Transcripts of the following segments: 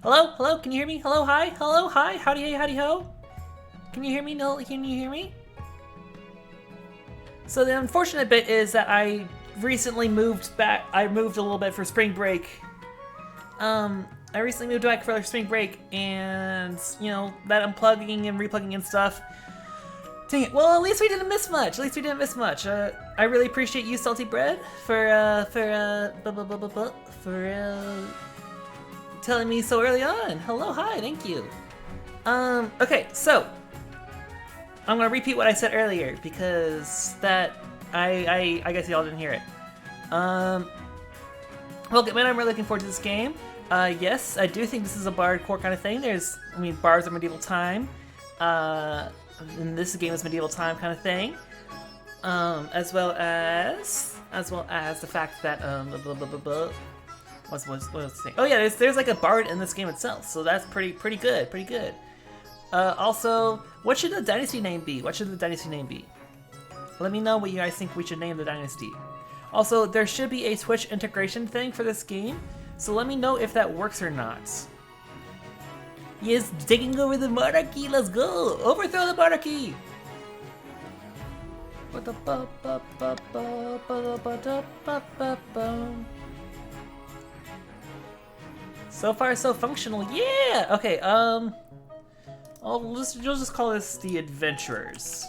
Hello? Hello? Can you hear me? Hello? Hi? Hello? Hi? Howdy, howdy, ho? Can you hear me? No? Can you hear me? So the unfortunate bit is that I recently moved back. I moved a little bit for spring break. I recently moved back for spring break, and you know that unplugging and replugging and stuff. Dang it. Well, at least we didn't miss much. At least we didn't miss much. I really appreciate you, Salty Bread, for telling me so early on. Hello, hi, thank you. Okay, so I'm gonna repeat what I said earlier because that I guess y'all didn't hear it. Well, man, I'm really looking forward to this game. Yes, I do think this is a bard core kind of thing. Bards are medieval time. And this game is medieval time kind of thing. As well as the fact that what's the thing? Oh yeah, there's like a bard in this game itself, so that's pretty good. Also, what should the dynasty name be? Let me know what you guys think we should name the dynasty. Also, there should be a Twitch integration thing for this game, so let me know if that works or not. Yes, taking over the monarchy, let's go! Overthrow the monarchy! So far, so functional, yeah! Okay, we'll just call this the Adventurers.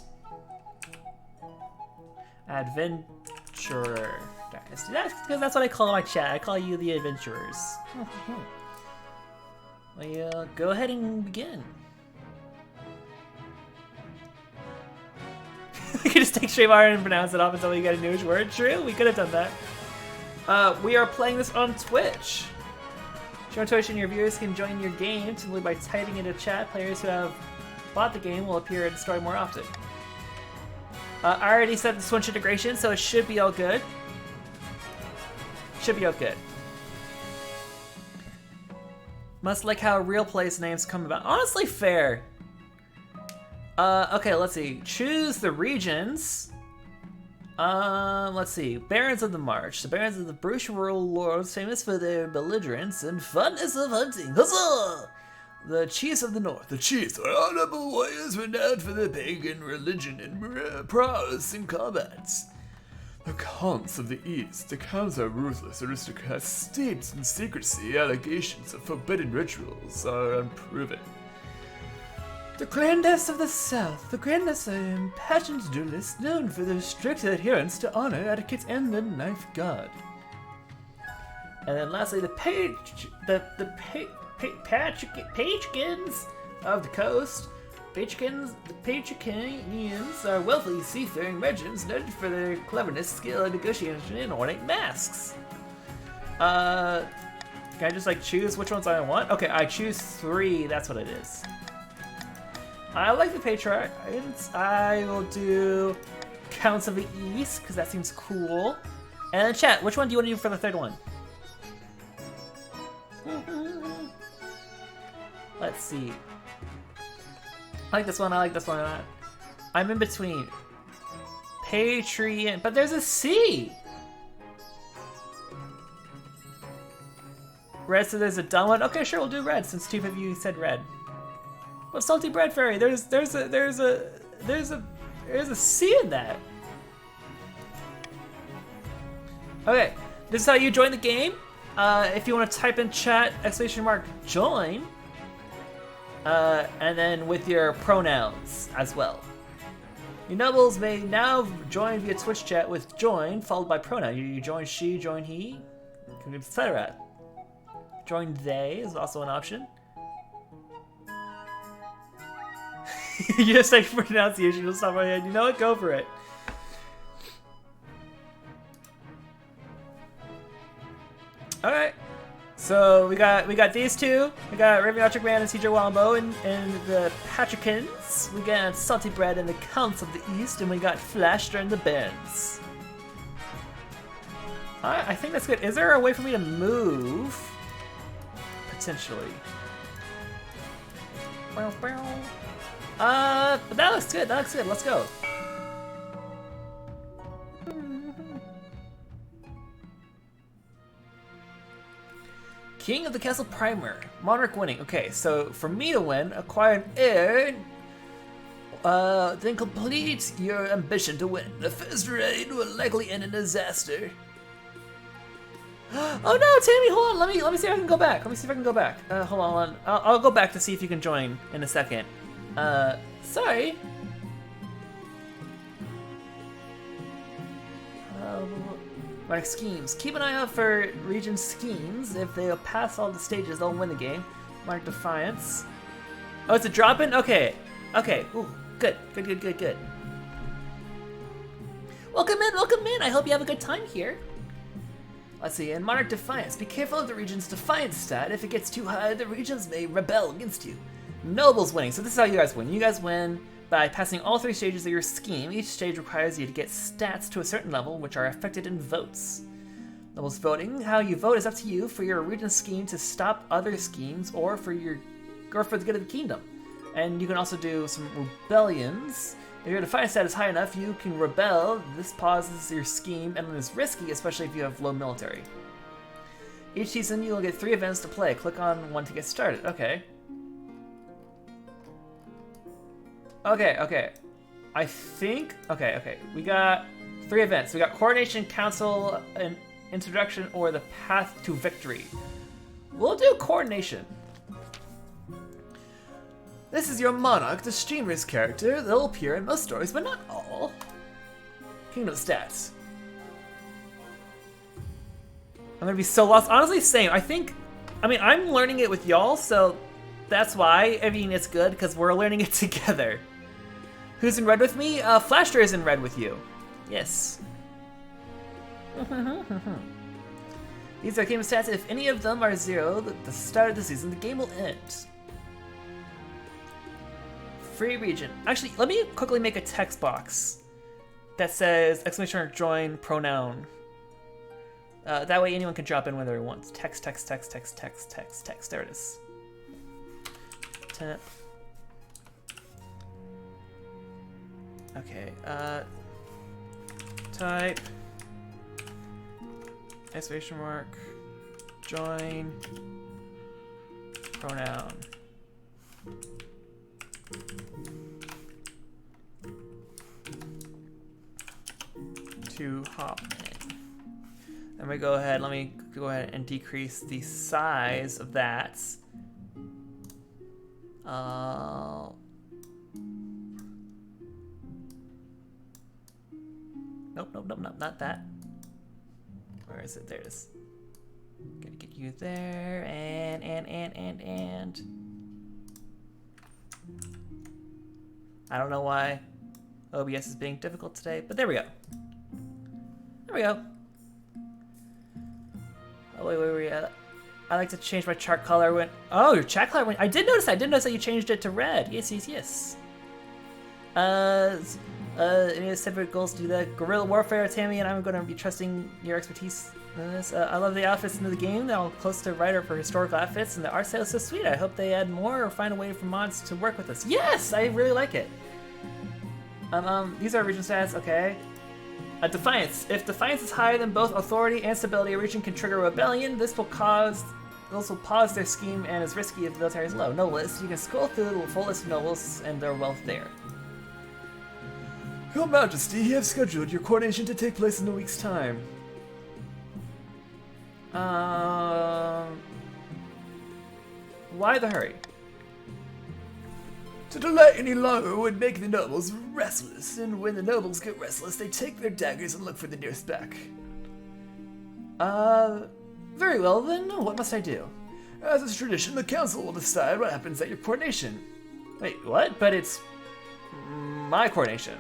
Adventurer Dynasty. That's what I call my chat. I call you the Adventurers. Well, go ahead and begin. We could just take Streamar and pronounce it off until we get a new word. True, we could have done that. We are playing this on Twitch. Show Twitch and your viewers can join your game simply by typing into chat. Players who have bought the game will appear in the story more often. I already set the Switch integration, so it should be all good. Must like how real place names come about. Honestly, fair. Okay, let's see. Choose the regions. Let's see. Barons of the March. The Barons of the Bruce rural lords, famous for their belligerence and funness of hunting. Huzzah! The Chiefs of the North. The Chiefs are honorable warriors renowned for their pagan religion and prowess in combats. The Counts of the East. The Counts are ruthless aristocrats steeped in secrecy. Allegations of forbidden rituals are unproven. The Grandess of the South. The Grandess are impassioned duelists known for their strict adherence to honor, etiquette, and the knife guard. And then lastly, the Patricans of the coast. The Patricanians are wealthy seafaring regiments noted for their cleverness, skill, and negotiation in ornate masks. Can I just like choose which ones I want? Okay, I choose 3. That's what it is. I like the Patriots. I will do Counts of the East because that seems cool. And then chat, which one do you want to do for the third one? Let's see. I like this one. I'm in between. Patreon, but there's a C. Red, so there's a dumb one. Okay, sure, we'll do red since 2 of you said red. But Salty Bread Fairy, there's a C in that. Okay, this is how you join the game. If you want to type in chat !join. And then with your pronouns as well. Your nobles may now join via Twitch chat with join followed by pronoun. You join she, join he, etc. Join they is also an option. You just like pronunciation, you'll stop my head. You know what? Go for it. Alright. So we got these two. We got Raven Electric Man and CJ Wombo and the Patricans. We got Salty Bread and the Counts of the East, and we got Flash and the Barons. I think that's good. Is there a way for me to move? Potentially. But that looks good. Let's go. King of the Castle Primer. Monarch winning. Okay, so for me to win, acquire an heir, then complete your ambition to win. The first raid will likely end in disaster. Oh no, Tammy, hold on. Let me see if I can go back. Hold on. I'll go back to see if you can join in a second. Sorry. Mark schemes. Keep an eye out for region schemes. If they pass all the stages, they'll win the game. Mark defiance. Oh, it's a drop-in? Okay. Ooh, good. Welcome in. I hope you have a good time here. Let's see, in Monarch Defiance, be careful of the region's Defiance stat. If it gets too high, the regions may rebel against you. Nobles winning. So this is how you guys win. You guys win by passing all 3 stages of your scheme. Each stage requires you to get stats to a certain level, which are affected in votes. Nobles voting. How you vote is up to you for your region scheme to stop other schemes or for the good of the kingdom. And you can also do some rebellions. If your Defiance stat is high enough, you can rebel. This pauses your scheme and is risky, especially if you have low military. Each season, you will get 3 events to play. Click on one to get started. Okay. I think... Okay. We got 3 events. We got Coronation, Council, and Introduction, or the Path to Victory. We'll do Coronation. This is your Monarch, the streamer's character. They'll appear in most stories, but not all. Kingdom stats. I'm gonna be so lost. Honestly, same. I'm learning it with y'all, so that's why. I mean, it's good, because we're learning it together. Who's in red with me? Flashter is in red with you. Yes. These are kingdom stats. If any of them are 0 at the start of the season, the game will end. Free region. Actually, let me quickly make a text box that says exclamation join pronoun. That way anyone can drop in whenever they want. Text. There it is. Temp. Okay, type exclamation mark join pronoun. To hop in. Let me go ahead and decrease the size of that. Nope, not that. Where is it? There it is. Gotta get you there, and. I don't know why OBS is being difficult today, but there we go. Oh, wait, where are we at? I like to change my chart color when... Oh, your chat color went... I did notice that you changed it to red. Yes. Any separate goals to do that? Guerrilla Warfare, Tammy, and I'm going to be trusting your expertise in this. I love the outfits in the game. They're all close to writer for historical outfits, and the art style is so sweet. I hope they add more or find a way for mods to work with us. Yes, I really like it. These are region stats, okay. Defiance. If Defiance is higher than both authority and stability, a region can trigger rebellion. This will pause their scheme and is risky if the military is low. No list. You can scroll through the full list of nobles and their wealth there. Your Majesty, you have scheduled your coronation to take place in a week's time. Why the hurry? To delay any longer would make the nobles restless, and when the nobles get restless, they take their daggers and look for the nearest back. Very well then, what must I do? As is tradition, the council will decide what happens at your coronation. Wait, what? But it's my coronation.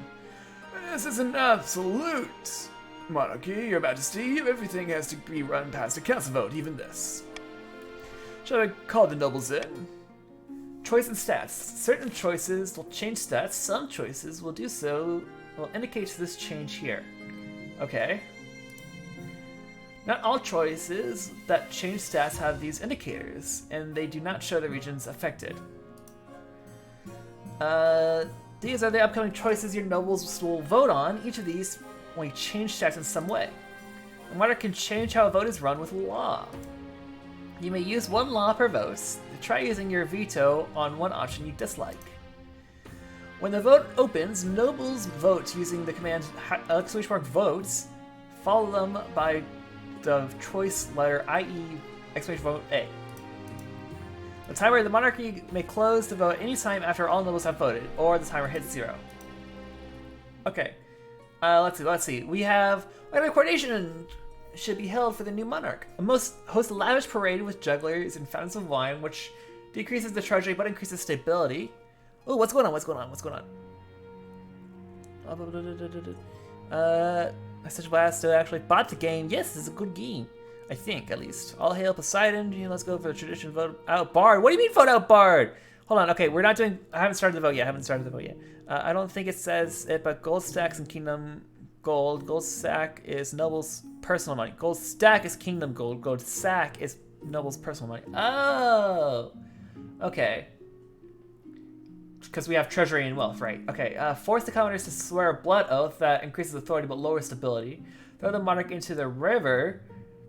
This is an absolute monarchy, Your Majesty. Everything has to be run past a council vote, even this. Shall I call the nobles in? Choice and stats. Certain choices will change stats. Some choices will do so. Will indicate this change here. Okay. Not all choices that change stats have these indicators, and they do not show the regions affected. These are the upcoming choices your nobles will vote on. Each of these will change stats in some way. The monarch can change how a vote is run with law. You may use one law per vote. Try using your veto on one option you dislike. When the vote opens, nobles vote using the command !votes, follow them by the choice letter, i.e. !vote A. The timer of the monarchy may close the vote anytime after all nobles have voted, or the timer hits 0. Okay, let's see. We have a coronation should be held for the new monarch. Host a lavish parade with jugglers and fountains of wine, which decreases the charge rate but increases stability. Oh, what's going on? Such blast actually bought the game. Yes, it's a good game. I think, at least. All hail Poseidon. Let's go for the tradition. Vote out Bard. What do you mean vote out Bard? Hold on. Okay, we're not doing... I haven't started the vote yet. I don't think it says it, but gold stacks and kingdom gold. Gold stack is nobles' personal money. Gold stack is kingdom gold. Gold sack is nobles' personal money. Oh! Okay. Because we have treasury and wealth, right? Okay, force the commoners to swear a blood oath that increases authority but lowers stability. Throw the monarch into the river.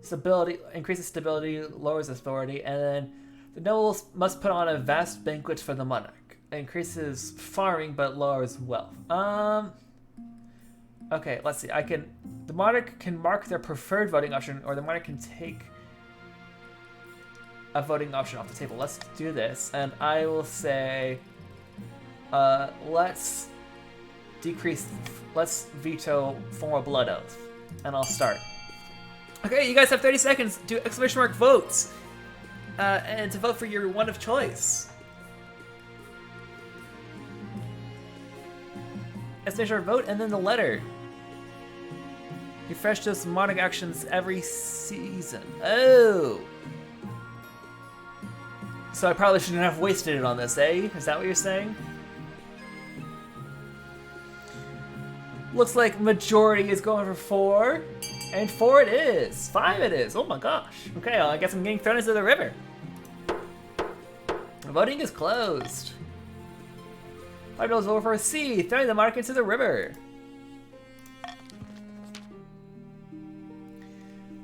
Stability increases stability, lowers authority, and then the nobles must put on a vast banquet for the monarch. It increases farming but lowers wealth. Okay, let's see. The monarch can mark their preferred voting option, or the monarch can take a voting option off the table. Let's do this, and I will say, let's veto form a blood oath, and I'll start. Okay, you guys have 30 seconds to do ! votes, and to vote for your one of choice. ! vote, and then the letter. Refresh those monarch actions every season. Oh! So I probably shouldn't have wasted it on this, eh? Is that what you're saying? Looks like majority is going for 4. And 4 it is. 5 it is. Oh my gosh. Okay, well, I guess I'm getting thrown into the river. Voting is closed. 5 goes over for a C, throwing the monarch into the river.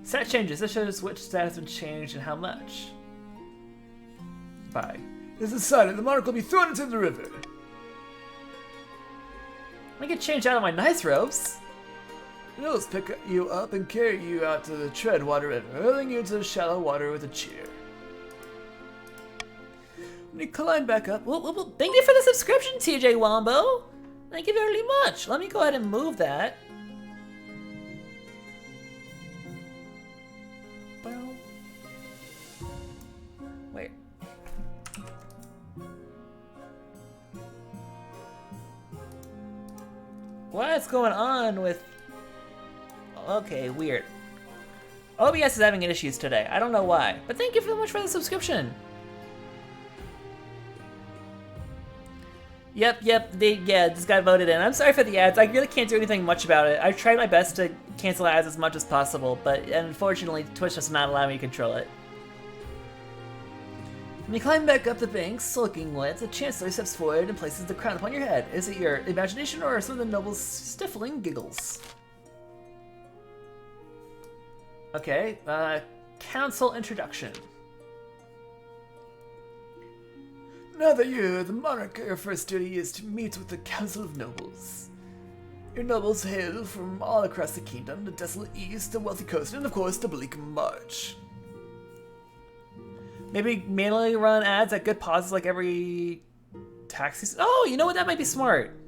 Stat changes. This shows which stat has been changed and how much. Bye. It's decided the monarch will be thrown into the river. I can change out of my nice robes. Nobles pick you up and carry you out to the Treadwater River, hurling you into the shallow water with a cheer. When you climb back up... Well, thank you for the subscription, TJ Wombo! Thank you very much. Let me go ahead and move that. Well... Wait. What's going on with... Okay, weird. OBS is having issues today. I don't know why, but thank you so much for the subscription. Yep, this guy voted in. I'm sorry for the ads. I really can't do anything much about it. I've tried my best to cancel ads as much as possible, but unfortunately Twitch does not allow me to control it. When you climb back up the bank, sulking wet, the Chancellor steps forward and places the crown upon your head. Is it your imagination or some of the nobles' stifling giggles? Okay, council introduction. Now that you're the monarch, your first duty is to meet with the Council of Nobles. Your nobles hail from all across the kingdom, the desolate east, the wealthy coast, and of course the bleak march. Maybe manually run ads at good pauses like every tax season. Oh, you know what? That might be smart.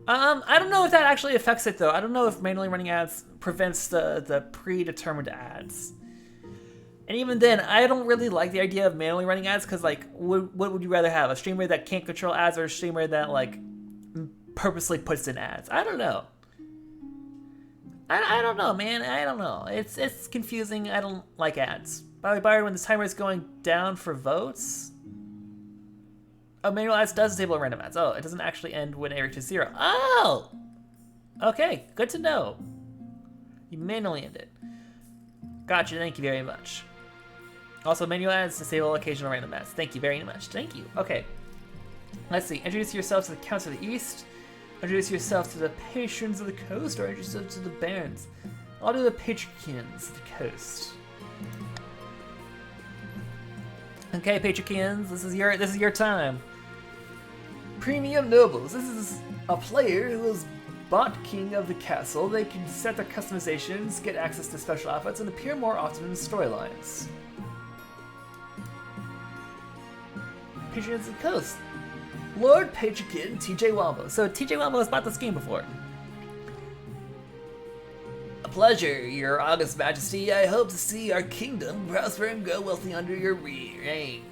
I don't know if that actually affects it though. I don't know if manually running ads prevents the predetermined ads. And even then, I don't really like the idea of manually running ads because, like, what would you rather have? A streamer that can't control ads or a streamer that, like, purposely puts in ads? I don't know. I don't know, man. I don't know. It's confusing. I don't like ads. By the way, Byron, when the timer is going down for votes... Oh, manual ads does disable random ads. Oh, it doesn't actually end when it reaches 0. Oh! Okay, good to know. You manually end it. Gotcha, thank you very much. Also, manual ads disable occasional random ads. Thank you very much. Thank you. Okay. Let's see. Introduce yourself to the Council of the East. Introduce yourself to the patrons of the coast, or introduce yourself to the barons. I'll do the patrons of the coast. Okay, Patricians, this is your time. Premium nobles. This is a player who is bought king of the castle. They can set their customizations, get access to special outfits, and appear more often in storylines. Patrons of the Coast. Lord Patrican TJ Wombo. So TJ Wombo has bought this game before. A pleasure, your august majesty. I hope to see our kingdom prosper and grow wealthy under your reign.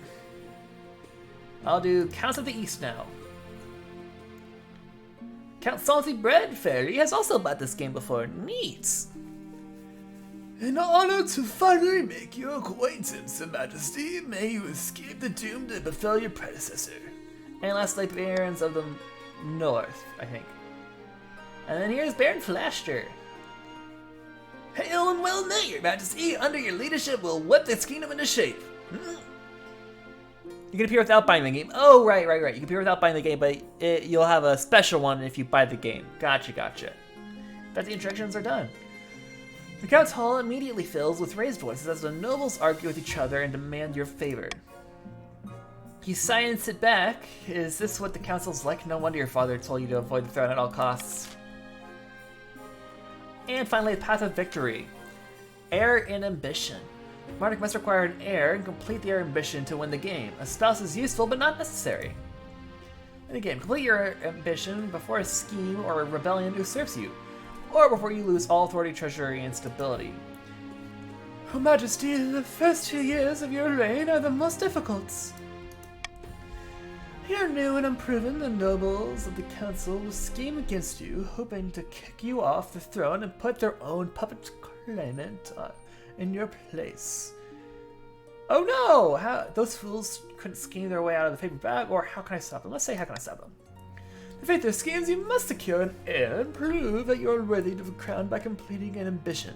I'll do Counts of the East now. Count Salty Bread Fairy has also bought this game before. Neat! An honor to finally make your acquaintance, Your Majesty. May you escape the doom that befell your predecessor. And lastly, Barons of the North, I think. And then here's Baron Flashter. Hail and well may, Your Majesty. Under your leadership, we'll whip this kingdom into shape. You can appear without buying the game. Oh, right. You can appear without buying the game, but you'll have a special one if you buy the game. Gotcha. But the introductions are done. The Count's Hall immediately fills with raised voices as the nobles argue with each other and demand your favor. You sigh and sit back. Is this what the council's like? No wonder your father told you to avoid the throne at all costs. And finally, the Path of Victory. Heir and Ambition. Monarch must require an heir and complete their ambition to win the game. A spouse is useful, but not necessary. In the game, complete your ambition before a scheme or a rebellion usurps you, or before you lose all authority, treasury, and stability. Her Majesty, the first 2 years of your reign are the most difficult. You're new and unproven. The nobles of the council will scheme against you, hoping to kick you off the throne and put their own puppet claimant in your place. Oh no! How, those fools couldn't scheme their way out of the paper bag, or how can I stop them? Let's say, how can I stop them? To defeat their schemes, you must secure an heir and prove that you're worthy of the crown by completing an ambition.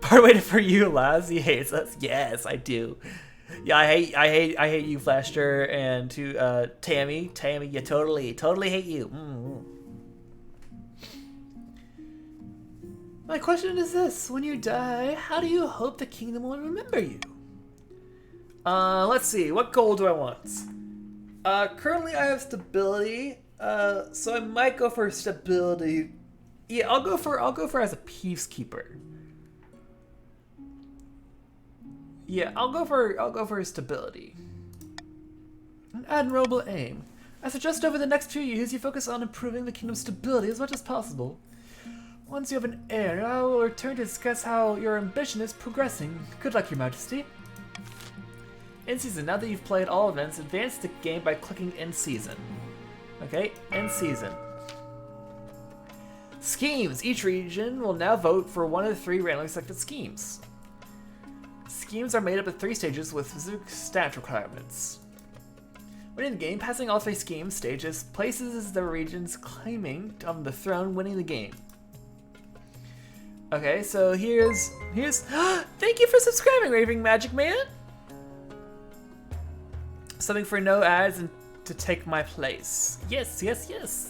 Part waited for you, Laz. He hates us. Yes, I do. Yeah, I hate you, Flashter, and to Tammy, you totally hate you. My question is this: when you die, how do you hope the kingdom will remember you? Let's see. What goal do I want? Currently I have stability, so I might go for stability. Yeah, I'll go for as a peacekeeper. Yeah, I'll go for stability. An admirable aim. I suggest over the next few years you focus on improving the kingdom's stability as much as possible. Once you have an heir, I will return to discuss how your ambition is progressing. Good luck, Your Majesty. End season. Now that you've played all events, advance the game by clicking end season. Okay, end season. Schemes. Each region will now vote for one of the 3 randomly selected schemes. Schemes are made up of 3 stages with specific stat requirements. Winning the game, passing all 3 scheme stages places the regions claiming on the throne winning the game. Okay, so here's thank you for subscribing, Raving Magic Man. Subbing for no ads and to take my place. Yes.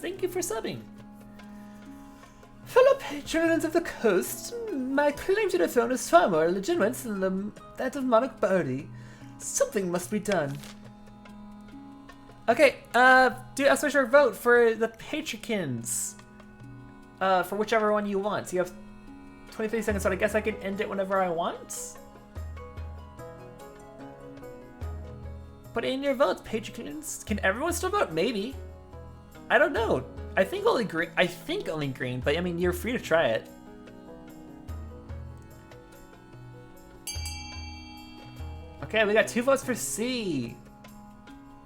Thank you for subbing. Fellow patrons of the coast, my claim to the throne is far more legitimate than that of Monarch Birdie. Something must be done. Okay, do a special vote for the Patricians. For whichever one you want. So you have 23 seconds, so I guess I can end it whenever I want. Put in your votes, Patricians. Can everyone still vote? Maybe. I don't know. I think only green, but I mean, you're free to try it. Okay, we got 2 votes for C.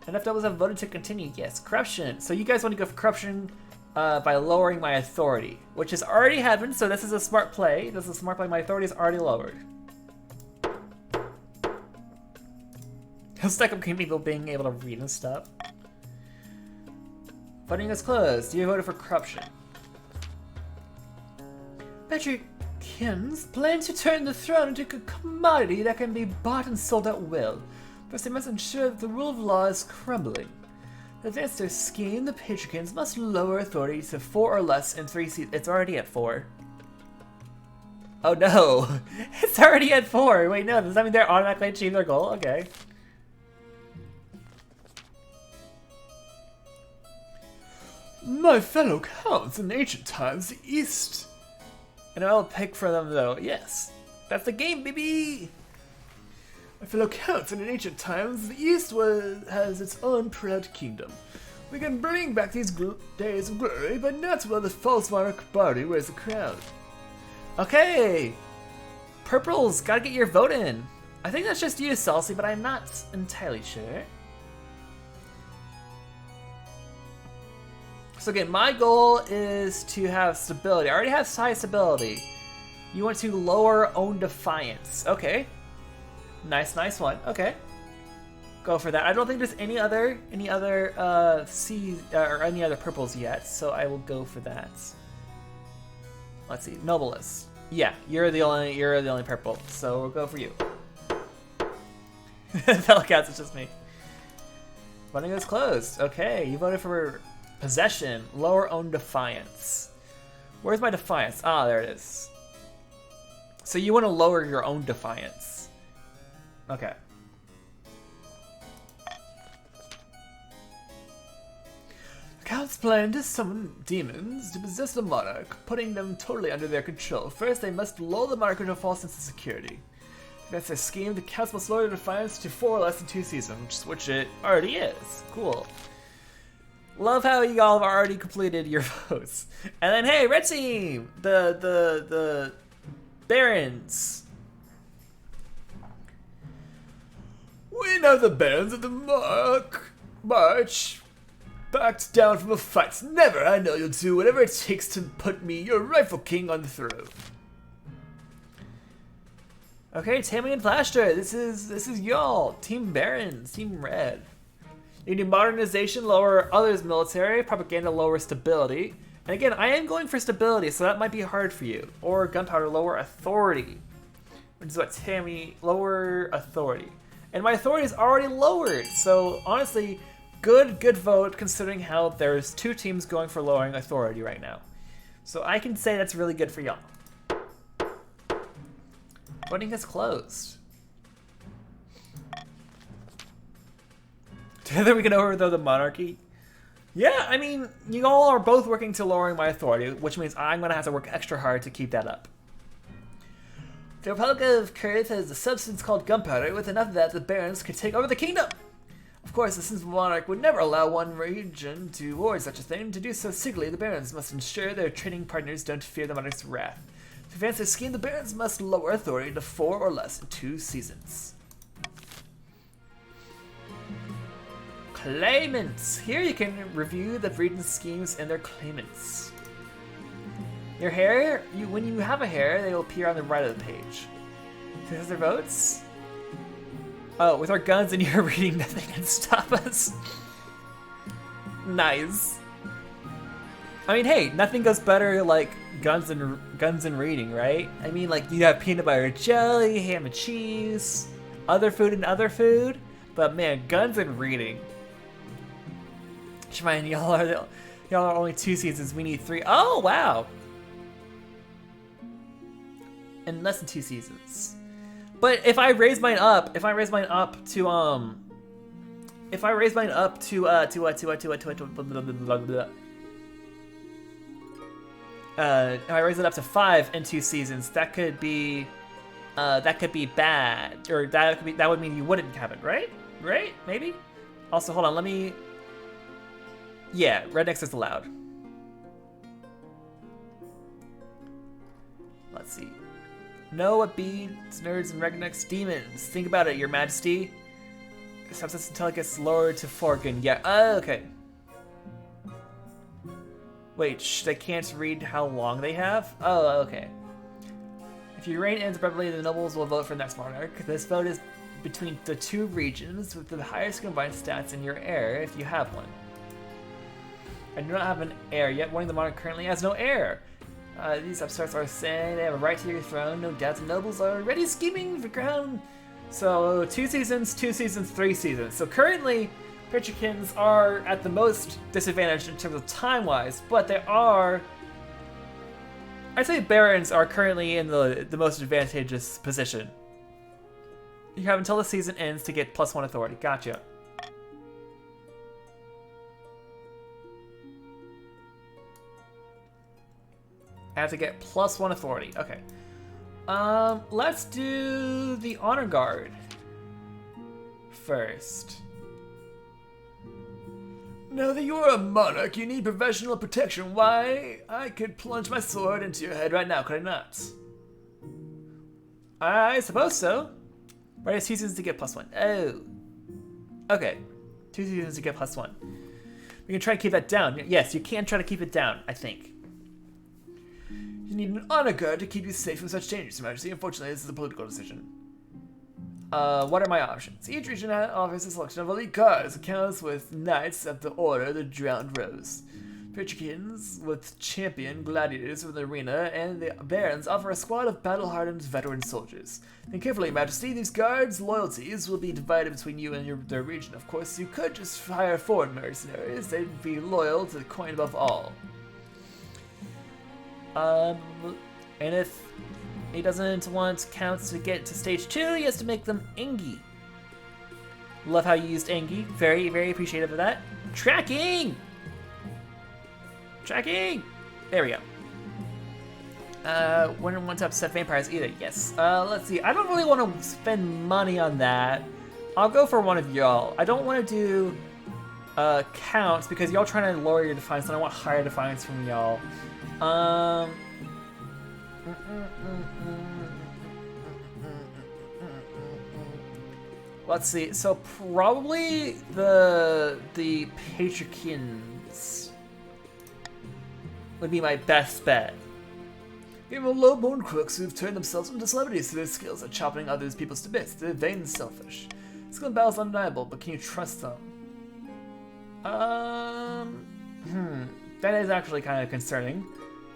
Enough doubles have voted to continue. Yes, corruption. So you guys want to go for corruption by lowering my authority, which has already happened, so this is a smart play. My authority is already lowered. I'm stuck on people being able to read and stuff. Voting is closed. You voted for corruption. Patricians plan to turn the throne into a commodity that can be bought and sold at will. First, they must ensure that the rule of law is crumbling. To advance their scheme, the Patricians must lower authority to 4 or less in 3 seats. It's already at 4. Oh no, it's already at 4. Wait, no, does that mean they're automatically achieve their goal? Okay. My fellow counts in ancient times, the East. And I'll pick for them though. Yes, that's the game, baby. My fellow counts in ancient times, the East has its own proud kingdom. We can bring back these days of glory, but not while the false monarch Barty wears the crown. Okay, Purple's gotta get your vote in. I think that's just you, Salsi, but I'm not entirely sure. So again, my goal is to have stability. I already have high stability. You want to lower own defiance. Okay. Nice one. Okay. Go for that. I don't think there's any other C or any other purples yet, so I will go for that. Let's see, Nobilis. Yeah, you're the only purple, so we'll go for you. Pelicats, it's just me. Voting is closed. Okay, you voted for possession, lower own defiance. Where's my defiance? Ah, there it is. So you want to lower your own defiance. Okay. The Count's plan to summon demons to possess the monarch, putting them totally under their control. First, they must lull the monarch into a false sense of security. That's their scheme. The Counts must lower their defiance to 4 or less than 2 seasons, which it already is. Cool. Love how you all have already completed your votes. And then, hey, red team, the Barons. We know the Barons of the March backed down from a fight. Never. I know you'll do whatever it takes to put me, your rightful king, on the throne. Okay, Tammy and Flashter, this is y'all, Team Barons, Team Red. You need modernization, lower others' military, propaganda, lower stability. And again, I am going for stability, so that might be hard for you. Or gunpowder, lower authority. Which is what Tammy, lower authority. And my authority is already lowered, so honestly, good vote considering how there's 2 teams going for lowering authority right now. So I can say that's really good for y'all. Voting is closed. Together we can overthrow the monarchy. Yeah, I mean, you all are both working to lowering my authority, which means I'm going to have to work extra hard to keep that up. The Republic of Kurth has a substance called gunpowder. With enough of that, the barons could take over the kingdom. Of course, the sinful monarch would never allow one region to award such a thing. To do so secretly, the barons must ensure their trading partners don't fear the monarch's wrath. To advance their scheme, the barons must lower authority to 4 or less in 2 seasons. Claimants! Here you can review the region's schemes and their claimants. Your hair, when you have a hair, they will appear on the right of the page. Who has their votes? Oh, with our guns and your reading, nothing can stop us. Nice. I mean, hey, nothing goes better like guns and reading, right? I mean, like you have peanut butter and jelly, ham and cheese, other food and other food, but man, guns and reading. Shemine, y'all are only 2 seasons. We need 3. Oh wow. In less than 2 seasons. But if I raise mine up, if I raise mine up to if I raise it up to 5 in 2 seasons, that could be bad, or that would mean you wouldn't have it, right? Right? Maybe. Also, hold on. Let me. Yeah, rednecks is allowed. Let's see. Know what beads, nerds, and rednecks demons. Think about it, Your Majesty. Substance until it gets lowered to 4 again. Yeah. Okay. Wait, they can't read how long they have? Oh, okay. If your reign ends abruptly, the nobles will vote for the next monarch. This vote is between the 2 regions with the highest combined stats in your heir, if you have one. I do not have an heir yet, warning the monarch currently has no heir. These upstarts are saying they have a right to your throne. No doubt the nobles are already scheming for crown. So 2 seasons, 2 seasons, 3 seasons. So currently, Pitcherkins are at the most disadvantaged in terms of time-wise, but they are I'd say Barons are currently in the most advantageous position. You have until the season ends to get +1 authority. Gotcha. I have to get +1 authority. Okay. Let's do the Honor Guard first. Now that you're a monarch, you need professional protection. Why? I could plunge my sword into your head right now, could I not? I suppose so. Right, 2 seasons to get +1. Oh. Okay. 2 seasons to get +1. We can try to keep that down. Yes, you can try to keep it down, I think. You need an honor guard to keep you safe from such changes, Your Majesty. Unfortunately, this is a political decision. What are my options? Each region offers a selection of elite guards. It counts with knights of the Order, the Drowned Rose. Patricians with champion gladiators from the arena, and the barons offer a squad of battle-hardened veteran soldiers. Think carefully, Your Majesty. These guards' loyalties will be divided between you and their region. Of course, you could just hire foreign mercenaries. They'd be loyal to the coin above all. And if he doesn't want counts to get to stage 2, he has to make them Engi. Love how you used Engi. Very, very appreciative of that. Tracking! Tracking! There we go. Wouldn't want to upset vampires either. Yes. Let's see. I don't really want to spend money on that. I'll go for one of y'all. I don't want to do counts because y'all trying to lower your defiance, and I want higher defiance from y'all. Let's see. So probably the Patricians would be my best bet. Even low-born crooks who've turned themselves into celebrities through their skills at chopping other people's to bits. They're vain and selfish. Skill and battle is undeniable, but can you trust them? That is actually kind of concerning.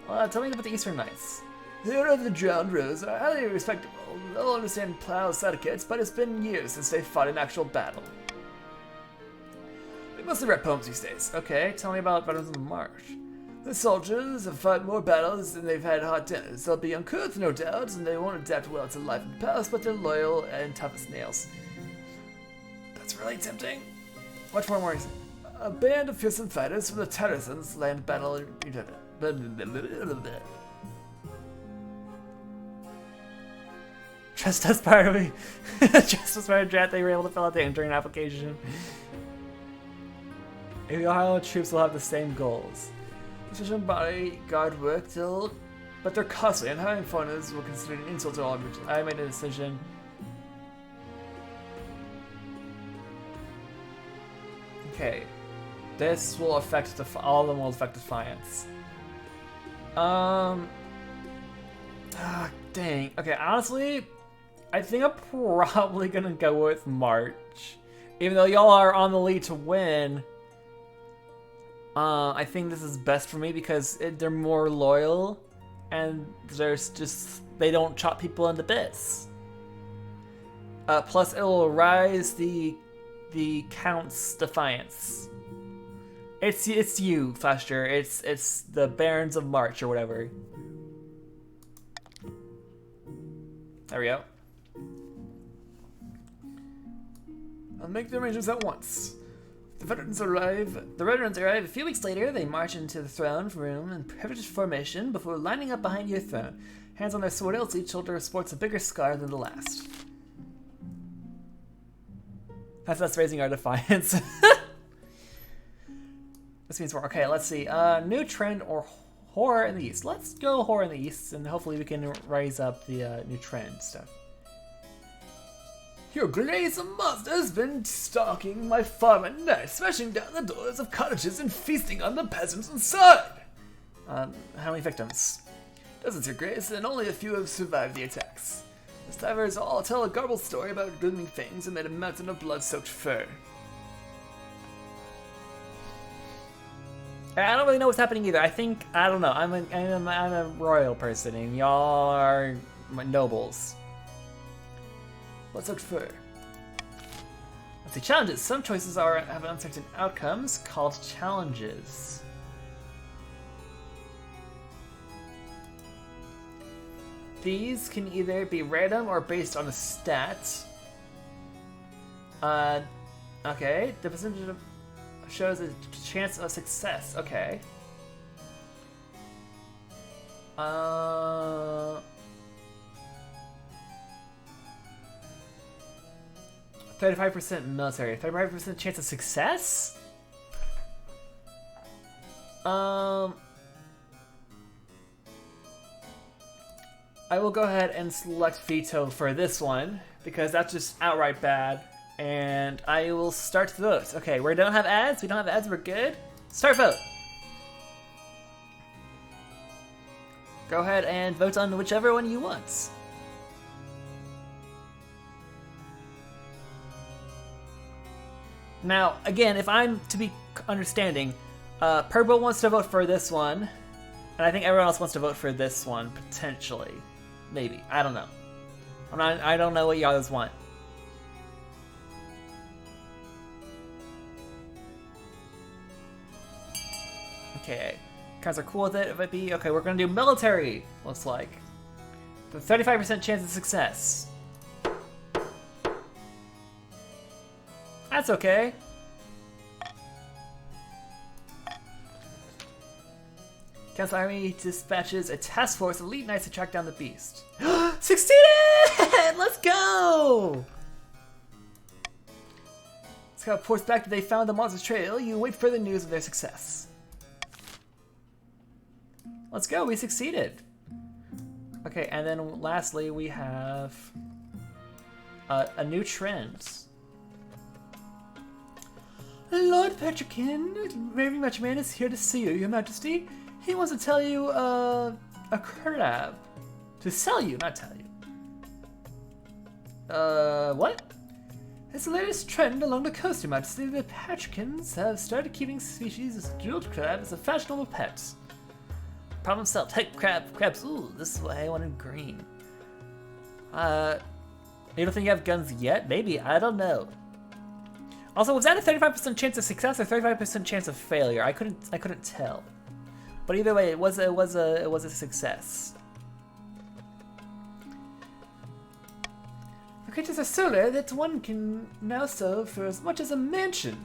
Tell me about the Eastern Knights. The Order of the Drowned Rose are highly respectable. They'll understand plow etiquette, but it's been years since they fought in actual battle. They mostly read poems these days. Okay, tell me about Veterans of the March. The soldiers have fought more battles than they've had hot dinners. They'll be uncouth, no doubt, and they won't adapt well to life in the palace, but they're loyal and tough as nails. That's really tempting. Much more worrisome. A band of fearsome fighters from the Terrazons land battle. Just as part of me, just as part of draft, they were able to fill out the entering application. The Ohio troops will have the same goals. Precision bodyguard work but they're costly, and hiring foreigners will consider an insult to all objects. I made a decision. Okay, this will affect all of them will affect Defiance. Dang. Okay, honestly, I think I'm probably gonna go with March. Even though y'all are on the lead to win, I think this is best for me because they're more loyal, and they don't chop people into bits. Plus, it will rise the Count's Defiance. It's you, Foster. It's the Barons of March or whatever. There we go. I'll make the arrangements at once. The veterans arrive a few weeks later. They march into the throne room in perfect formation before lining up behind your throne. Hands on their sword hilts, each shoulder sports a bigger scar than the last. That's us raising our defiance. This means we're okay. Let's see. New trend or horror in the east. Let's go horror in the east, and hopefully we can raise up the new trend stuff. Your Grace, a monster has been stalking my farm at night, smashing down the doors of cottages and feasting on the peasants inside. How many victims? Dozens, Your Grace, and only a few have survived the attacks. The survivors all tell a garbled story about gleaming fangs amid a mountain of blood-soaked fur. I don't really know what's happening either. I don't know. I'm a royal person, and y'all are nobles. Blood-soaked fur. Let's see, challenges. Some choices have uncertain outcomes, called challenges. these can either be random or based on a stat. Okay, the percentage shows a chance of success. Okay. 35% military, 35% chance of success? I will go ahead and select veto for this one, because that's just outright bad. And I will start the vote. Okay, we don't have ads, we're good. Start vote. Go ahead and vote on whichever one you want. Now, again, if I'm to be understanding, Purple wants to vote for this one, and I think everyone else wants to vote for this one, potentially. Maybe. I don't know. I don't know what y'all want. Okay. Guys are cool with it, if it be. Okay, we're gonna do military, looks like. The 35% chance of success. That's okay. Council Army dispatches a task force of elite knights to track down the beast. Succeeded! Let's go! Scout reports back that they found the monster's trail. You wait for the news of their success. Let's go, we succeeded. Okay, and then lastly we have a new trend. Lord Petrikin, very much man is here to see you, Your Majesty. He wants to tell you a crab. To sell you, not tell you. What? It's the latest trend along the coast, Your Majesty. The Petrikins have started keeping species of jeweled crab as a fashionable pet. Problem solved. Hey, crabs. Ooh, this is why I wanted green. You don't think you have guns yet? Maybe, I don't know. Also, was that a 35% chance of success or 35% chance of failure? I couldn't tell. But either way, it was a success. The creatures are so rare that one can now sell for as much as a mansion.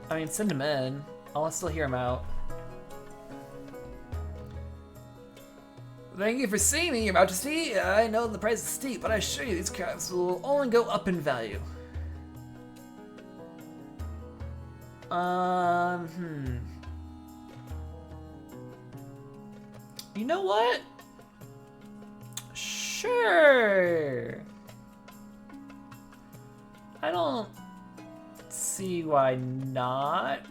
I mean, send him in. I'll still hear him out. Thank you for seeing me, Your Majesty. I know the price is steep, but I assure you these crabs will only go up in value. You know what? Sure. I don't see why not.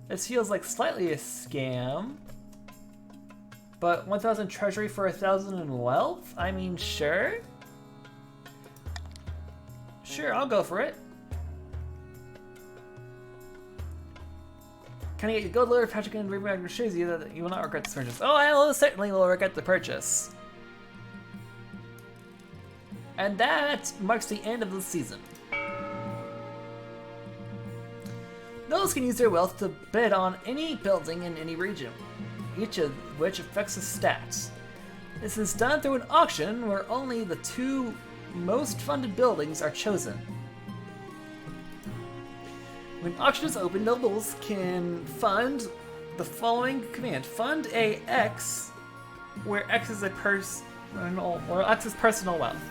This feels like slightly a scam. But 1,000 treasury for 1,000 in wealth? I mean, sure. Sure, I'll go for it. Can I get you gold lure, Patrick, and Rebrand assures you that you will not regret this purchase. Oh, I will certainly will regret the purchase. And that marks the end of the season. Those can use their wealth to bid on any building in any region, each of which affects the stats. This is done through an auction where only the 2 most funded buildings are chosen. When auction is open, nobles can fund the following command. Fund a X, where X is personal wealth.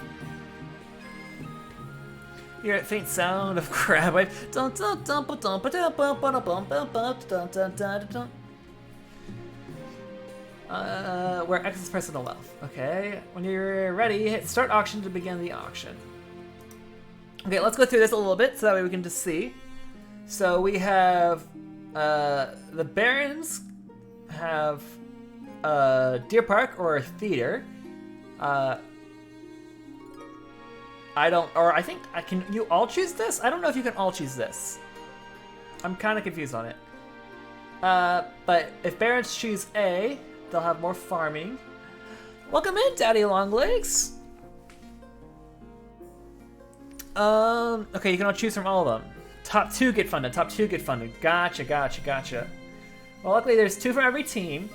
Hear a faint sound of crab wave. Where X is personal wealth. Okay, when you're ready, hit start auction to begin the auction. Okay, let's go through this a little bit so that way we can just see. So we have the Barons have Deer Park or a theater. I think can you all choose this? I don't know if you can all choose this. I'm kind of confused on it. But if Barons choose A, they'll have more farming. Welcome in, Daddy Longlegs. Okay, you can all choose from all of them. Top 2 get funded. Gotcha. Well, luckily there's 2 from every team.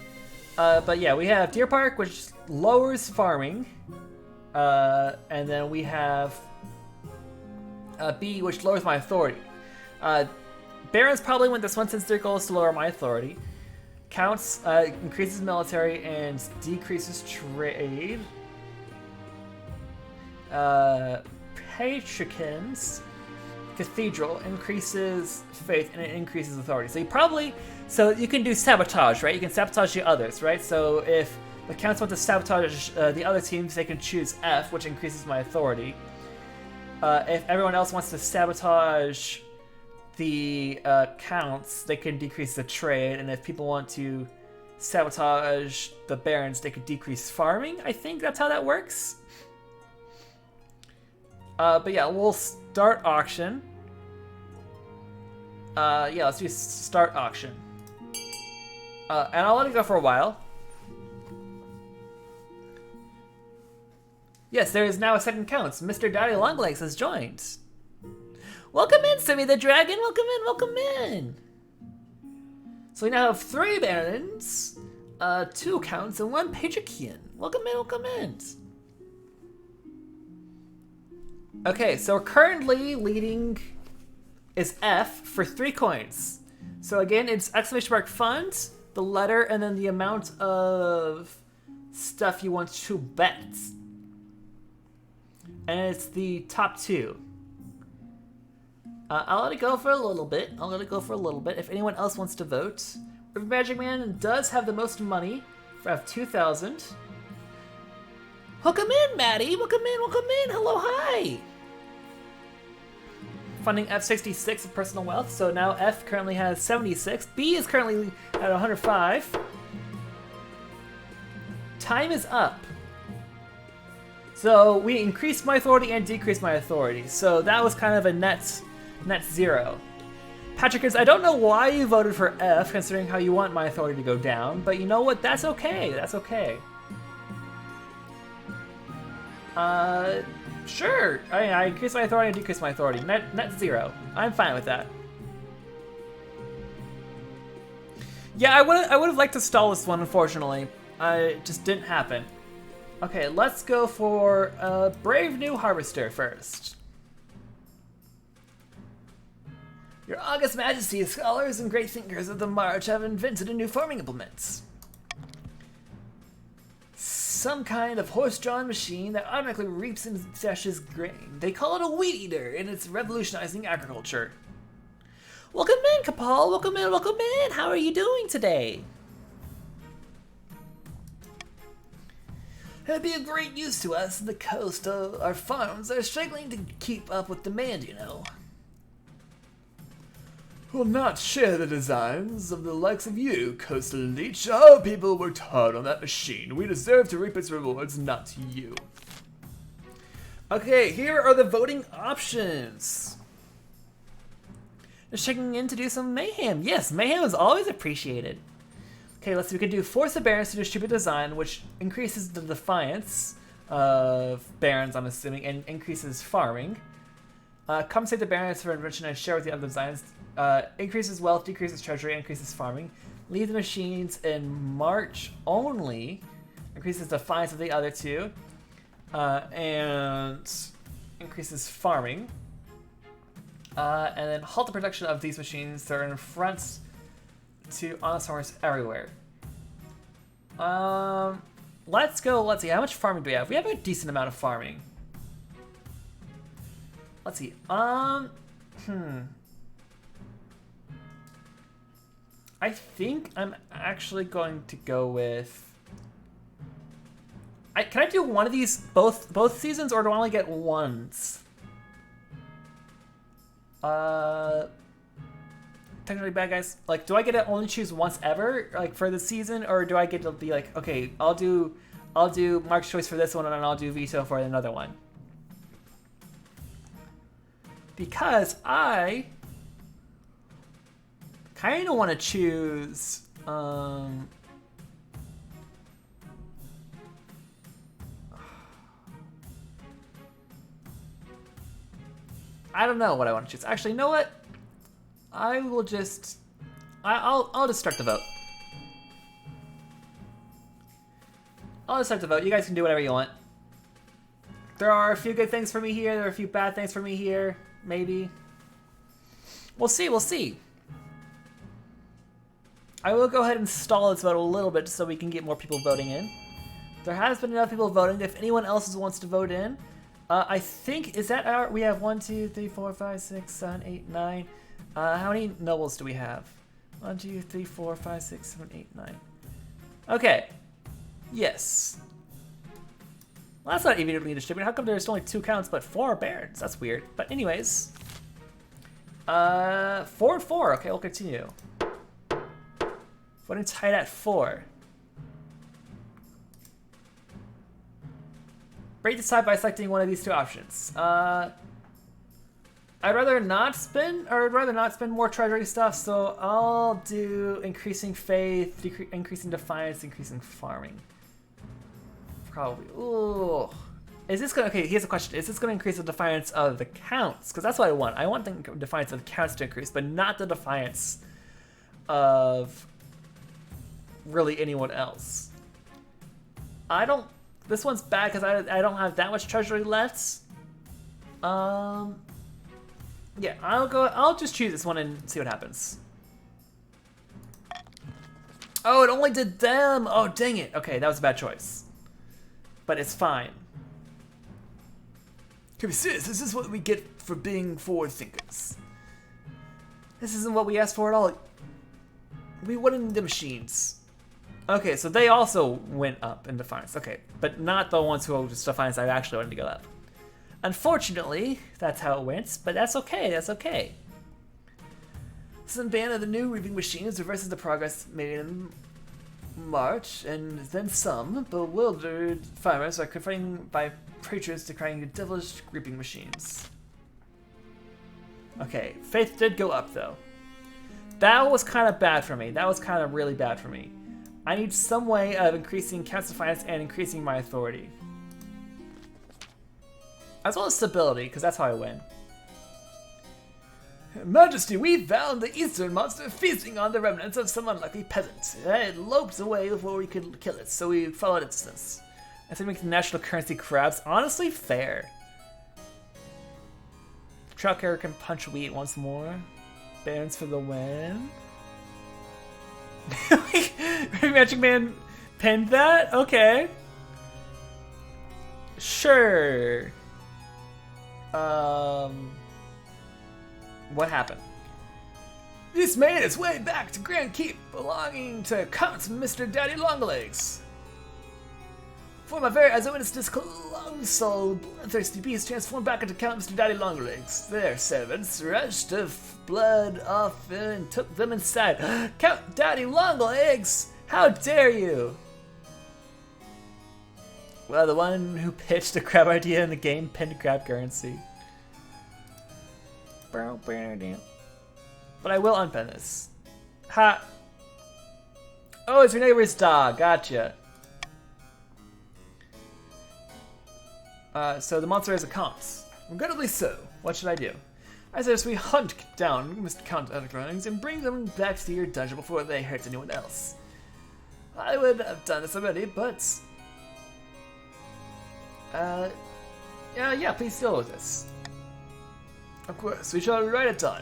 But yeah, we have Deer Park, which lowers farming. And then we have B, which lowers my authority. Barons probably win this one since their goal is to lower my authority. Counts increases military and decreases trade. Patricians, Cathedral increases faith and it increases authority. So you can do sabotage, right? You can sabotage the others, right? So if the counts want to sabotage the other teams, they can choose F, which increases my authority. If everyone else wants to sabotage the counts, they can decrease the trade, and if people want to sabotage the barons, they could decrease farming. I think that's how that works. But yeah, we'll start auction. Yeah, let's do start auction. And I'll let it go for a while. Yes, there is now a second counts. Mr. Daddy Longlegs has joined. Welcome in, Simmy the Dragon. Welcome in, welcome in. So we now have 3 barons, 2 counts, and 1 patrician. Welcome in, welcome in. Okay, so currently leading is F for 3 coins. So again, it's ! fund, the letter, and then the amount of stuff you want to bet. And it's the top 2. I'll let it go for a little bit. If anyone else wants to vote. River Magic Man does have the most money. I have 2,000. Welcome in, Maddie. Welcome in, welcome in. Hello, hi. Funding F66 of personal wealth. So now F currently has 76. B is currently at 105. Time is up. So we increased my authority and decreased my authority. So that was kind of a net 0. Patrick, I don't know why you voted for F, considering how you want my authority to go down, but you know what? That's okay. That's okay. Sure. I increased my authority and decreased my authority. Net 0. I'm fine with that. Yeah, I would have liked to stall this one, unfortunately. It just didn't happen. Okay, let's go for a Brave New Harvester first. Your August Majesty, scholars and great thinkers of the March have invented a new farming implement. Some kind of horse-drawn machine that automatically reaps and stashes grain. They call it a weed eater, and it's revolutionizing agriculture. Welcome in, Kapal. Welcome in, welcome in. How are you doing today? It'd be of great use to us. The coast of our farms are struggling to keep up with demand, you know. Will not share the designs of the likes of you, Coastal Leech. Our people worked hard on that machine. We deserve to reap its rewards, not you. Okay, here are the voting options. Just checking in to do some mayhem. Yes, mayhem is always appreciated. Okay, let's see. We can do force the barons to distribute design, which increases the defiance of barons, I'm assuming, and increases farming. Compensate the barons for invention and share with the other designs. Increases wealth, decreases treasury, increases farming. Leave the machines in March only. Increases defiance of the other 2. And increases farming. And then halt the production of these machines. They're in front to honest farmers everywhere. Let's go. Let's see. How much farming do we have? We have a decent amount of farming. Let's see. I think I'm actually going to go with. Can I do one of these both seasons, or do I only get once? Technically bad guys. Like, do I get to only choose once ever, like for the season, or do I get to be like, okay, I'll do Mark's choice for this one, and then I'll do veto for another one? Because I kind of want to choose. I don't know what I want to choose. Actually, you know what? I will just. I'll just start the vote. I'll just start to vote. You guys can do whatever you want. There are a few good things for me here. There are a few bad things for me here. Maybe. We'll see. We'll see. I will go ahead and stall this vote a little bit so we can get more people voting in. There has been enough people voting. If anyone else wants to vote in, I think, is that our, we have 1, 2, 3, 4, 5, 6, 7, 8, 9. How many nobles do we have? 1, 2, 3, 4, 5, 6, 7, 8, 9. Okay. Yes. Well, that's not evenly distributed. How come there's only 2 counts but 4 barons? That's weird. But anyways. 4-4. Okay, we'll continue. Voting tied at 4. Rate decide by selecting one of these 2 options. I'd rather not spend, or I'd rather not spend more treasury stuff, so I'll do increasing faith, increasing defiance, increasing farming. Probably. Ooh. Is this gonna, okay, here's a question. Is this gonna increase the defiance of the counts? Because that's what I want. I want the defiance of the counts to increase, but not the defiance of really anyone else. I don't, this one's bad because I don't have that much treasury left. Yeah, I'll just choose this one and see what happens. Oh, it only did them. Oh, dang it. Okay, that was a bad choice. But it's fine. Sis, this is what we get for being forward thinkers. This isn't what we asked for at all. We wanted the machines. Okay, so they also went up in defiance. Okay, but not the ones who just defiance I actually wanted to go up. Unfortunately, that's how it went, but that's okay, that's okay. Some ban of the new reaping machines reverses the progress made in March, and then some bewildered farmers are confronting by preachers decrying devilish reaping machines. Okay, faith did go up though. That was kind of bad for me. That was kind of really bad for me. I need some way of increasing counts defiance and increasing my authority. As well as stability, because that's how I win. Majesty, we found the eastern monster feasting on the remnants of some unlucky peasant. It loped away before we could kill it, so we followed its sense. I think making national currency crabs, honestly fair. Trucker can punch wheat once more. Barons for the win. Magic Man pinned that? Okay. Sure. What happened? This made its way back to Grand Keep, belonging to Count Mr. Daddy Longlegs. For my very eyes, I witnessed this colossal bloodthirsty beast transformed back into Count Mr. Daddy Longlegs. Their servants rushed the blood off and took them inside. Count Daddy Longlegs! How dare you! Well, the one who pitched the crab idea in the game pinned crab currency. But I will unpin this. Ha! Oh, it's your neighbor's dog. Gotcha. So the monster has a count. Regrettably so. What should I do? I suggest we hunt down Mr. Count Longlegs and bring them back to your dungeon before they hurt anyone else. I would have done this already, but... yeah, please deal with this. Of course, we shall write it down.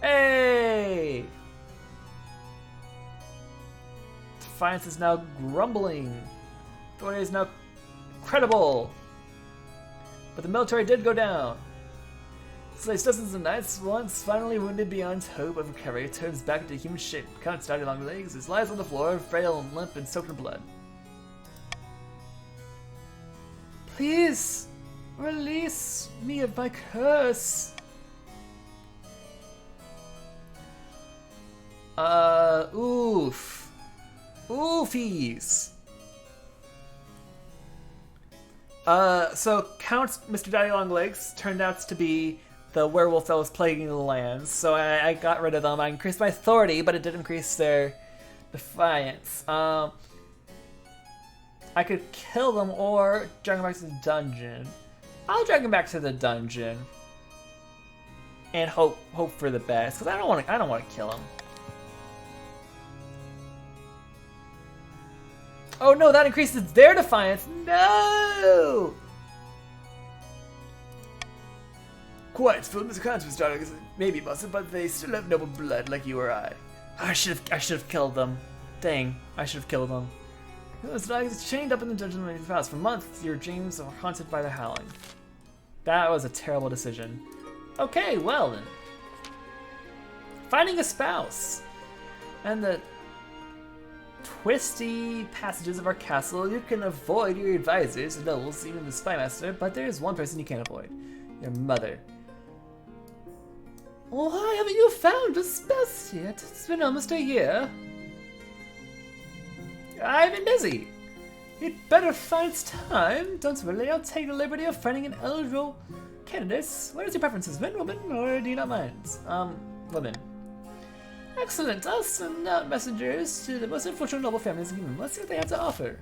Hey! Defiance is now grumbling. Authority is now credible. But the military did go down. Slays dozens of knights, once finally wounded beyond hope of recovery, turns back into human shape. Count Daddy Longlegs, his lies on the floor, frail and limp and soaked in blood. Please! Release me of my curse! Oof. Oofies! So Count Mr. Daddy Longlegs turned out to be the werewolf that was plaguing the lands, so I got rid of them. I increased my authority, but it did increase their defiance. I could kill them or drag them back to the dungeon. I'll drag him back to the dungeon and hope for the best, because I don't want to kill him. Oh no, that increases their defiance. No! Quite, Mr. Constance started maybe busted, but they still have noble blood like you or I. I should have killed them. Dang, I should have killed them. Those dogs chained up in the dungeon of your house. For months, your dreams are haunted by their howling. That was a terrible decision. Okay, well then. Finding a spouse. And the twisty passages of our castle, you can avoid your advisors, the nobles, even the spymaster, but there is one person you can't avoid. Your mother. Why haven't you found a spouse yet? It's been almost a year. I've been busy. You'd better find time. Don't worry, I'll take the liberty of finding an eligible candidate. What is your preferences, men, women, or do you not mind? Women. Excellent. I'll send out messengers to the most influential noble families in the kingdom. Let's see what they have to offer.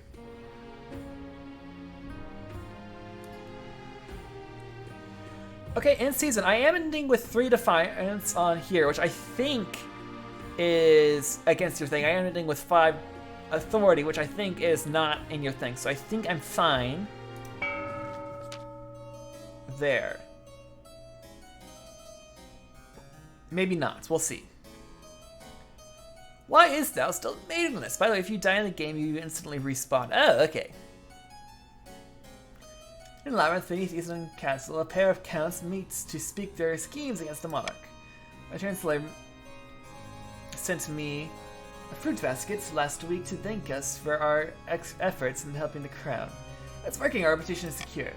Okay, in season, I am ending with 3 defiance on here, which I think is against your thing. I am ending with 5 authority, which I think is not in your thing. So I think I'm fine there. Maybe not. We'll see. Why is thou still maidenless? By the way, if you die in the game, you instantly respawn. Oh, okay. In Labyrinth, beneath Eastern Castle, a pair of counts meets to speak their schemes against the monarch. My chancellor sent me a fruit basket last week to thank us for our efforts in helping the crown. It's working, our reputation is secure.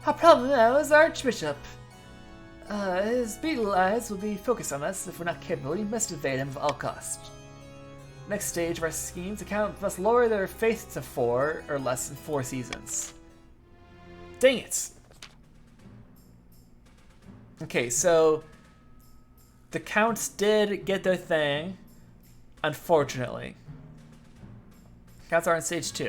Our problem now is Archbishop. His beetle eyes will be focused on us. If we're not capable, we must evade him at all costs. Next stage of our schemes, the Count must lower their faith to 4 or less in 4 seasons. Dang it! Okay, so the Counts did get their thing, unfortunately. Counts are on stage 2.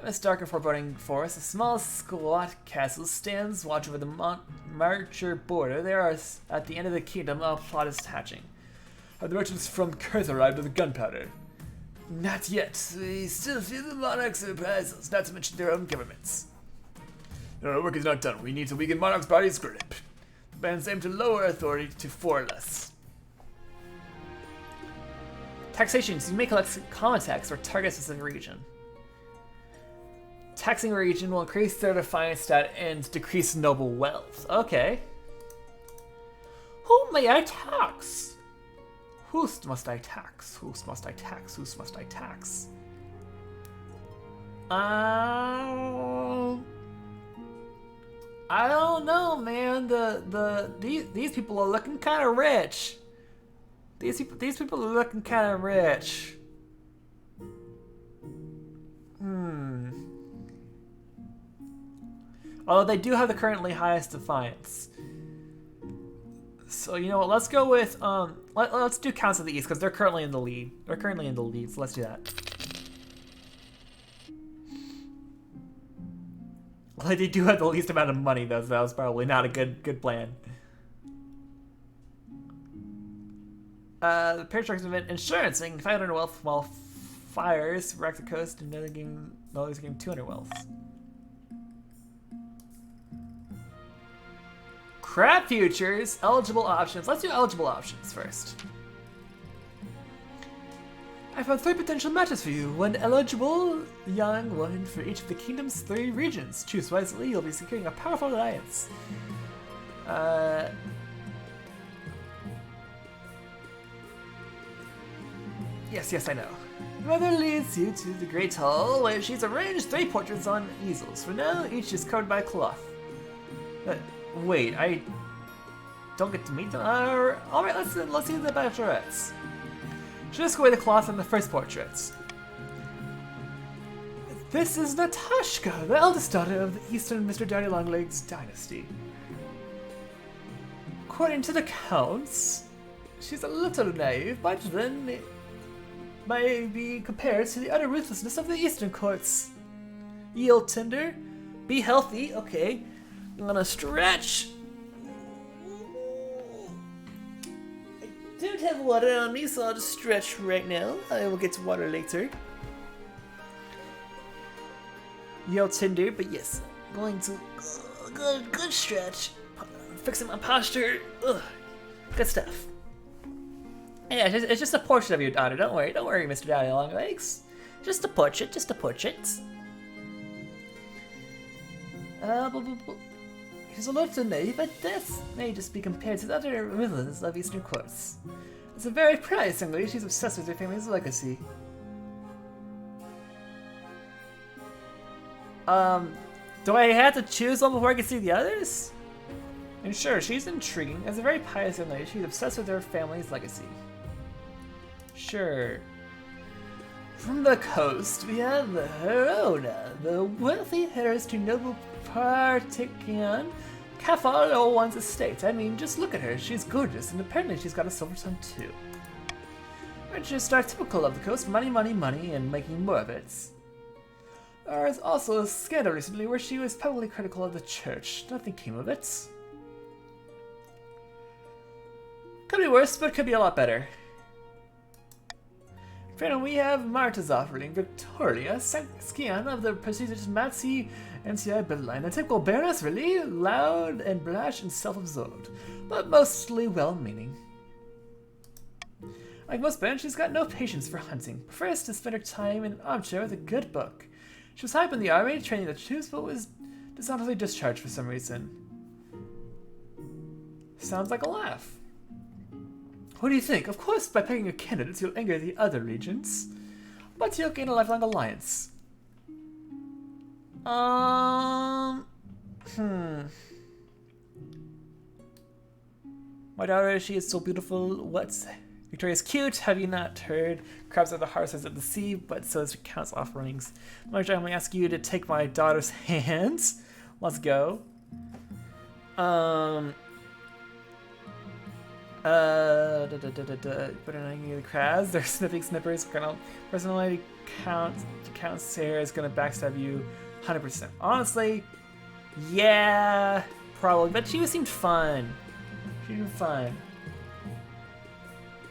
In this dark and foreboding forest, a small squat castle stands watch over the Marcher border. There are, at the end of the kingdom, a plot is hatching. Have the merchants from Kurth arrived with the gunpowder? Not yet. We still fear the monarch's reprisals, not to mention their own governments. Our work is not done. We need to weaken monarch's body's grip. The bands aim to lower authority to 4 or less. Taxations. You may collect common tax or target a specific region. Taxing a region will increase their defiance stat and decrease noble wealth. Okay. Who may I tax? Whose must I tax? Whose must I tax? Whose must I tax? I don't know, man. These people are looking kind of rich. These people are looking kind of rich. Although they do have the currently highest defiance. So you know what? Let's go with let's do Counts of the East because they're currently in the lead. They're currently in the lead, so let's do that. Well, they do have the least amount of money though, so that was probably not a good plan. The Paratrix event insurance saying 500 wealth while fires wreck the coast and another game others game 200 wealth. Crab futures, eligible options. Let's do eligible options first. I found 3 potential matches for you. 1 eligible, young, 1 for each of the kingdom's 3 regions. Choose wisely, you'll be securing a powerful alliance. Yes, I know. Mother leads you to the Great Hall, where she's arranged 3 portraits on easels. For now, each is covered by cloth. Wait, I don't get to meet them? Alright, let's see the bachelorettes. Just go away the cloth on the first portraits. This is Natashka, the eldest daughter of the Eastern Mr. Daddy Longlegs dynasty. According to the counts, she's a little naive, but then it may be compared to the utter ruthlessness of the Eastern courts. Yield tender, be healthy, okay. I'm gonna stretch. don't have water on me, so I'll just stretch right now. I will get to water later. Yo, Tinder, but yes, going to good stretch. Fixing my posture. Ugh. Good stuff. Yeah, it's just a portrait of your daughter. Don't worry, Mr. Daddy Longlegs. Just a portrait, just a portrait. He's a lot to me, but this may just be compared to the other villains of Eastern Courts. It's a very prizing lady. She's obsessed with her family's legacy. Do I have to choose one before I can see the others? And sure, she's intriguing. As a very pious young lady, she's obsessed with her family's legacy. Sure. From the coast, we have the Herona, the wealthy heiress to noble Partikian Cafalo one's estate. I mean, just look at her. She's gorgeous, and apparently she's got a silver tongue too. Riches are typical of the coast. Money, money, money, and making more of it. There was also a scandal recently where she was publicly critical of the church. Nothing came of it. Could be worse, but could be a lot better. Finally, we have Marta's offering, Victoria Skian of the prestigious Matsi NCI bloodline. A typical baroness, really loud and brash and self-absorbed, but mostly well-meaning. Like most barons, she's got no patience for hunting. Prefers to spend her time in an armchair with a good book. She was high up in the army, training the troops, but was dishonorably discharged for some reason. Sounds like a laugh. What do you think? Of course, by picking your candidates, you'll anger the other legions, but you'll gain a lifelong alliance. My daughter, she is so beautiful. What's Victoria's cute? Have you not heard? Crabs are the horses of the sea, but so is countless offerings. I'm going to ask you to take my daughter's hands. Let's go. But the crabs, they're snipping snippers. Personality counts here is gonna backstab you 100%. Honestly, yeah, probably. But she seemed fun. She seemed fun.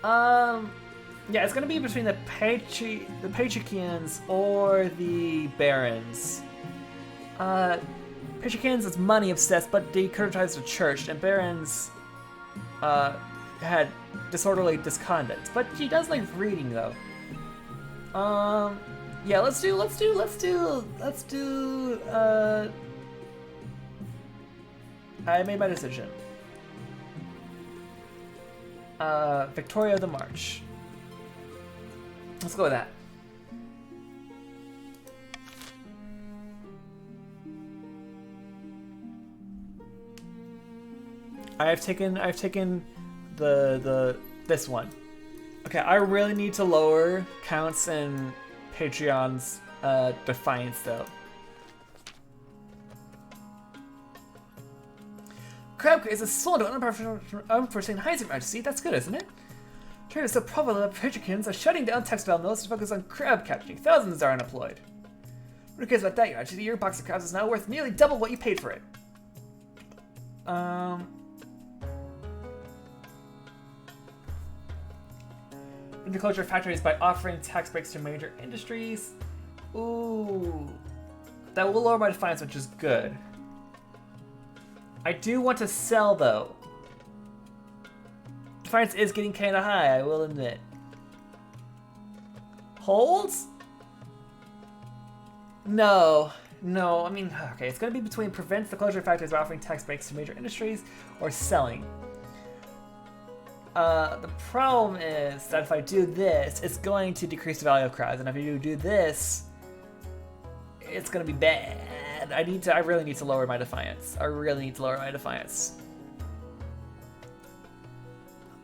Yeah, it's gonna be between the Patricians or the Barons. Patricians is money obsessed, but they criticized the church, and Barons had disorderly misconduct. But she does like reading though. Yeah, let's do I made my decision. Victoria the March. Let's go with that. I've taken this one. Okay, I really need to lower Counts and Patreon's Defiance though. Crab is a sword of unforeseen heights, Your Majesty. That's good, isn't it? Trade is so probable that Patricians are shutting down textile mills to focus on crab catching. Thousands are unemployed. Who cares about that, Your Majesty? Your box of crabs is now worth nearly double what you paid for it. The closure of factories by offering tax breaks to major industries. Ooh. That will lower my defiance, which is good. I do want to sell, though. Defiance is getting kind of high, I will admit. Holds? No. No, I mean, okay, it's going to be between prevents the closure of factories by offering tax breaks to major industries or selling. The problem is that if I do this, it's going to decrease the value of crabs, and if I do this, it's gonna be bad. I really need to lower my defiance. I really need to lower my defiance.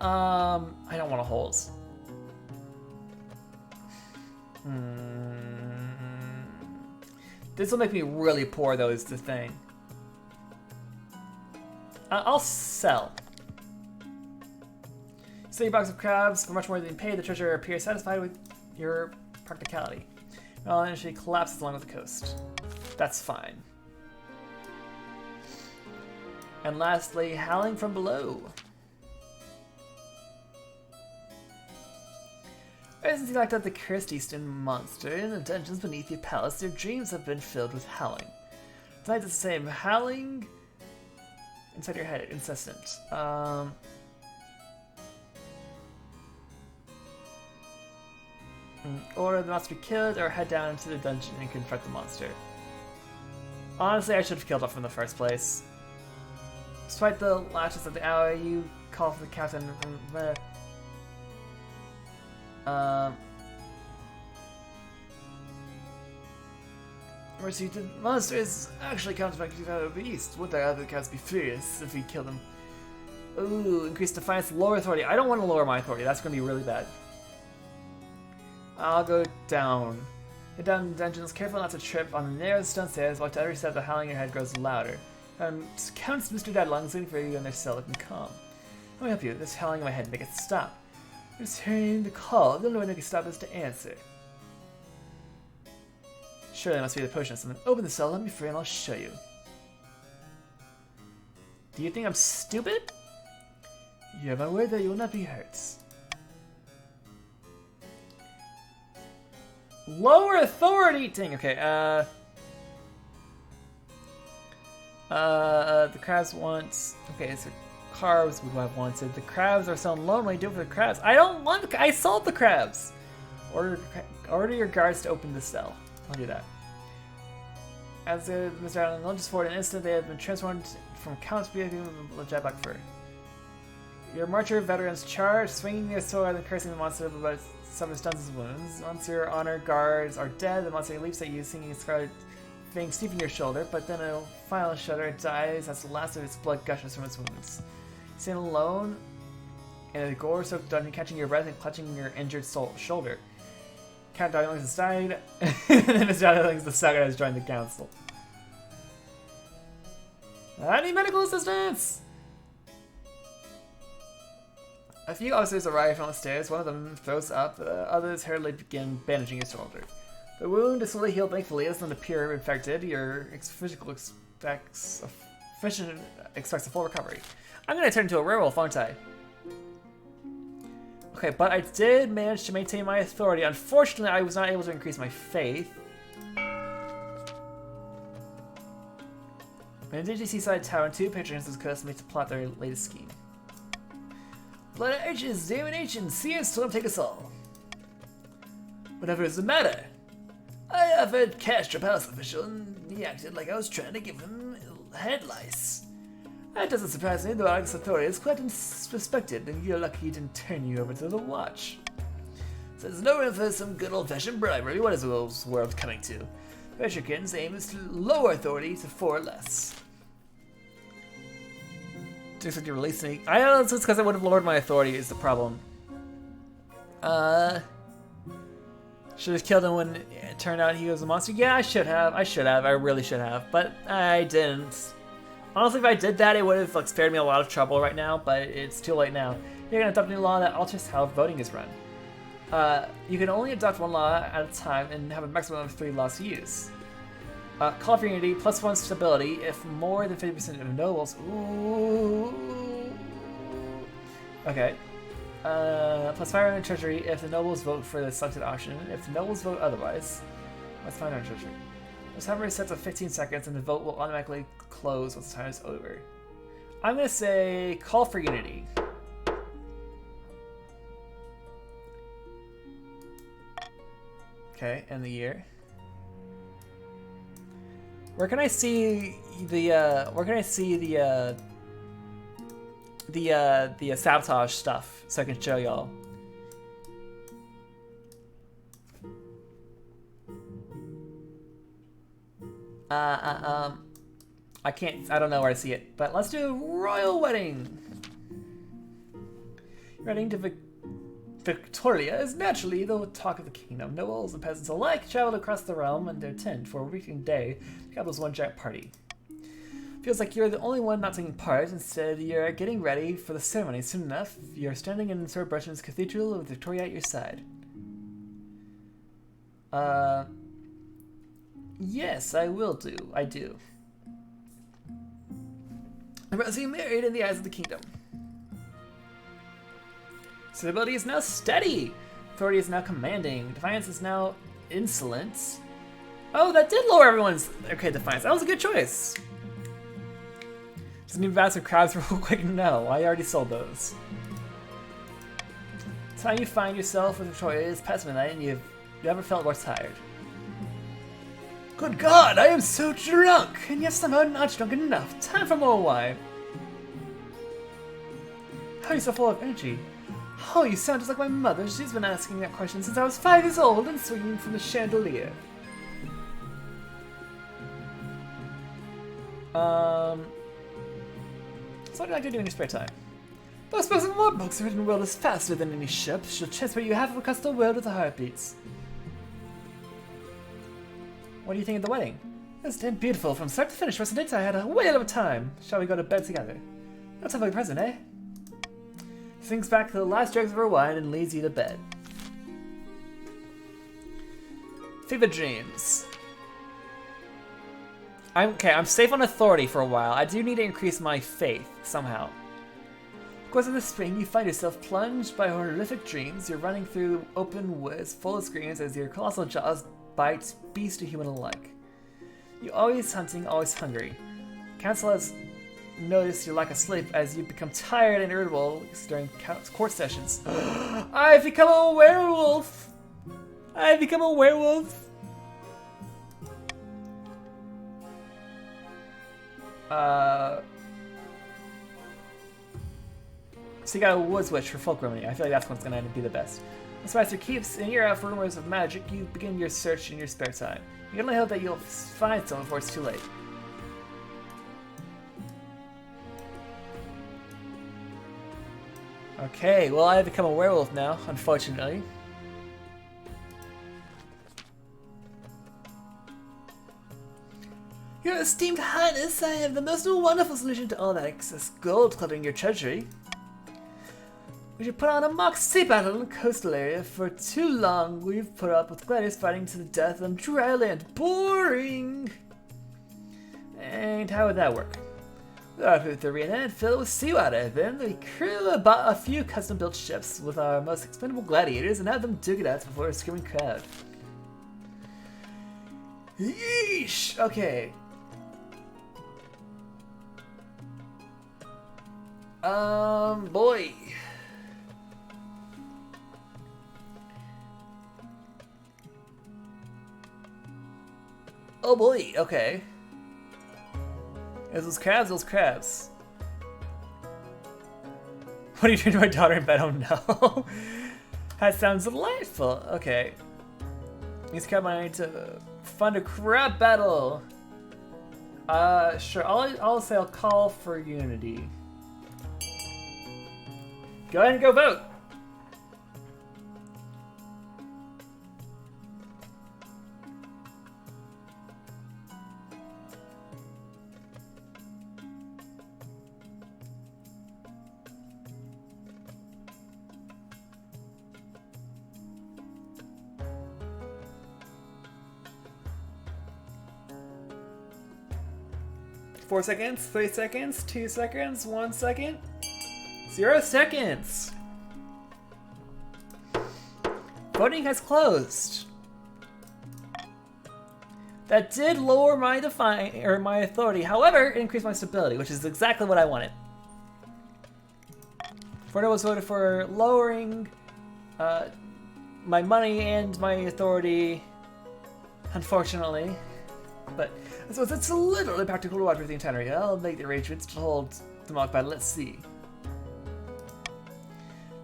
I don't want to holes. This will make me really poor, though, is the thing. I'll sell. Sell your box of crabs for much more than you paid. The treasurer appears satisfied with your practicality. Well, and she collapses along with the coast. That's fine. And lastly, howling from below. since you locked out the cursed Eastern monster in the dungeons beneath your palace, their dreams have been filled with howling. Tonight it's the same howling inside your head, incessant. Or the monster be killed, or head down into the dungeon and confront the monster. Honestly, I should have killed it from the first place. Despite the lashes of the hour, you call for the captain. Mercy, the monster is actually counteracted out of the east. Would the other cats be furious if we kill them? Ooh, increase defiance, lower authority. I don't want to lower my authority. That's going to be really bad. I'll go down. Get down the dungeons, careful not to trip on the narrow stone stairs, while to every step the howling in your head grows louder. Counts Mr. Deadlongs waiting for you in their cell looking calm. Let me help you. This howling in my head, make it stop. Just hearing the call. The only way to make it stop is to answer. Surely it must be the potion of something. Open the cell, let me free, and I'll show you. Do you think I'm stupid? You have my word that you will not be hurt. Lower authority! Dang, okay, the crabs want... Okay, so carbs we have wanted. The crabs are so lonely, do it for the crabs. I don't want the... I sold the crabs! Order your guards to open the cell. I'll do that. As Mr. Allen lunges forward in an instant, they have been transformed from counts behaving with jet black fur. Your marcher veterans charge, swinging their sword and cursing the monster, but suffers tons of wounds. Once your honor guards are dead, the monster leaps at you, singing scarlet thing steep in your shoulder, but then a final shudder, it dies as the last of its blood gushes from its wounds. Stand alone in a gore-soaked dungeon, catching your breath and clutching your injured shoulder. Count Darlings has died, and then Mr. Darlings the second has joined the council. I need medical assistance! A few officers arrive from the stairs. One of them throws up, the others hurriedly begin bandaging his shoulder. The wound is slowly healed thankfully. It doesn't appear infected. Your physical expects a full recovery. I'm going to turn into a werewolf, aren't I? Okay, but I did manage to maintain my authority. Unfortunately, I was not able to increase my faith. In the seaside tower, two patrons could me to plot their latest scheme. Blood Arches, Domination, Sears told him to take us all. Whatever is the matter? I offered cash to a palace official and he acted like I was trying to give him head lice. That doesn't surprise me, though Alex authority is quite respected and you're lucky he didn't turn you over to the watch. So there's no room for some good old-fashioned bribery. What is the world coming to? Vetrikin's aim is to lower authority to 4 or less. Looks like you're releasing. I don't know, it's because I would have lowered my authority is the problem. Should have killed him when it turned out he was a monster. Yeah, I should have. I really should have. But I didn't. Honestly, if I did that, it would have like spared me a lot of trouble right now. But it's too late now. You're gonna adopt a new law that alters how voting is run. You can only adopt 1 law at a time and have a maximum of 3 laws to use. Call for unity, +1 stability if more than 50% of nobles. Ooh. Okay. +5 on treasury if the nobles vote for the selected option. If the nobles vote otherwise, +5 on treasury. This timer is set to 15 seconds and the vote will automatically close once the time is over. I'm gonna say call for unity. Okay, and the year. Where can I see the sabotage stuff so I can show y'all? I can't, I don't know where to see it, but let's do royal wedding. Wedding to Victoria is naturally the talk of the kingdom. Nobles and peasants alike traveled across the realm in their tent for a weekend day. The capital was one giant party. Feels like you're the only one not taking part. Instead, you're getting ready for the ceremony. Soon enough, you're standing in Sir Brusham's cathedral with Victoria at your side. Yes, I will do. I do. I'm about to be married in the eyes of the kingdom. Stability is now steady. Authority is now commanding. Defiance is now insolent. Oh, that did lower everyone's... Okay, Defiance. That was a good choice. Does new bats of crabs real quick? No, I already sold those. Time you find yourself with Victoria's past midnight and you've never felt more tired. Good God, I am so drunk, and yet somehow not drunk enough. Time for more wine. How are you so full of energy? Oh, you sound just like my mother. She's been asking that question since I was 5 years old and swinging from the chandelier. So what do you like to do in your spare time? Those books and more books written world is faster than any ship. She'll transfer you half across the world with the heartbeats. What do you think of the wedding? It's damn beautiful from start to finish. Rest of the day I had a whale of a time. Shall we go to bed together? Let's have a present, eh? Sinks back to the last dregs of her wine and leads you to bed. Fever dreams. I'm safe on authority for a while. I do need to increase my faith somehow. Of course, in the spring, you find yourself plunged by horrific dreams. You're running through open woods full of screams as your colossal jaws bite beast to human alike. You're always hunting, always hungry. Council has noticed your lack of sleep as you become tired and irritable during court sessions. I've become a werewolf! I've become a werewolf! So you got a woods witch for folk remedy. I feel like that's what's gonna be the best. This master keeps an ear out for rumors of magic. You begin your search in your spare time. You can only hope that you'll find someone before it's too late. Okay, well I have become a werewolf now, unfortunately. Your esteemed highness, I have the most wonderful solution to all that excess gold cluttering your treasury. We should put on a mock sea battle in the coastal area. For too long, we've put up with gladiators fighting to the death on dry land. Boring! And how would that work? We'll put the arena and fill it with seawater. Then we crew about a few custom-built ships with our most expendable gladiators and have them duke it out before a screaming crowd. Yeesh! Okay. Boy. Oh boy, okay. Those crabs, those crabs. What are you doing to my daughter in bed? Oh no. That sounds delightful. Okay. Use crab money to fund a crab battle. Sure. I'll say I'll call for unity. Go ahead and go vote. Four seconds, 3 seconds, 2 seconds, 1 second, 0 seconds. Voting has closed. That did lower my my authority. However, it increased my stability, which is exactly what I wanted. Fordo was voted for lowering my money and my authority, unfortunately. But so it's a little impractical to watch with the entire area. I'll make the arrangements to hold the mock battle. Let's see.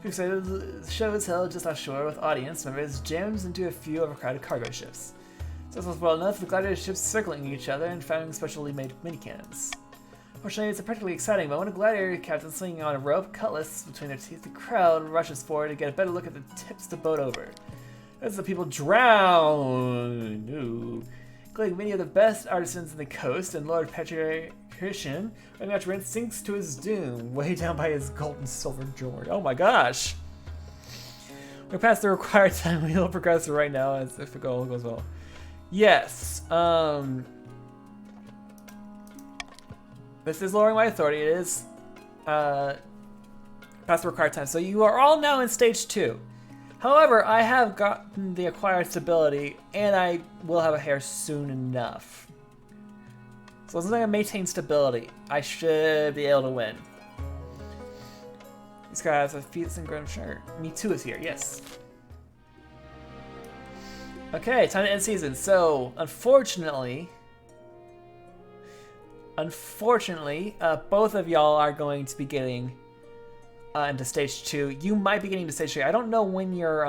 The show is held just offshore with audience members jams into a few overcrowded cargo ships. So it's well enough the gladiator ships circling each other and firing specially made mini-cannons. Fortunately, it's a particularly exciting moment. A gladiator captain swinging on a rope, cutlass between their teeth, the crowd rushes forward to get a better look at the tips the boat over. As the people drown, including many of the best artisans in the coast, and Lord Patrician, and Matrin sinks to his doom, way down by his gold and silver jewelry. Oh my gosh! We're past the required time. We'll progress right now as if it all goes well. Yes. This is lowering my authority. It is past the required time. So you are all now in stage 2. However, I have gotten the acquired stability, and I will have a heir soon enough. So as long as I maintain stability, I should be able to win. These guys have feats and grown sure. Me too is here, yes. Okay, time to end season. So, unfortunately, both of y'all are going to be getting into stage 2. You might be getting to stage 3. I don't know when your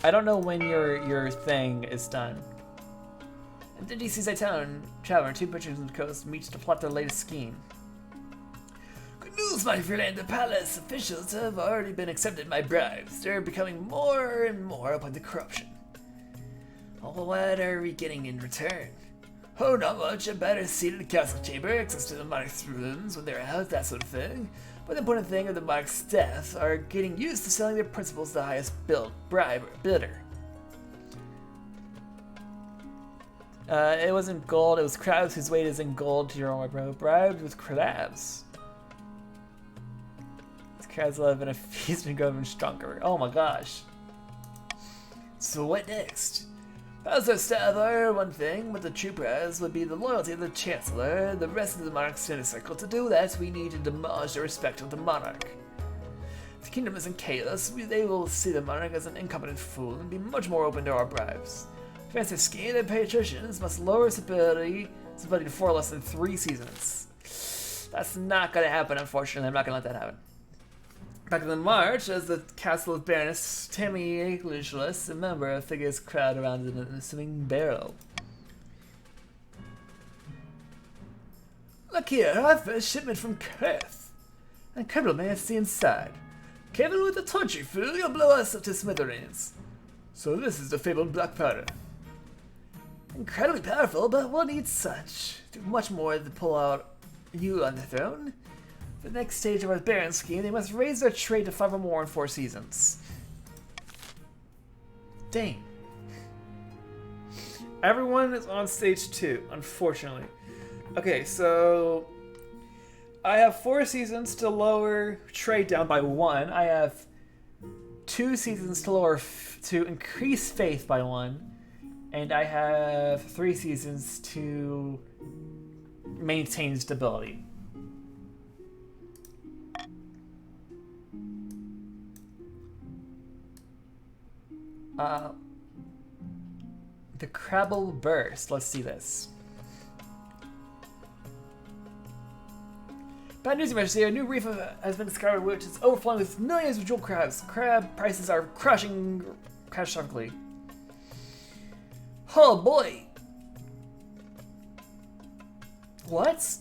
your thing is done. And the DC Seaside Tavern, 2 butchers on the coast meets to plot their latest scheme. Good news, my friend. The palace officials have already been accepted my bribes. They're becoming more and more open to corruption. Oh, what are we getting in return? Oh, not much. A better seat in the castle chamber, access to the monarch's rooms when they're out, that sort of thing. But the important thing of the monarch's staff are getting used to selling their principals to the highest bidder. It wasn't gold, it was crabs whose weight is in gold to your own bro. Bribed with crabs. These crabs live in a feast and grow even stronger. Oh my gosh. So what next? As our staff are one thing, but the true prize would be the loyalty of the Chancellor, the rest of the monarch's inner circle. To do that, we need to demolish the respect of the monarch. If the kingdom is in chaos, they will see the monarch as an incompetent fool and be much more open to our bribes. Fancy scheme, the patricians must lower stability to 4 less than 3 seasons. That's not gonna happen, unfortunately. I'm not gonna let that happen. Back in the March, as the castle of Baroness Tammy Agelicious, a member of figures crowd around in a swimming barrel. Look here, our first shipment from Kurth. Incredible, may I see inside? Kevin with the torture fool, you'll blow us up to smithereens. So this is the fabled black powder. Incredibly powerful, but we'll need such. Do much more to pull out you on the throne. For the next stage of our Baron scheme, they must raise their trade to 5 or more in 4 seasons. Dang. Everyone is on stage 2, unfortunately. Okay, so I have 4 seasons to lower trade down by 1. I have 2 seasons to increase faith by 1. And I have 3 seasons to maintain stability. The Crabble Burst. Let's see this. Bad news, Your Majesty. A new reef has been discovered which is overflowing with millions of jewel crabs. Crab prices are crashing catastrophically. Oh boy! What?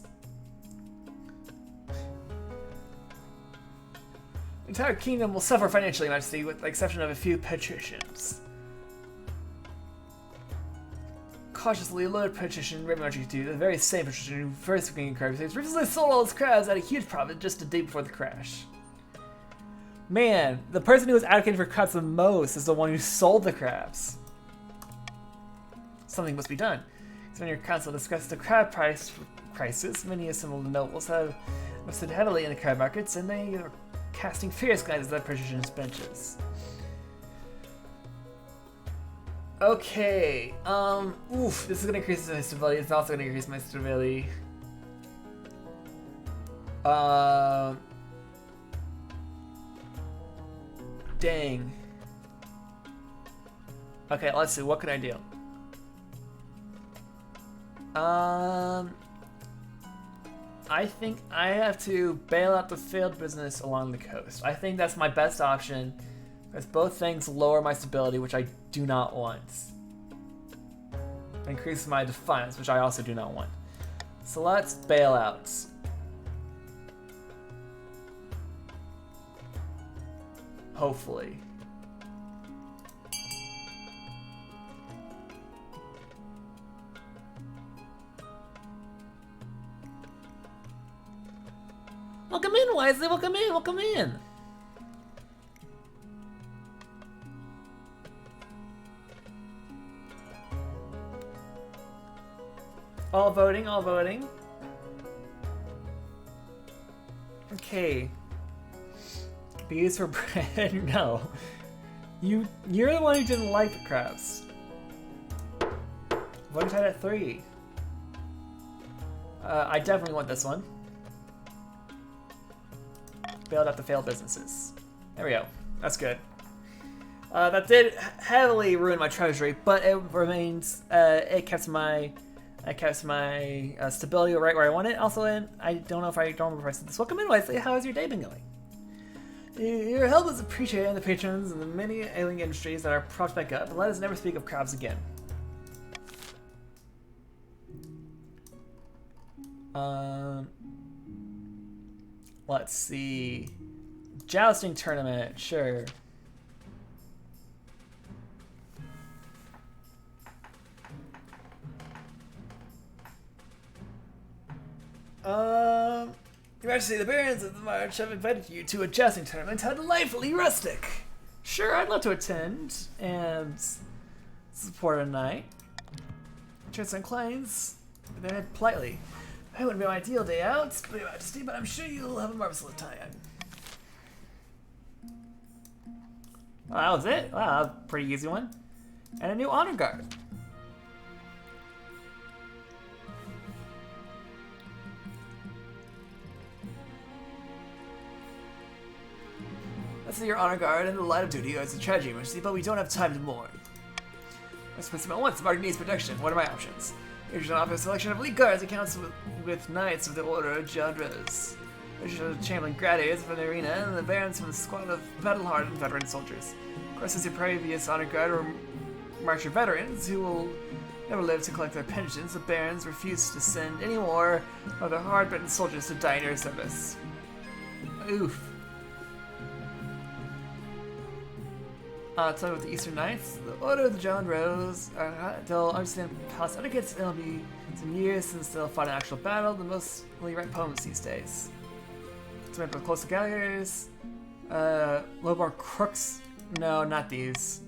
The entire kingdom will suffer financially, Your Majesty, with the exception of a few patricians. Cautiously, a loaded patrician, Raymond March the very same patrician who first began crabs, recently sold all his crabs at a huge profit just a day before the crash. Man, the person who was advocating for crabs the most is the one who sold the crabs. Something must be done. So when your council discussed the crab crisis, many assembled nobles have invested heavily in the crab markets, and they are casting fierce glances at patricians' benches. Okay, this is gonna increase my stability. It's also gonna increase my stability. Dang. Okay, let's see, what can I do? I think I have to bail out the failed business along the coast. I think that's my best option, because both things lower my stability, which I do not want. Increase my defiance, which I also do not want. So let's bail out. Hopefully. Welcome in, Wisely. Welcome in. Welcome in. All voting. All voting. Okay. Bees for bread? No. You're the one who didn't like the crabs. Voting tied at 3. I definitely want this one. Bailed out the failed businesses. There we go. That's good. That did heavily ruin my treasury, but it remains. It kept my stability right where I want it. Also, I don't remember if I said this. Welcome in, Wesley. How has your day been going? Your help is appreciated, and the patrons and the many ailing industries that are propped back up. But let us never speak of crabs again. Let's see. Jousting tournament, sure. Your Majesty, the Barons of the March have invited you to a jousting tournament. How delightfully rustic! Sure, I'd love to attend and support a knight. Chance inclines their head politely. It wouldn't be my ideal day out, Your Majesty, but I'm sure you'll have a marvelous time. Well, that was it. Wow, that was a pretty easy one. And a new honor guard. Let's see your honor guard and the light of duty as a tragedy, Majesty, but we don't have time to mourn. I suppose about once, the market needs protection. What are my options? You should offer a selection of elite guards that counts with knights of the Order of John Rose. You should chamberlain gladiators from the arena and the barons from the squad of battle-hardened veteran soldiers. Of course, as your previous honor guard or marcher veterans who will never live to collect their pensions, the barons refuse to send any more of their hard-bitten soldiers to die in your service. Oof. Talking with the Eastern Knights, the Order of the John Rose, they'll understand palace etiquettes. It'll be some years since they'll fight an actual battle. The mostly write poems these days. To remember close gladiators, Lowbar crooks. No, not these.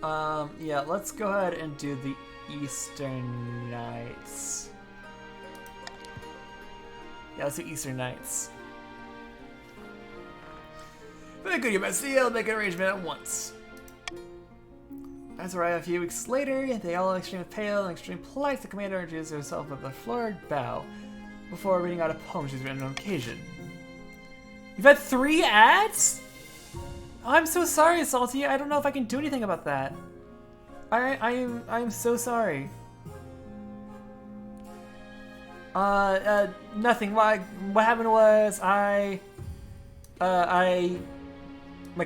Yeah, let's go ahead and do the Eastern Knights. Yeah, let's do Eastern Knights. Very good, Your Majesty. I'll make an arrangement at once. As arrive a few weeks later, they all extremely pale and extremely polite. The commander introduces herself with a florid bow before reading out a poem she's written on occasion. You've had 3 ads? Oh, I'm so sorry, Salty. I don't know if I can do anything about that. I'm so sorry. Nothing. What happened was my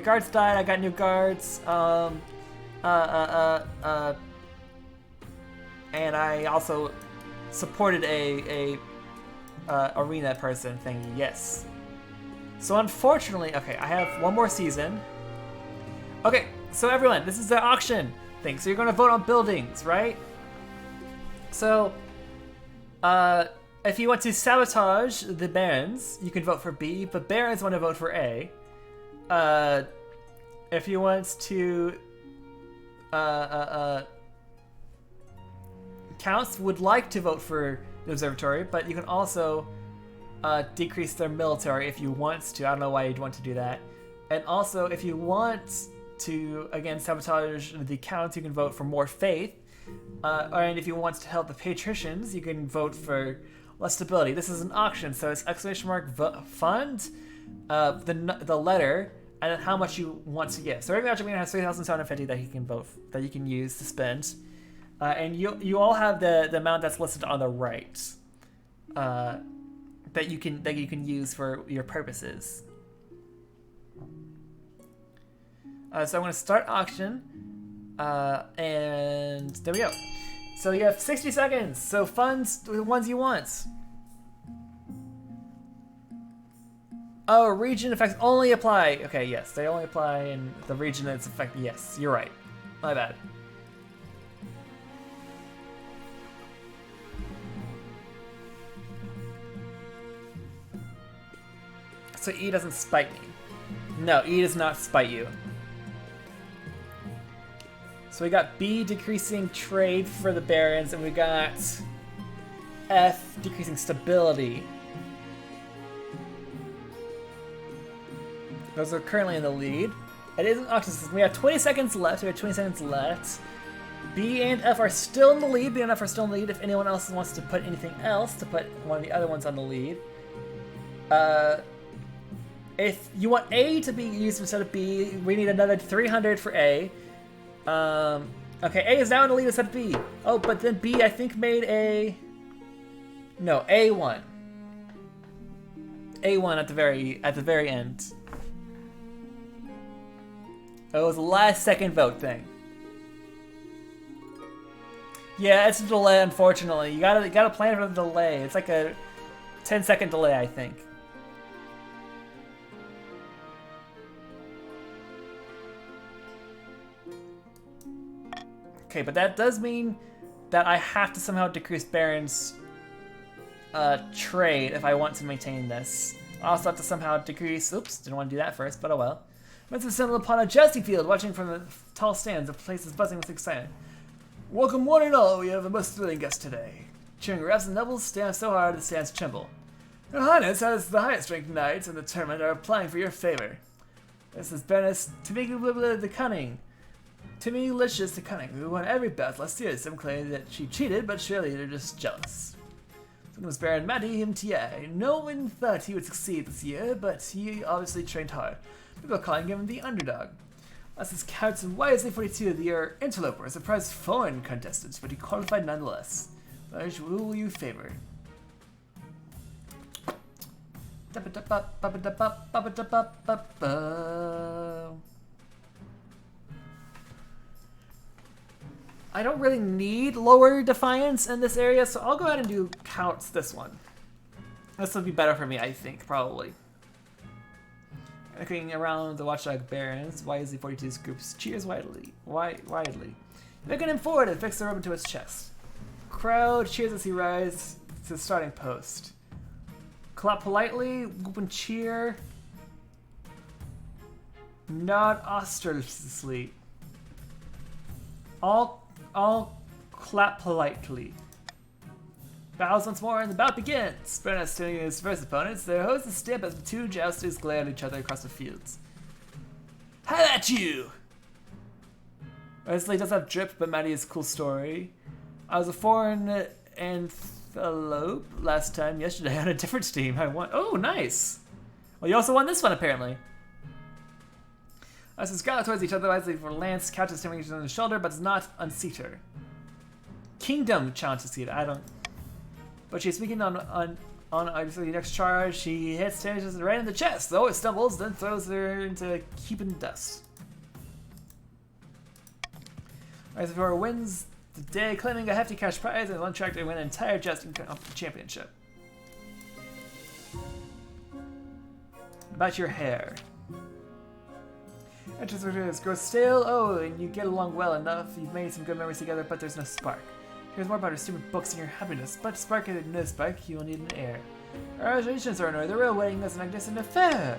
guards died. I got new guards. And I also supported a arena person thingy. Yes. So unfortunately, okay, I have one more season. Okay, so everyone, this is the auction thing. So you're gonna vote on buildings, right? So, if you want to sabotage the Barons, you can vote for B, but Barons want to vote for A. If you want to, Counts would like to vote for the Observatory, but you can also decrease their military if you want to. I don't know why you'd want to do that. And also, if you want to, again, sabotage the Counts, you can vote for more faith. And if you want to help the patricians, you can vote for less stability. This is an auction, so it's !fund, the letter, and then how much you want to give. So every object has 3,750 that he can vote, that you can use to spend, and you all have the amount that's listed on the right, that you can use for your purposes. So I'm going to start auction. And there we go. So you have 60 seconds. So funds the ones you want. Oh, region effects only apply. Okay, yes, they only apply in the region that's affected. Yes, you're right. My bad. So E doesn't spite me. No, E does not spite you. So we got B decreasing trade for the Barons, and we got F, decreasing stability. Those are currently in the lead. It is an auction system. We have 20 seconds left. We have 20 seconds left. B and F are still in the lead. B and F are still in the lead. If anyone else wants to put anything else, to put one of the other ones on the lead. If you want A to be used instead of B, we need another 300 for A. Okay, A is now in the lead instead of B. Oh, but then B, I think, made a... No, A1. A1 at the very end. Oh, it was a last second vote thing. Yeah, it's a delay, unfortunately. You gotta plan for the delay. It's like a 10-second delay, I think. Okay, but that does mean that I have to somehow decrease Baron's trade if I want to maintain this. I also have to somehow decrease... Oops, didn't want to do that first, but oh well. Once assembled upon a jousting field, watching from the tall stands, the place is buzzing with excitement. Welcome one and all, we have a most thrilling guest today. Cheering reps and nobles stand so hard the stands tremble. Your Highness has the highest ranked knights in the tournament are applying for your favor. This is Baroness Tamika the Cunning. Timmy-licious the Cunning, who won every battle last year. Some claim that she cheated, but surely they're just jealous. Then was Baron Matty MTA. No one thought he would succeed this year, but he obviously trained hard. People are calling him the underdog. As his counts and wisely 42 of the year interloper surprised foreign contestants, but he qualified nonetheless. Who will you favor? I don't really need lower defiance in this area, so I'll go ahead and do counts this one. This would be better for me, I think, probably. Looking around the Watchdog Barons, YZ42's groups cheers widely. Looking him forward and fix the rubber to his chest. Crowd cheers as he rises to the starting post. Clap politely, whoop and cheer. Nod ostentatiously. All clap politely. Bows once more and the bout begins. Baroness turning to his first opponents, their hosts stamp as the two jousters glare at each other across the fields. How at you! Wesley does have drip, but Maddie is a cool story. I was a foreign antelope last time yesterday on a different team. I won. Oh, nice! Well, you also won this one, apparently. As they scout towards each other, Wesley for Lance couches him on the shoulder, but does not unseat her. Kingdom challenges seat. I don't. But she's speaking on obviously the next charge. She hits Tannis right in the chest, though it stumbles, then throws her into heaping dust. Reservoir wins the day, claiming a hefty cash prize and is on track to win an entire jousting championship. About your hair. Entrance grows stale. Oh, and you get along well enough. You've made some good memories together, but there's no spark. Here's more about her stupid books and your happiness. But spark and no spark, you will need an heir. Our relations are in order. The real wedding is an magnificent affair.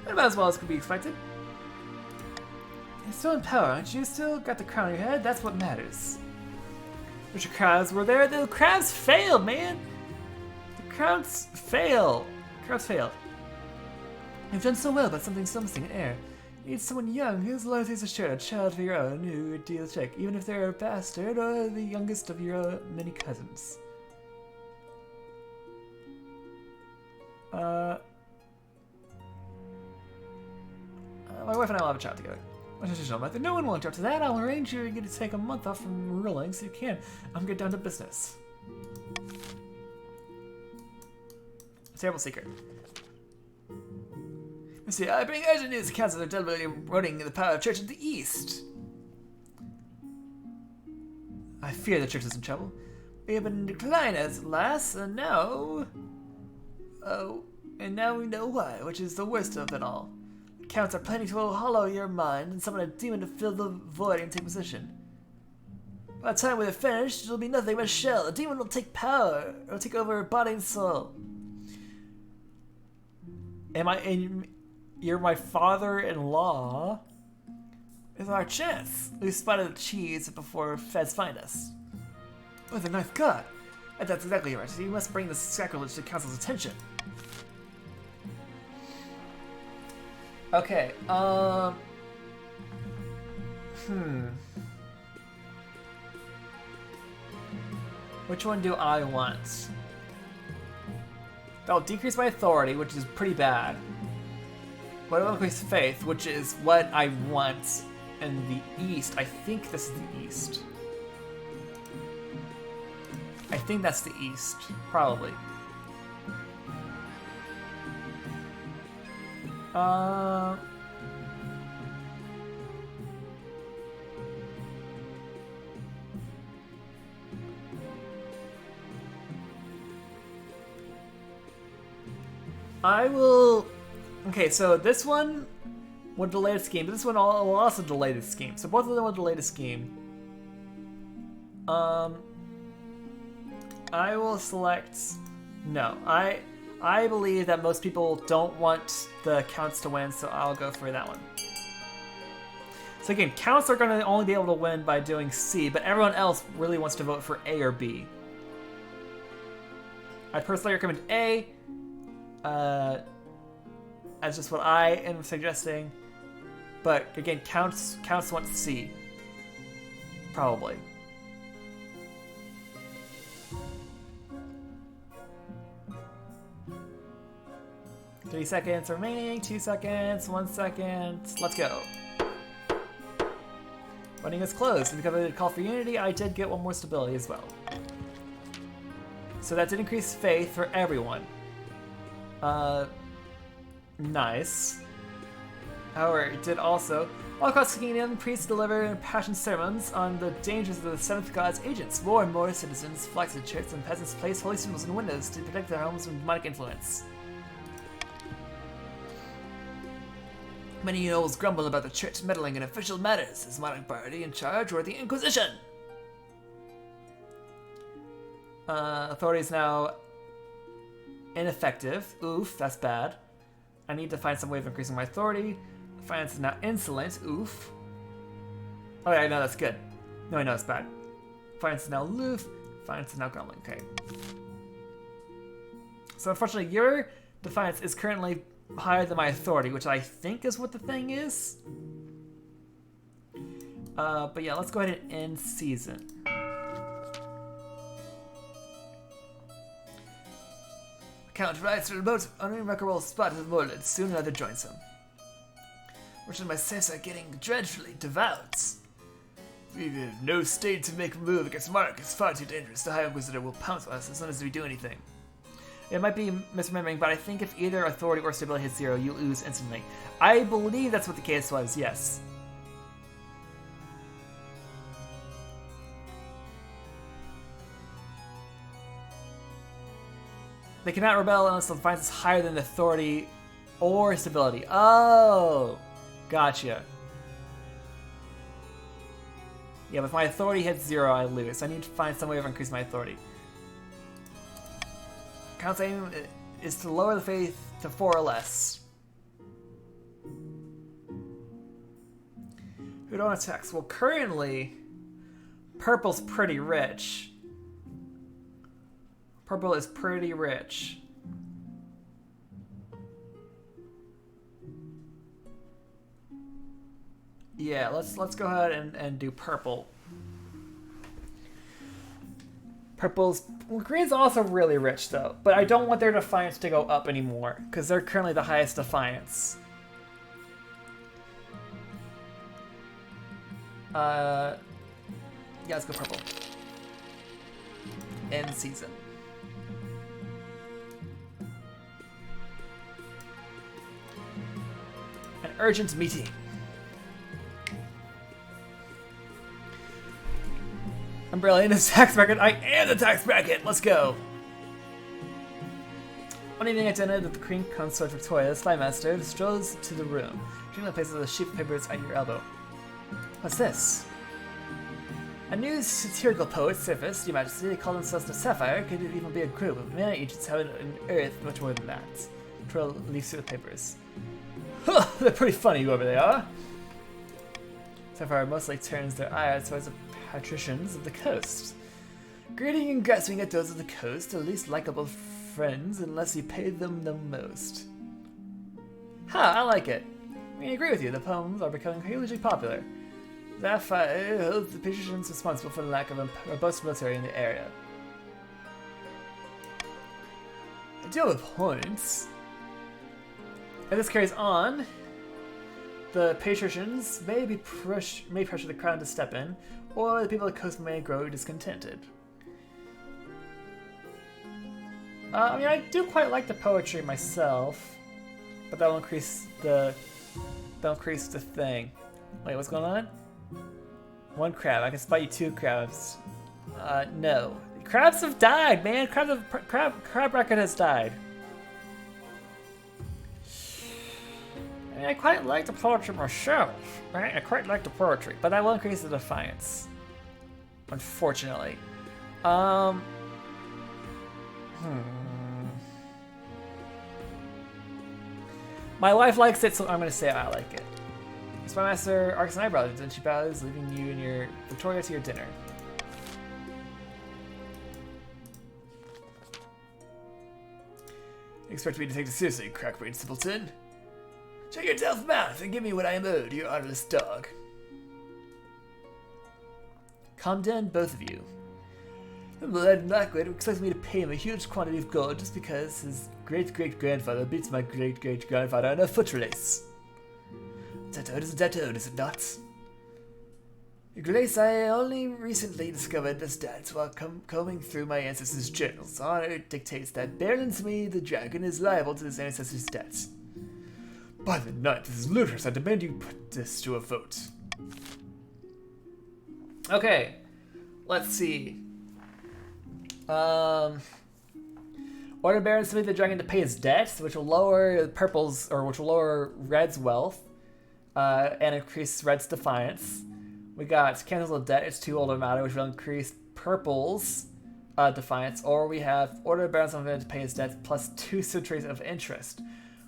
And about as well as could be expected. You're still in power, aren't you? Still got the crown on your head. That's what matters. Wish your crowds were there. The crowds failed, man. The crowds fail. Crowds failed. You've done so well, but something's still missing, an heir. You need someone young whose loyalty is assured, a child of your own who would deal check, even if they're a bastard or the youngest of your many cousins. My wife and I will have a child together. If no one will interrupt that, I'll arrange you to get to take a month off from ruling so you can. I'm get down to business. A terrible secret. You see, I bring urgent news. The council are deliberately eroding the power of church in the east. I fear the church is in trouble. We have been in decline as last, and now... Oh, and now we know why, which is the worst of it all. The counts are planning to hollow your mind and summon a demon to fill the void and take position. By the time we're finished, it'll be nothing but a shell. The demon will take power, or take over body and soul. You're my father-in-law. It's our chance. We spotted the cheese before feds find us. Oh, the knife god. That's exactly right. So you must bring this sacrilege to council's attention. Okay, Which one do I want? That'll decrease my authority, which is pretty bad. But it'll increase faith, which is what I want in the east. I think this is the east. I think that's the east, probably. I will... Okay, so this one would delay the scheme, but this one will also delay the scheme. So both of them will delay the scheme. I will select... No, I believe that most people don't want the counts to win, so I'll go for that one. So again, counts are going to only be able to win by doing C, but everyone else really wants to vote for A or B. I personally recommend A, as just what I am suggesting, but again, counts wants C, probably. 3 seconds remaining, 2 seconds, 1 second, let's go. Voting is closed, and because I did call for unity, I did get one more stability as well. So that did increase faith for everyone. Nice. However, it did also, all across the kingdom, priests deliver impassioned sermons on the dangers of the seventh god's agents. More and more citizens flock to the church, and peasants place holy symbols in windows to protect their homes from demonic influence. Many nobles grumble about the church meddling in official matters. Is modern party in charge or the Inquisition? Authority is now ineffective. Oof, that's bad. I need to find some way of increasing my authority. Finance is now insolent. Oof. Oh yeah, I know that's good. No, I know it's bad. Finance is now aloof. Finance is now grumbling. Okay. So unfortunately, your defiance is currently higher than my authority, which I think is what the thing is. But yeah, let's go ahead and end season. Count rides to the remote, unremarkable spot of the moorland. Soon another joins him. Fortunately, my senses are getting dreadfully devout. We have no state to make a move against Mark. It's far too dangerous. The High Inquisitor will pounce on us as soon as we do anything. It might be misremembering, but I think if either authority or stability hits 0, you lose instantly. I believe that's what the case was, yes. They cannot rebel unless the defiance is higher than the authority or stability. Oh, gotcha. Yeah, but if my authority hits 0, I lose. I need to find some way of increasing my authority. Count's aim is to lower the faith to 4 or less. Who don't attacks? Well, currently, purple's pretty rich. Purple is pretty rich. Yeah, let's go ahead and do purple. Green's also really rich though, but I don't want their defiance to go up anymore because they're currently the highest defiance. Yeah, let's go purple. End season. An urgent meeting. Umbrella in the tax bracket. I am the tax bracket. Let's go. One evening at dinner, the Queen Consort Victoria, the Spy Master, strolls to the room. Dreaming places the sheaf of papers at your elbow. What's this? A new satirical poet surfaced, Your Majesty. They call themselves the Sapphire. Could it even be a group of mana agents having unearthed much more than that? Twirl leaves through the papers. Huh, they're pretty funny, whoever they are. so far mostly turns their eyes towards the patricians of the coast. Greeting and grasping at those of the coast, the least likable friends unless you pay them the most. I like it. I agree with you, the poems are becoming hugely popular. Sapphire holds the patricians responsible for the lack of a robust military in the area. I do have points. If this carries on, the patricians may pressure the crown to step in, or the people of the coast may grow discontented. I mean, I do quite like the poetry myself, but that will increase the thing. Wait, what's going on? 1 crab. I can spot you 2 crabs. No. Crabs have died, man. Crab record has died. I mean, I quite like the poetry myself, right? I quite like the poetry, but that will increase the defiance. Unfortunately. My wife likes it, so I'm gonna say I like it. Spymaster arcs an eyebrow, then she bows, leaving you and your Victoria to your dinner. You expect me to take this seriously, crack-brained simpleton? Shut your tough mouth and give me what I am owed, you honorless dog. Calm down, both of you. Lord Blackwood expects me to pay him a huge quantity of gold just because his great-great-grandfather beats my great-great-grandfather in a foot race. That owed is a debt owed, is it not? Your Grace, I only recently discovered the stats while combing through my ancestors' journals. Honor dictates that Baron Smee the Dragon is liable to his ancestors' debts. By the night, this is ludicrous. I demand you put this to a vote. Okay, let's see. Order Baron Smee the Dragon to pay his debts, which will lower which will lower Red's wealth, and increase Red's defiance. We got cancel the debt, it's too old a matter, which will increase Purple's defiance, or we have order Baron Smee to pay his debts plus 2 centuries of interest,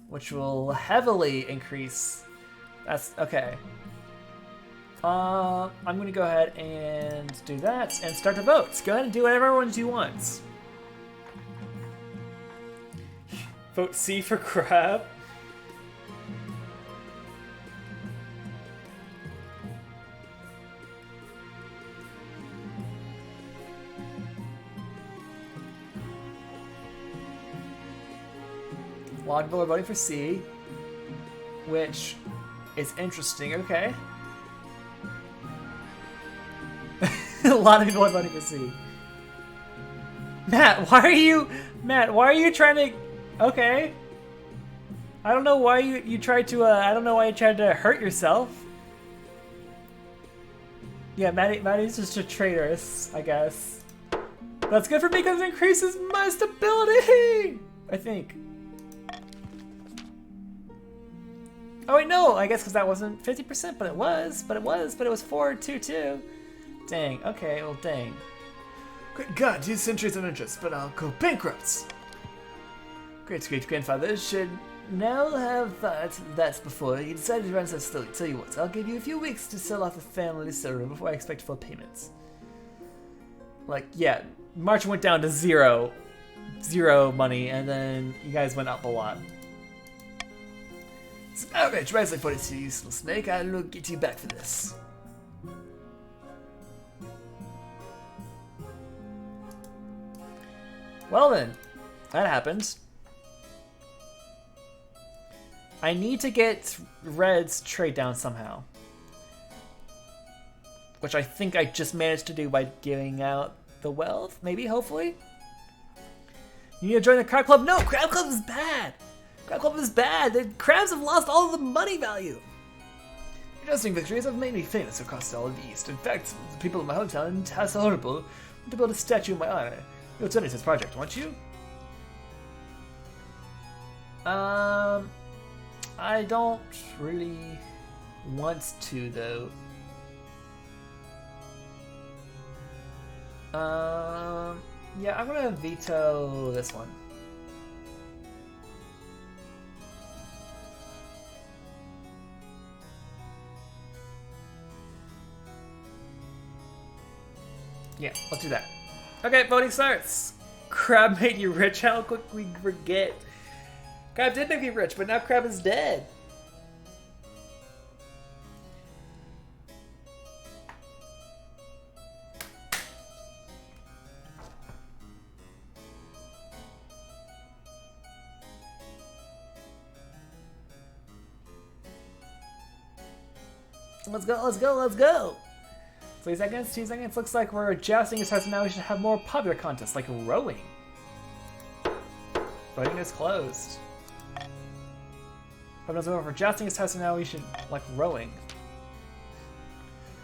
which will heavily increase. That's okay. I'm gonna go ahead and do that and start the votes. Go ahead and do whatever everyone wants. Vote C for crab. A lot of people are voting for C, which is interesting. Okay. A lot of people are voting for C. Matt, why are you trying to... Okay. I don't know why you tried to, I don't know why you tried to hurt yourself. Yeah, Maddie's just a traitorous, I guess. That's good for me because it increases my stability! I think. Oh wait, no, I guess because that wasn't 50%, but it was 4-2-2. Dang, okay, well dang. Good God, 2 centuries of interest, but I'll go bankrupt. Great-great-grandfather should now have thought that before he decided to run so slowly. Tell you what, I'll give you a few weeks to sell off the family silver before I expect full payments. Like, yeah, March went down to zero money, and then you guys went up a lot. It's an outrage, rightly put it to you, useless snake. I'll get you back for this. Well then, that happened. I need to get Red's trade down somehow. Which I think I just managed to do by giving out the wealth, maybe, hopefully? You need to join the Crab Club? No, Crab Club is bad! Crab Club is bad! The crabs have lost all of the money value! Your jousting victories have made me famous across all of the East. In fact, the people of my hometown in Tas Horrible want to build a statue in my honor. You'll tell me this project, won't you? I don't really want to, though. Yeah, I'm gonna veto this one. Yeah, let's do that. Okay, voting starts. Crab made you rich. How quick we forget. Crab did make me rich, but now Crab is dead. Let's go, let's go, let's go! 3 seconds, 2 seconds. Looks like we're jousting as now. We should have more popular contests like rowing. Voting is closed. Voting over for jousting is now. We should like rowing.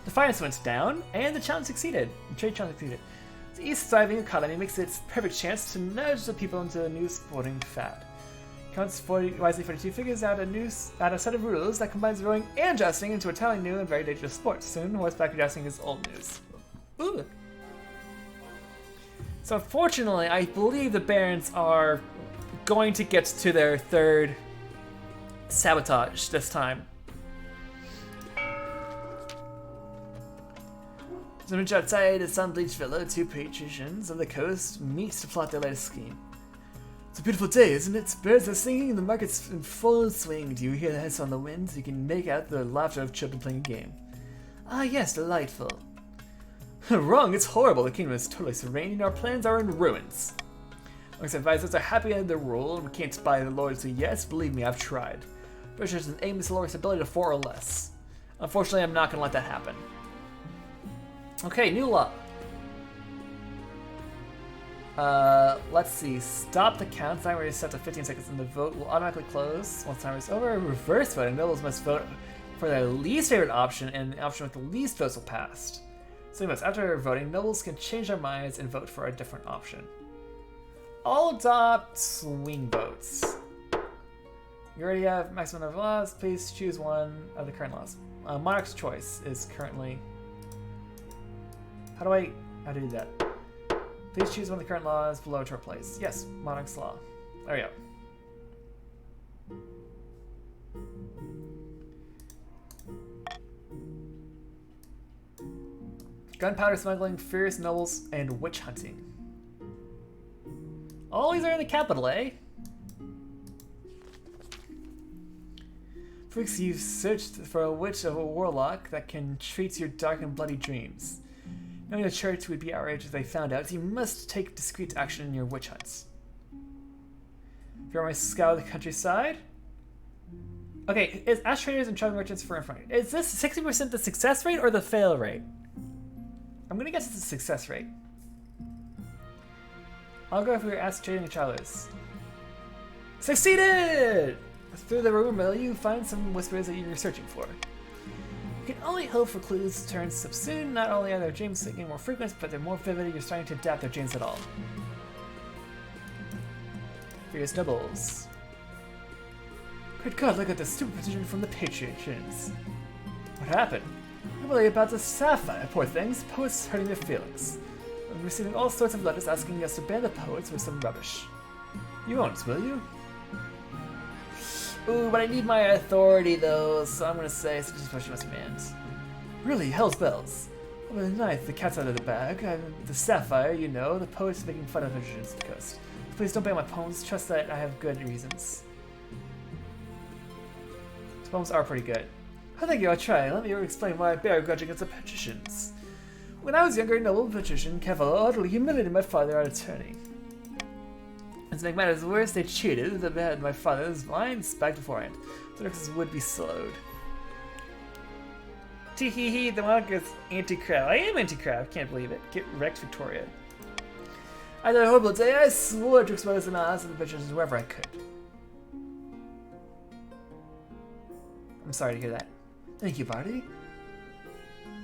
Defiance went down, and the challenge succeeded. The trade challenge succeeded. The East thriving economy makes it its perfect chance to nudge the people into a new sporting fad. Counts 40, Wisely 42 figures out a set of rules that combines rowing and jousting into a entirely new and very dangerous sport. Soon, horseback jousting is old news. Ooh. So unfortunately, I believe the Barons are going to get to their third sabotage this time. So outside of Sunbleach Villa, 2 patricians of the coast meet to plot their latest scheme. It's a beautiful day, isn't it? Birds are singing, the market's in full swing. Do you hear the hiss on the wind? You can make out the laughter of children playing a game. Ah yes, delightful. Wrong, it's horrible. The kingdom is totally serene and our plans are in ruins. Amongst advisors are happy under the rule and we can't buy the loyalty yet. Believe me, I've tried. British an aim is to lower stability to 4 or less. Unfortunately, I'm not going to let that happen. Okay, new law. Let's see. Stop the count. Timer is set to 15 seconds and the vote will automatically close once the timer is over. Reverse voting. Nobles must vote for their least favorite option and the option with the least votes will pass. So after voting, nobles can change their minds and vote for a different option. I'll adopt swing votes. You already have maximum number of laws. Please choose one of the current laws. Monarch's choice is currently... How do I do that? Please choose one of the current laws below to replace. Yes, Monarch's Law. There we go. Gunpowder smuggling, fierce nobles, and witch hunting. All these are in the capital, eh? Freaks, you've searched for a witch of a warlock that can treat your dark and bloody dreams. Knowing the church would be outraged if they found out, you must take discreet action in your witch hunts. If you're my scout of the countryside... Okay, is ask traders and travel merchants for information. Is this 60% the success rate or the fail rate? I'm gonna guess it's the success rate. I'll go for ask trading and travelers. Succeeded! Through the rumor mill, you find some whispers that you're searching for. You can only hope for clues to turn up soon. Not only are their dreams getting more frequent, but they're more vivid. You're starting to adapt their dreams at all. Furious nobles. Great God, look at the stupid petition from the patricians. What happened? Probably about the sapphire, poor things. Poets hurting their feelings. I'm receiving all sorts of letters asking us to ban the poets with some rubbish. You won't, will you? Ooh, but I need my authority though, so I'm gonna say such a special must demand. Really, hell's bells. Over the ninth, the cat's out of the bag. The sapphire, you know, the poet's making fun of traditions of the coast. Please don't ban my poems, trust that I have good reasons. These poems are pretty good. I think I'll try. Let me explain why I bear a grudge against the patricians. When I was younger, a noble patrician, Cavallo, utterly humiliated my father, our attorney. And to make matters worse, they cheated. They had my father's lines back beforehand. The Nexus would be slowed. Tee hee hee, the monarch is anti-crab. I am anti-crab, can't believe it. Get wrecked, Victoria. I had a horrible day. I swore to expose the eyes of the patricians wherever I could. I'm sorry to hear that. Thank you, Barty.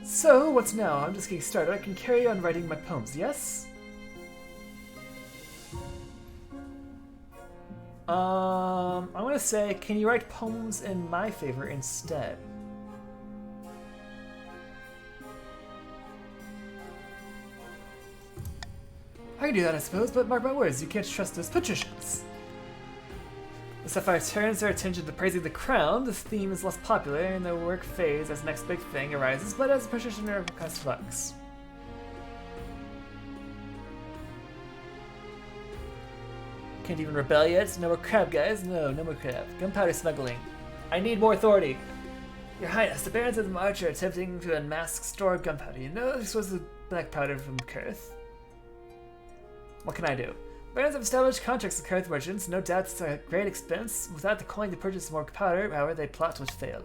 So, what's now? I'm just getting started. I can carry on writing my poems, yes? I'm gonna say, can you write poems in my favor instead? I can do that, I suppose, but mark my words, you can't trust those patricians. The Sapphire turns their attention to praising the crown. This theme is less popular and the work fades as the next big thing arises, but as the patrician miracle costs flux. Can't even rebel yet. No more crab, guys. No more crab. Gunpowder smuggling. I need more authority. Your Highness, the Barons of the March are attempting to unmask stored gunpowder. You know this was the black powder from Kurth. What can I do? Barons have established contracts with Kurth merchants. No doubt it's a great expense. Without the coin to purchase more powder, however, they plot to fail.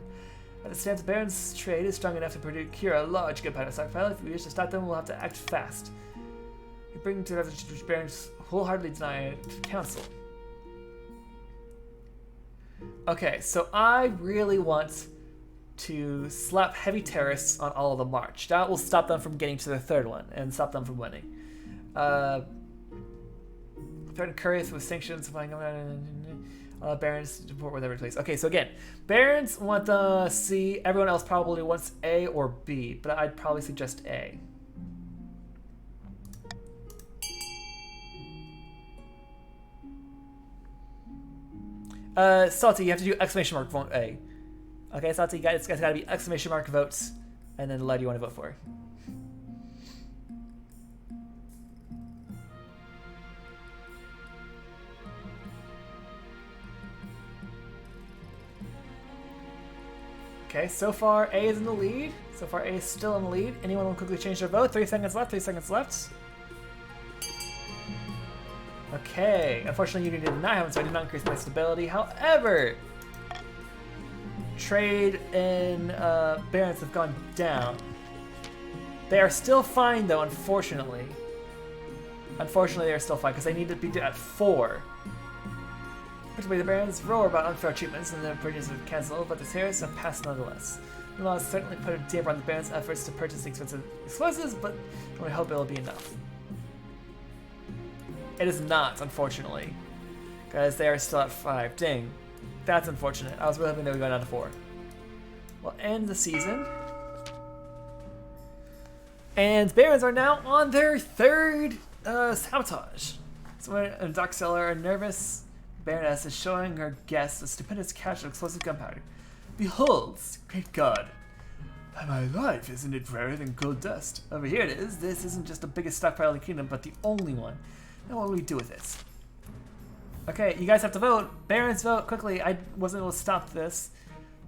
At the stand, the Barons' trade is strong enough to procure a large gunpowder stockpile. If we wish to stop them, we'll have to act fast. We bring to the which Barons wholeheartedly deny to the council. Okay, so I really want to slap heavy terrorists on all of the march. That will stop them from getting to the third one and stop them from winning. Threaten Kurth with sanctions, Barons to report whatever place. Okay, so again, Barons want the C. Everyone else probably wants A or B, but I'd probably suggest A. Salty, you have to do exclamation mark vote A. Okay, Salty, it's got to be exclamation mark votes, and then the letter you want to vote for. Okay, so far A is in the lead. So far A is still in the lead. Anyone will quickly change their vote? 3 seconds left, 3 seconds left. Okay, unfortunately Unity did not have it, so I did not increase my stability. However, trade and Barons have gone down. They are still fine though, unfortunately. Unfortunately, they are still fine because they need to be at 4. Particularly the Barons roar about unfair treatments and the bridges have cancelled, but the terrorists have passed nonetheless. The law has certainly put a damper on the Barons' efforts to purchase expensive explosives, but we hope it will be enough. It is not, unfortunately, because they are still at 5. Dang, that's unfortunate. I was really hoping they would go down to 4. We'll end the season. And Barons are now on their 3rd sabotage. Someone in a dark cellar, a nervous Baroness is showing her guests a stupendous cache of explosive gunpowder. Behold, great God. By my life, isn't it rarer than gold dust? Over here it is. This isn't just the biggest stockpile in the kingdom, but the only one. Now what will we do with it? Okay, you guys have to vote. Barons, vote quickly. I wasn't able to stop this.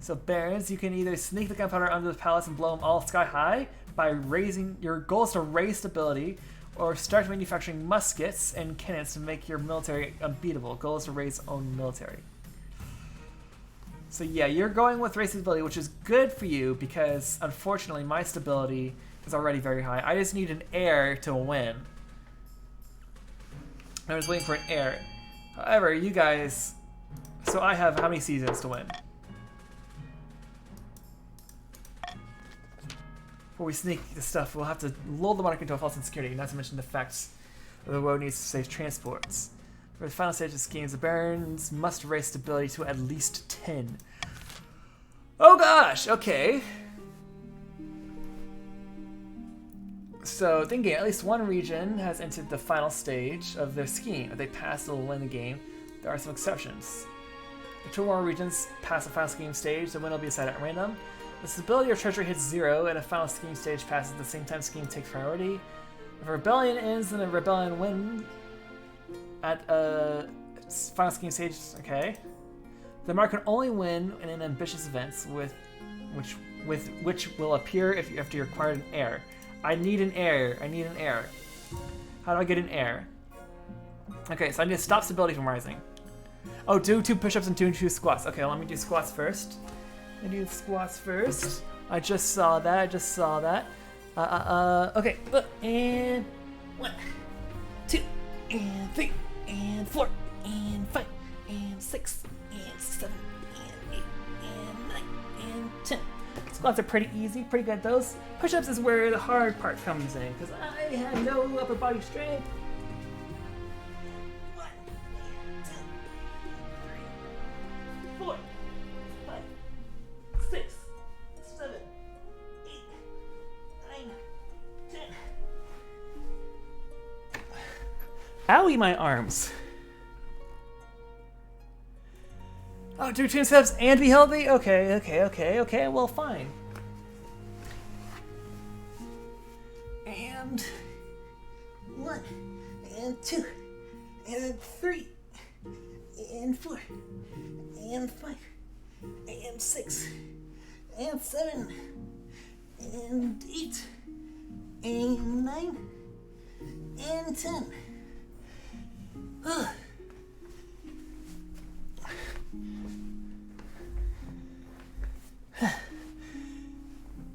So Barons, you can either sneak the gunpowder under the palace and blow them all sky high by raising, your goal is to raise stability, or start manufacturing muskets and cannons to make your military unbeatable. Goal is to raise own military. So yeah, you're going with raise stability, which is good for you because unfortunately my stability is already very high. I just need an heir to win. I was waiting for an heir. However, you guys... So I have how many seasons to win? Before we sneak this stuff, we'll have to lull the monarch into a false insecurity, not to mention the fact that the road needs safe transports. For the final stage of schemes, the Barons must raise stability to at least 10. Oh gosh, okay. So, thinking at least one region has entered the final stage of their scheme. If they pass, they'll win the game. There are some exceptions. If 2 more regions pass the final scheme stage, the win will be decided at random. The stability of treasury hits 0, and a final scheme stage passes at the same time scheme takes priority. If a rebellion ends, then a rebellion wins at a final scheme stage. Okay. The mark can only win in an ambitious events which will appear after you acquired an heir. I need an heir. I need an heir. How do I get an heir? Okay, so I need to stop stability from rising. Oh, do 2 push-ups and 2 squats. Okay, let me do squats first. I do squats first. I just saw that. I just saw that. Okay. And 1, 2, and 3, and 4, and 5, and 6, and 7, and 8, and 9, and 10. Squats are pretty easy, pretty good. Those push-ups is where the hard part comes in, because I have no upper body strength. 1, 2, 3, 4, 5, 6, 7, 8, 9, 10. Owie, my arms. Oh, do 2 steps and be healthy? Okay, well, fine. And 1, and 2, and 3, and 4, and 5, and 6, and 7, and 8, and 9, and 10.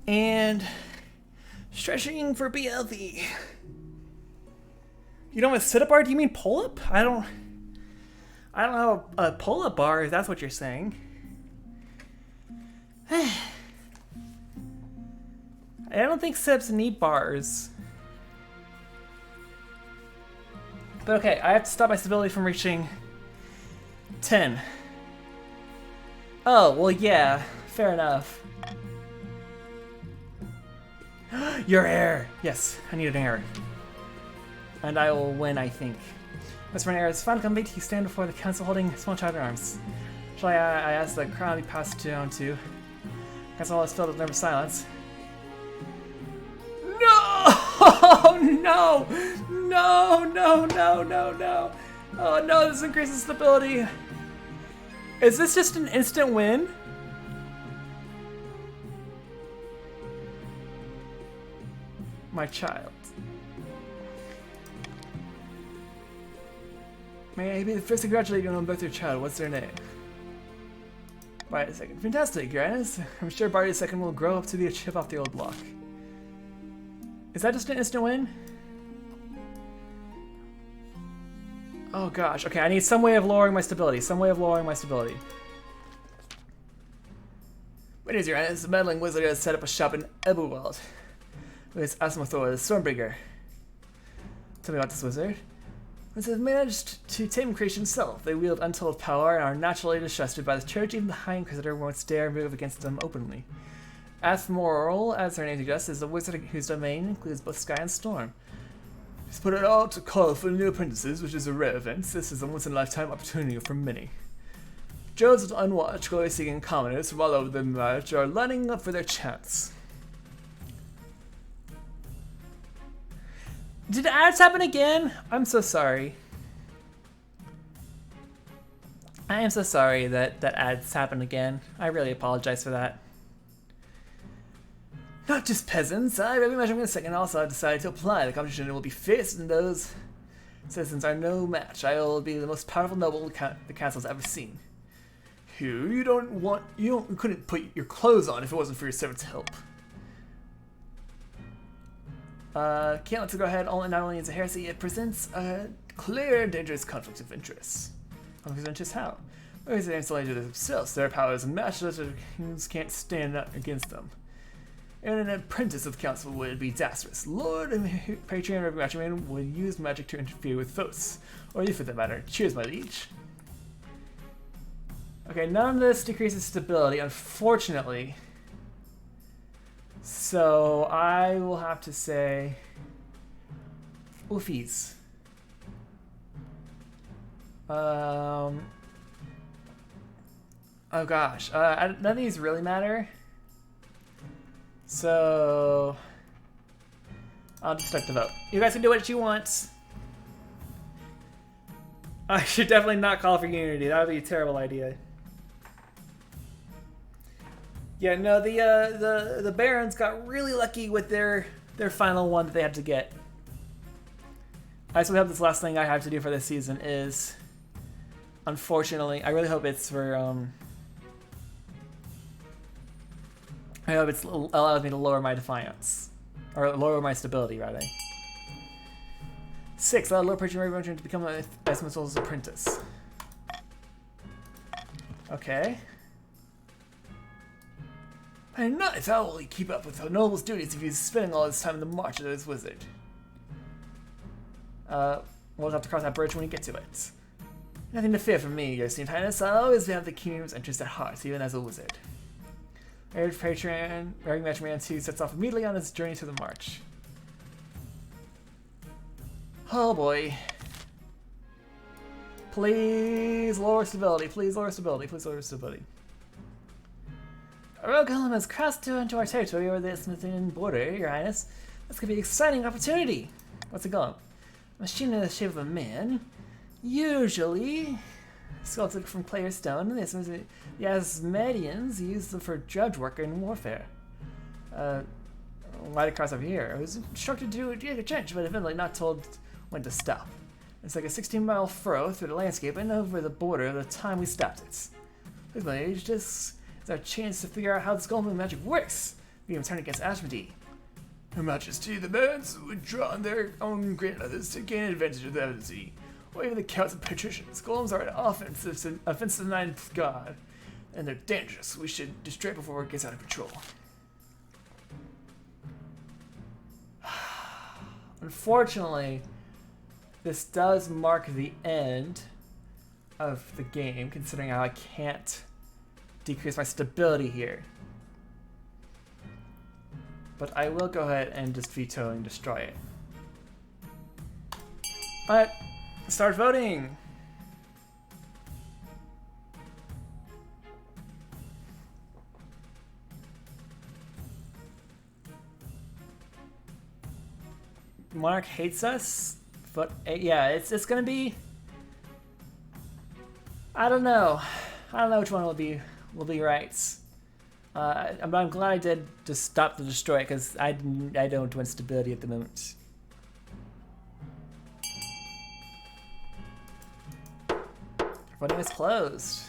And stretching for BLV. You don't have a sit-up bar? Do you mean pull-up? I don't know a pull-up bar, if that's what you're saying. I don't think sit-ups need bars. But okay, I have to stop my stability from reaching 10. Oh, well, yeah, fair enough. Your air! Yes, I need an air. And I will win, I think. As for an air, it's final complete. You stand before the council holding a small child in arms. Shall I ask the crown be passed down to? Council is filled with nervous silence. No! No! No, no, no, no, no. Oh no, this increases stability. Is this just an instant win? My child. May I be the first to congratulate you on both your child. What's their name? Barty II. Fantastic, Your Highness. I'm sure Barty II will grow up to be a chip off the old block. Is that just an instant win? Oh gosh, okay, I need some way of lowering my stability. Some way of lowering my stability. What is Your Highness? The meddling wizard has set up a shop in Eberwald with Asmothor, the Stormbringer. Tell me about this wizard. Once they've managed to tame creation itself, they wield untold power and are naturally distrusted by the church. Even the High Inquisitor won't dare move against them openly. Athmoral, as her name suggests, is a wizard whose domain includes both sky and storm. He's put it out to call for new apprentices, which is a rare event. This is a once-in-a-lifetime opportunity for many. Droves of unwatched, glory-seeking commoners from all over the march are lining up for their chance. Did ads happen again? I'm so sorry. I am so sorry that ads happened again. I really apologize for that. Not just peasants. I read measuring in a second. Also, I've decided to apply. The competition will be fierce, and those citizens are no match. I will be the most powerful noble the castle's ever seen. You couldn't put your clothes on if it wasn't for your servant's help. Can't let to go ahead. Not only is a heresy, it presents a clear and dangerous conflict of interest. Conflict of interest how? Well, it's insulated themselves. Their powers and matchless kings can't stand up against them. And an apprentice of the council would be disastrous. Lord Patreon of Matchman would use magic to interfere with foes. Or you for that matter. Cheers, my liege. Okay, none of this decreases stability, unfortunately. So I will have to say oofies. Oh gosh, none of these really matter. So I'll just start the vote. You guys can do what you want. I should definitely not call for unity. That would be a terrible idea. Yeah, no, the Barons got really lucky with their final one that they had to get. I still have this last thing I have to do for this season is, unfortunately, I really hope it's for I hope it allows me to lower my defiance, or lower my stability rather. 6. Allow Lord Patreon to become an Asmothor's apprentice. Okay. I'm not if how will he keep up with the noble's duties if he's spending all his time in the march of his wizard. We'll have to cross that bridge when we get to it. Nothing to fear from me, Your Esteemed Highness. I'll always have the kingdom's interest at heart, even as a wizard. Married Patreon, Marrying Matchman 2 sets off immediately on his journey to the march. Oh boy. Please lower stability, please lower stability, please lower stability. A rogue golem has crossed into our territory over the Asmothian border, Your Highness. This could be an exciting opportunity. What's a golem? A machine in the shape of a man. Usually, sculpted from clear stone, the Asmodeans used them for drudge work in warfare. Right across over here. I was instructed to dig a trench, but eventually not told when to stop. It's like a 16-mile furrow through the landscape and over the border the time we stopped it. This is our chance to figure out how this golden magic works. We can turn against Ashmedee. Her Majesty, the barons would draw on their own grandmothers to gain advantage of the ability. Or even the counts and patricians. Golems are an offensive ninth god, and they're dangerous. We should destroy it before it gets out of control. Unfortunately, this does mark the end of the game, considering how I can't decrease my stability here. But I will go ahead and just veto and destroy it. Alright, start voting! Monarch hates us, but yeah, it's gonna be. I don't know which one will be right. I'm glad I did just stop the destroy because I don't want stability at the moment. Voting is closed.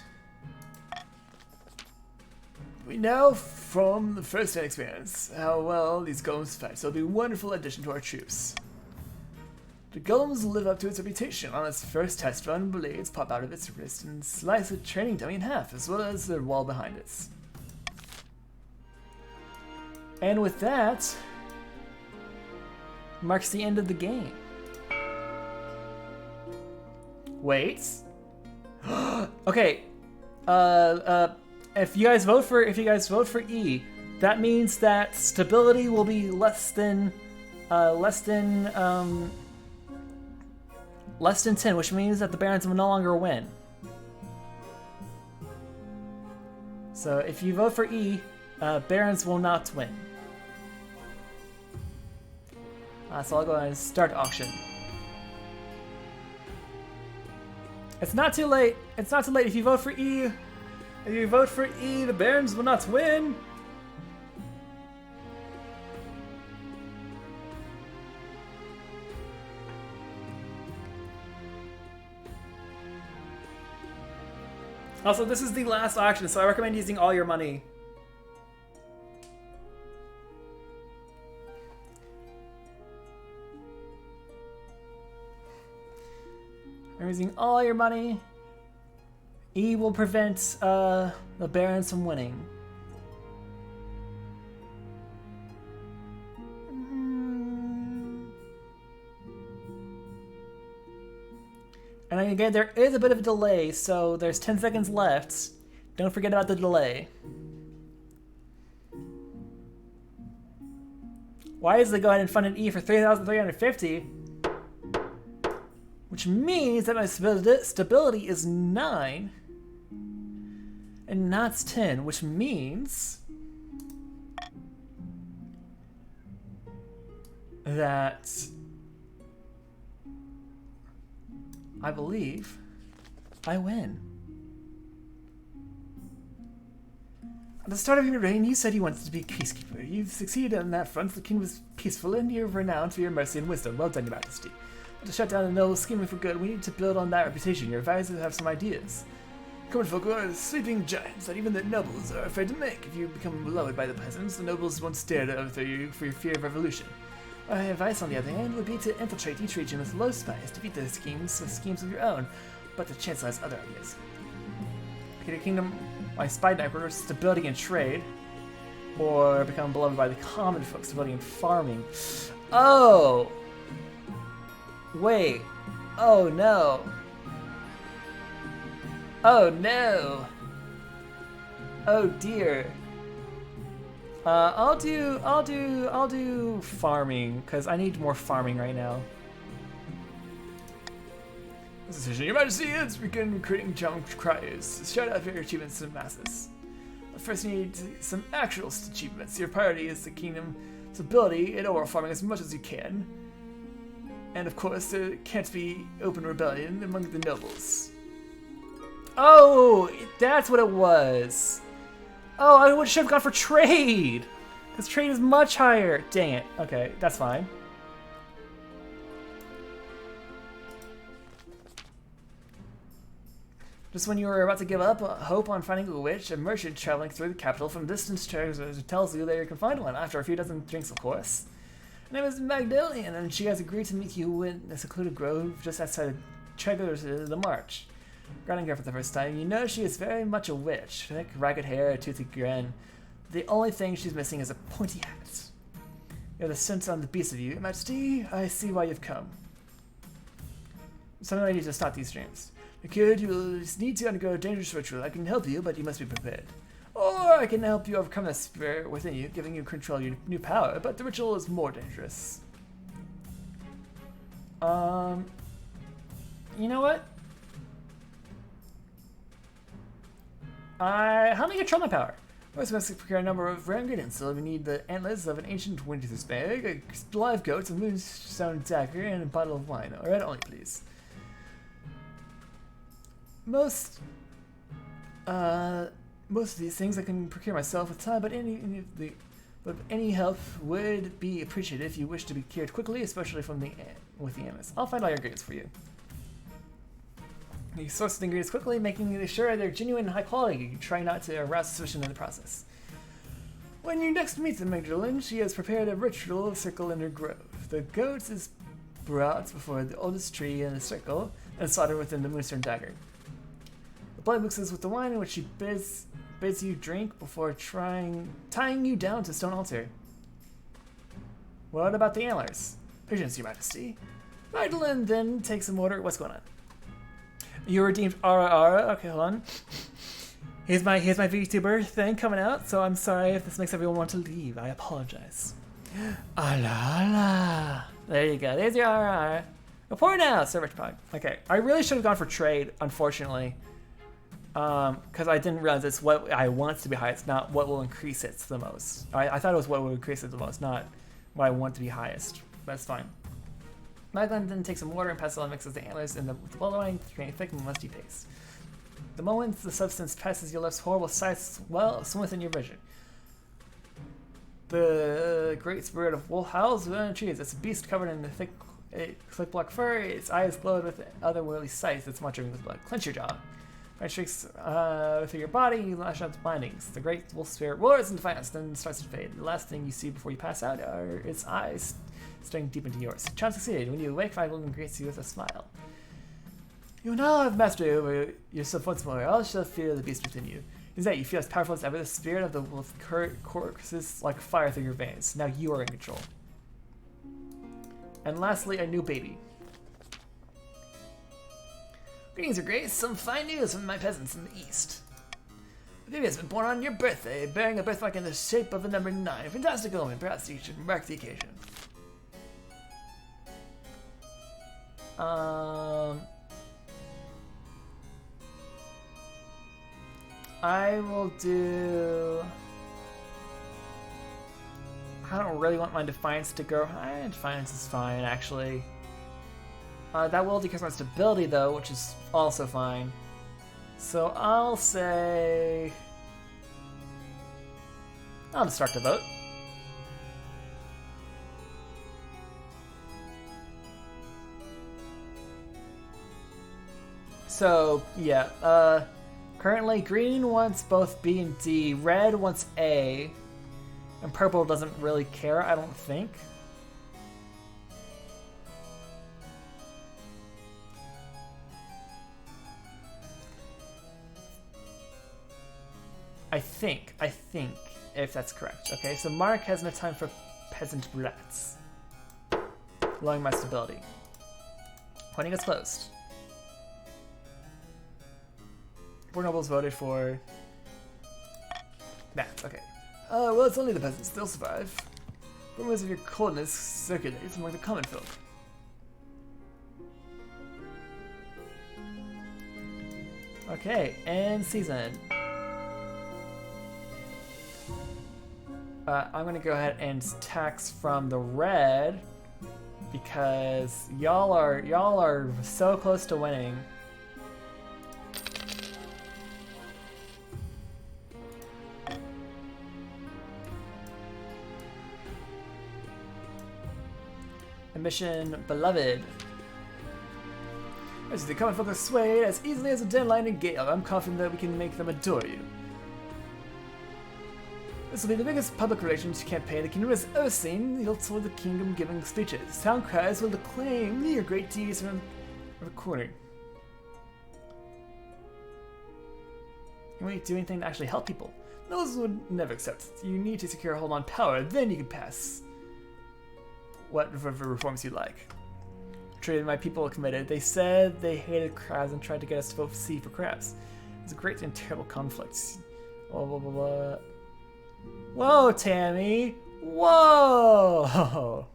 We know from the first-hand experience how well these golems fight, so it'll be a wonderful addition to our troops. The golems live up to its reputation. On its first test run, blades pop out of its wrist and slice a training dummy in half, as well as the wall behind it. And with that, marks the end of the game. Wait. Okay. If you guys vote for E, that means that stability will be less than 10, which means that the Barons will no longer win. So if you vote for E, Barons will not win. So I'll go ahead and start auction. It's not too late. It's not too late. If you vote for E, the Barons will not win. Also, this is the last auction, so I recommend using all your money. I'm using all your money. E will prevent the Barons from winning. And again, there is a bit of a delay, so there's 10 seconds left. Don't forget about the delay. Why is they go ahead and fund an E for 3,350? Which means that my stability is 9 and not 10, which means that I believe I win. At the start of your reign, you said you wanted to be peacekeeper. You've succeeded on that front. The king was peaceful, and you're renowned for your mercy and wisdom. Well done, Your Majesty. But to shut down the noble scheming for good, we need to build on that reputation. Your advisors have some ideas. Common folk are sleeping giants that even the nobles are afraid to make. If you become beloved by the peasants, the nobles won't stare to overthrow you for your fear of revolution. My advice, on the other hand, would be to infiltrate each region with low spies, defeat the schemes of your own, but the Chancellor has other ideas. Create a kingdom by spy sniper, stability and trade, or become beloved by the common folk, stability and farming. Oh! Wait. Oh no. Oh no. Oh dear. I'll do farming, because I need more farming right now. This decision, Your Majesty, let's begin recruiting junk criers. Shout out for your achievements to the masses. But first you need some actual achievements. Your priority is the kingdom's ability in ore farming as much as you can. And of course, there can't be open rebellion among the nobles. Oh, that's what it was. Oh, I should have gone for trade. Because trade is much higher. Dang it. Okay, that's fine. Just when you were about to give up hope on finding a witch, a merchant traveling through the capital from distant tells you that you can find one after a few dozen drinks, of course. Her name is Magdalene, and she has agreed to meet you in a secluded grove just outside of Chegger's the March. Regarding her for the first time, you know she is very much a witch. Thick, ragged hair, a toothy grin. The only thing she's missing is a pointy hat. You have the scent on the beast of you. Majesty, I see why you've come. Someone needs to stop these dreams. The kid, you will need to undergo a dangerous ritual. I can help you, but you must be prepared. Or I can help you overcome the spirit within you, giving you control of your new power, but the ritual is more dangerous. You know what? How do I control my power? First, we must procure a number of rare ingredients. So we need the antlers of an ancient winter's bag, a live goat, a moonstone dagger, and a bottle of wine. Red only, please. Most of these things I can procure myself with time, but any help would be appreciated if you wish to be cured quickly, especially with the antlers. I'll find all your ingredients for you. You source the ingredients quickly, making sure they're genuine and high quality. Try not to arouse suspicion in the process. When you next meet the Magdalene, she has prepared a ritual circle in her grove. The goat is brought before the oldest tree in the circle and slaughtered within the moonstone dagger. The blood mixes with the wine, in which she bids you drink before tying you down to a stone altar. What about the antlers? Patience, your majesty. Magdalene then takes some order. What's going on? You redeemed Ara. Okay, hold on. Here's my VTuber thing coming out, so I'm sorry if this makes everyone want to leave. I apologize. Ala. There you go. There's your Ara. Report now, Sir Richpog. Okay, I really should have gone for trade, unfortunately. Because I didn't realize it's what I want to be highest, not what will increase it the most. I thought it was what will increase it the most, not what I want to be highest. That's fine. Magdalene then takes some water and passes it and mixes the antlers in the wine, creating a thick and musty paste. The moment the substance passes your lips, horrible sights swim within your vision. The great spirit of wolf howls within the trees. It's a beast covered in the thick black fur. Its eyes glowed with otherworldly sights. It's muttering with blood. Clench your jaw. It shrieks through your body, you lash out its bindings. The great wolf spirit roars in defiance, then starts to fade. The last thing you see before you pass out are its eyes staring deep into yours. Chance succeeded. When you awake, Magdalene greets you with a smile. You now have mastery over yourself once more. All shall fear the beast within you. Is that you feel as powerful as ever? The spirit of the wolf courses like fire through your veins. Now you are in control. And lastly, a new baby. Greetings, Your Grace. Some fine news from my peasants in the east. The baby has been born on your birthday, bearing a birthmark in the shape of a number 9. Fantastic omen. Perhaps you should mark the occasion. I will do... I don't really want my Defiance to go high. Defiance is fine, actually. That will decrease my stability, though, which is also fine. So I'll say... I'll start the vote. So, yeah, currently green wants both B and D, red wants A, and purple doesn't really care, I don't think. I think, if that's correct. Okay, so Mark has no time for peasant brats. Lowering my stability. Pointing is closed. Four nobles voted for that. Okay. Well, it's only the peasants. They'll survive. Rumors of your coldness circulates among the common folk. Okay, end season. I'm gonna go ahead and tax from the red because y'all are so close to winning. Mission Beloved. As the common folk are swayed as easily as a dandelion and gale, I'm confident that we can make them adore you. This will be the biggest public relations campaign the kingdom has ever seen. You'll tour the kingdom giving speeches. Town cries will acclaim your great deeds from the corner. You won't do anything to actually help people. Those would never accept it. You need to secure a hold on power, then you can pass whatever reforms you like. Treated my people committed. They said they hated crabs and tried to get us to vote C for crabs. It was a great and terrible conflict. Blah, blah, blah, blah. Whoa, Tammy! Whoa!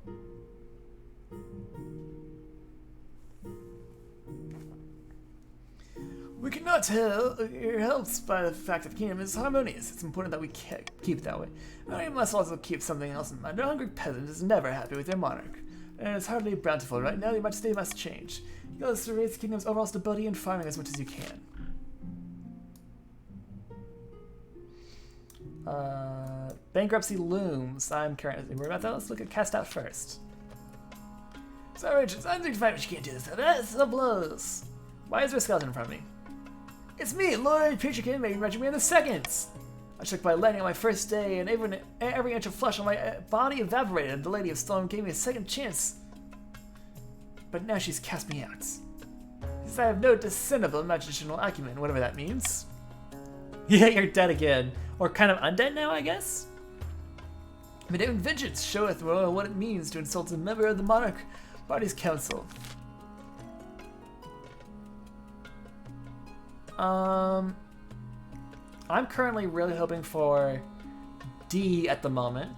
We cannot tell your helps by the fact that the kingdom is harmonious. It's important that we keep it that way. We must also keep something else in mind. A hungry peasant is never happy with their monarch, and it's hardly bountiful right now. Your Majesty must change. You gotta raise the kingdom's overall stability and farming as much as you can. Bankruptcy looms. I'm currently worried about that. Let's look at cast out first. Sorry, Richards. I'm 35, but you can't do this. That's the blows. Why is there a skeleton in front of me? It's me, Lord Petrikin, made Regiment the Seconds. I struck by lightning on my first day, and every inch of flesh on my body evaporated. The Lady of Storm gave me a second chance, but now she's cast me out. Since I have no discernible magical acumen, whatever that means. Yeah, you're dead again. Or kind of undead now, I guess? Madame Vengeance showeth what it means to insult a member of the Monarch Party's Council. I'm currently really hoping for D at the moment.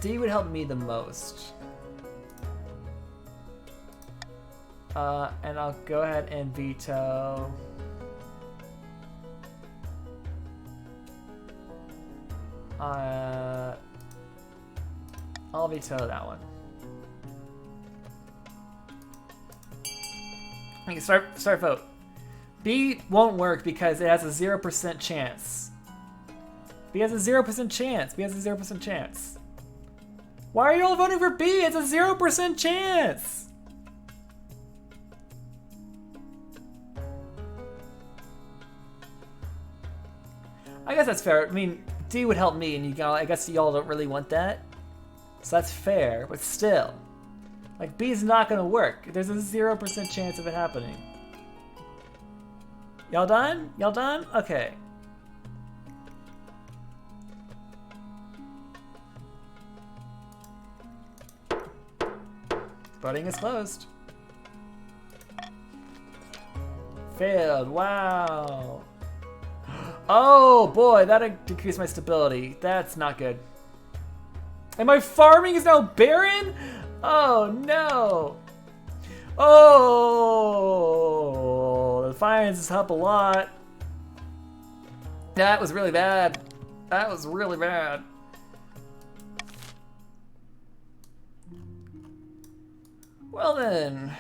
D would help me the most. And I'll go ahead and veto. I'll veto that one. Okay, start vote. B won't work because it has a 0% chance. B has a 0% chance. B has a 0% chance. Why are you all voting for B? It's a 0% chance. I guess that's fair. I mean, D would help me, and I guess y'all don't really want that. So that's fair, but still. Like, B's not gonna work. There's a 0% chance of it happening. Y'all done? Y'all done? Okay. Voting is closed. Failed. Wow. Oh boy, that decreased my stability. That's not good. And my farming is now barren? Oh no. Oh, the finances help a lot. That was really bad. That was really bad. Well then.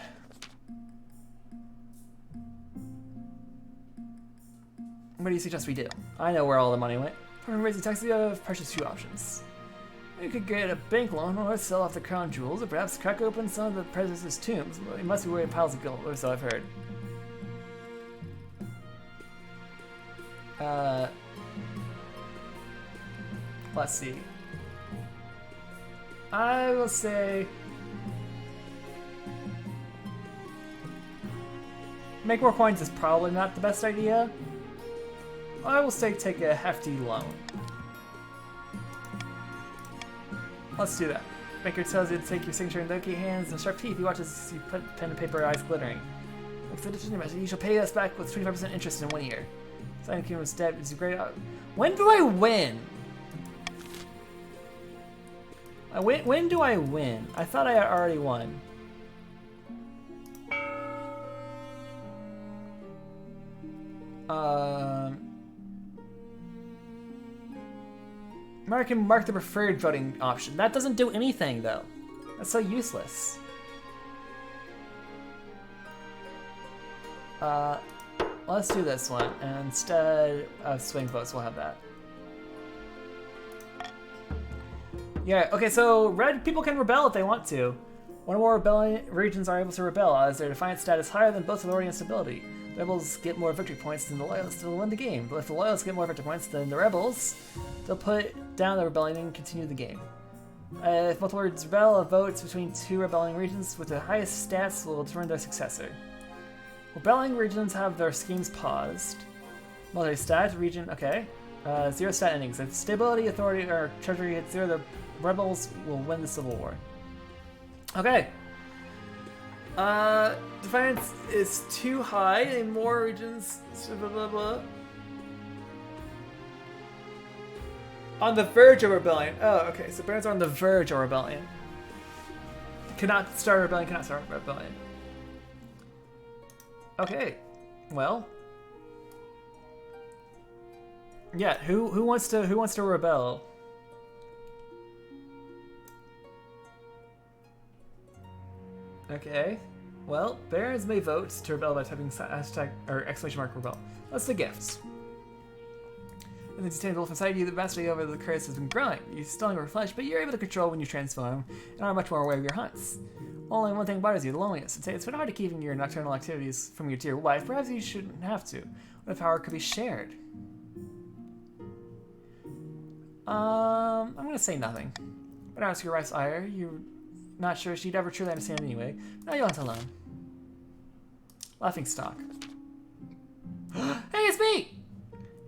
What do you suggest we do? I know where all the money went. From raising taxes, we have purchased two options. We could get a bank loan or sell off the crown jewels, or perhaps crack open some of the president's tombs. He must be wearing piles of gold, or so I've heard. Let's see. I will say... make more coins is probably not the best idea. I will say take a hefty loan. Let's do that. Banker tells you to take your signature in delicate hands and sharp teeth. He watches you put pen to paper, eyes glittering. Looks at it, you shall pay us back with 25% interest in 1 year. Signing Kingdom's debt is a great... When do I win? When do I win? I thought I already won. Monarch can mark the preferred voting option. That doesn't do anything, though. That's so useless. Let's do this one. And instead of swing votes, we'll have that. Yeah, okay, so red people can rebel if they want to. One or more rebellion regions are able to rebel, as their defiant status higher than both authority and stability. The rebels get more victory points than the loyalists to win the game. But if the loyalists get more victory points than the rebels, they'll put down the rebellion and continue the game. If multiple regions rebel, votes between two rebelling regions with the highest stats will determine their successor. Rebelling regions have their schemes paused. Multi-stat region, okay. 0 stat endings. If stability, authority, or treasury hit 0, the rebels will win the civil war. Okay. Defiance is too high in more regions. Blah, blah, blah. On the verge of rebellion. Oh, okay. So barons are on the verge of rebellion. Cannot start a rebellion. Cannot start a rebellion. Okay. Well. Yeah. Who wants to rebel? Okay. Well, barons may vote to rebel by typing hashtag or exclamation mark rebel. That's the gifts. And the sustainable inside you, the mastery over the curse has been growing. You're still in your flesh, but you're able to control when you transform and are much more aware of your hunts. Only one thing bothers you, the loneliness. It's been hard to keep your nocturnal activities from your dear wife. Perhaps you shouldn't have to. The power could be shared. I'm gonna say nothing. But ask your wife's ire. You're not sure she'd ever truly understand anyway. Now you want alone. Laughing stock. Hey, it's me!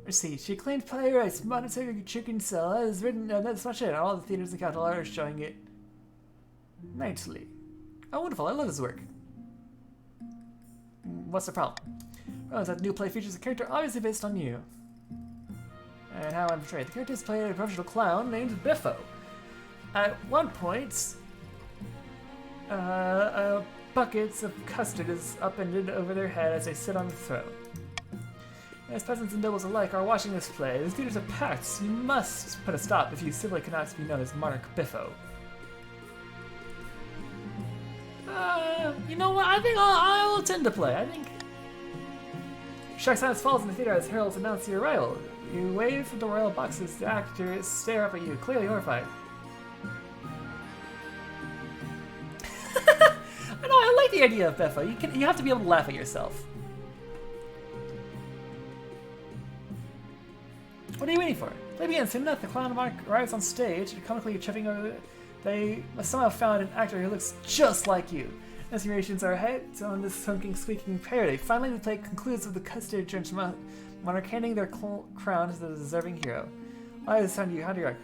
Let's see. She claimed playwrights, monetary chicken cell. That is written. That's much it. All the theaters in the capital are showing it nightly. Oh, wonderful! I love this work. What's the problem? Well, that new play features a character obviously based on you. And how I'm portrayed. The character is played a professional clown named Biffo. At one point, buckets of custard is upended over their head as they sit on the throne. As peasants and nobles alike are watching this play, the theaters are packed. So you must put a stop if you simply cannot be known as Monarch Biffo. You know what? I think I'll attend the play. I think shark silence falls in the theater as heralds announce your arrival. You wave from the royal boxes. The actors stare up at you, clearly horrified. I know. I like the idea of Biffo. You have to be able to laugh at yourself. What are you waiting for? Play begins. Soon enough, the clown monarch arrives on stage, comically tripping over. They must somehow found an actor who looks just like you. Inspirations are ahead on this sunken, squeaking parody. Finally, the play concludes with the custard-drenched monarch handing their crown to the deserving hero. I understand you. How do you react?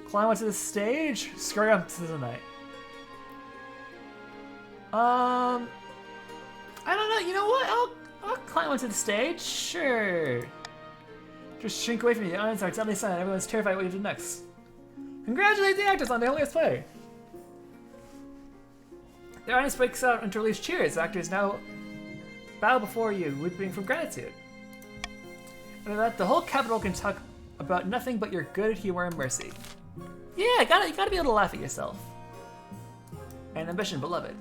Climb onto the stage. Scurry up to the night. I don't know. You know what? I'll climb onto the stage. Sure. Just shrink away from you. The audience are deadly silent. Everyone's terrified what you do next. Congratulate the actors on their holiest play. The audience breaks out into relieved cheers. The actors now bow before you, weeping from gratitude. And that the whole capital can talk about nothing but your good humor and mercy. Yeah, you gotta be able to laugh at yourself. And ambition, beloved.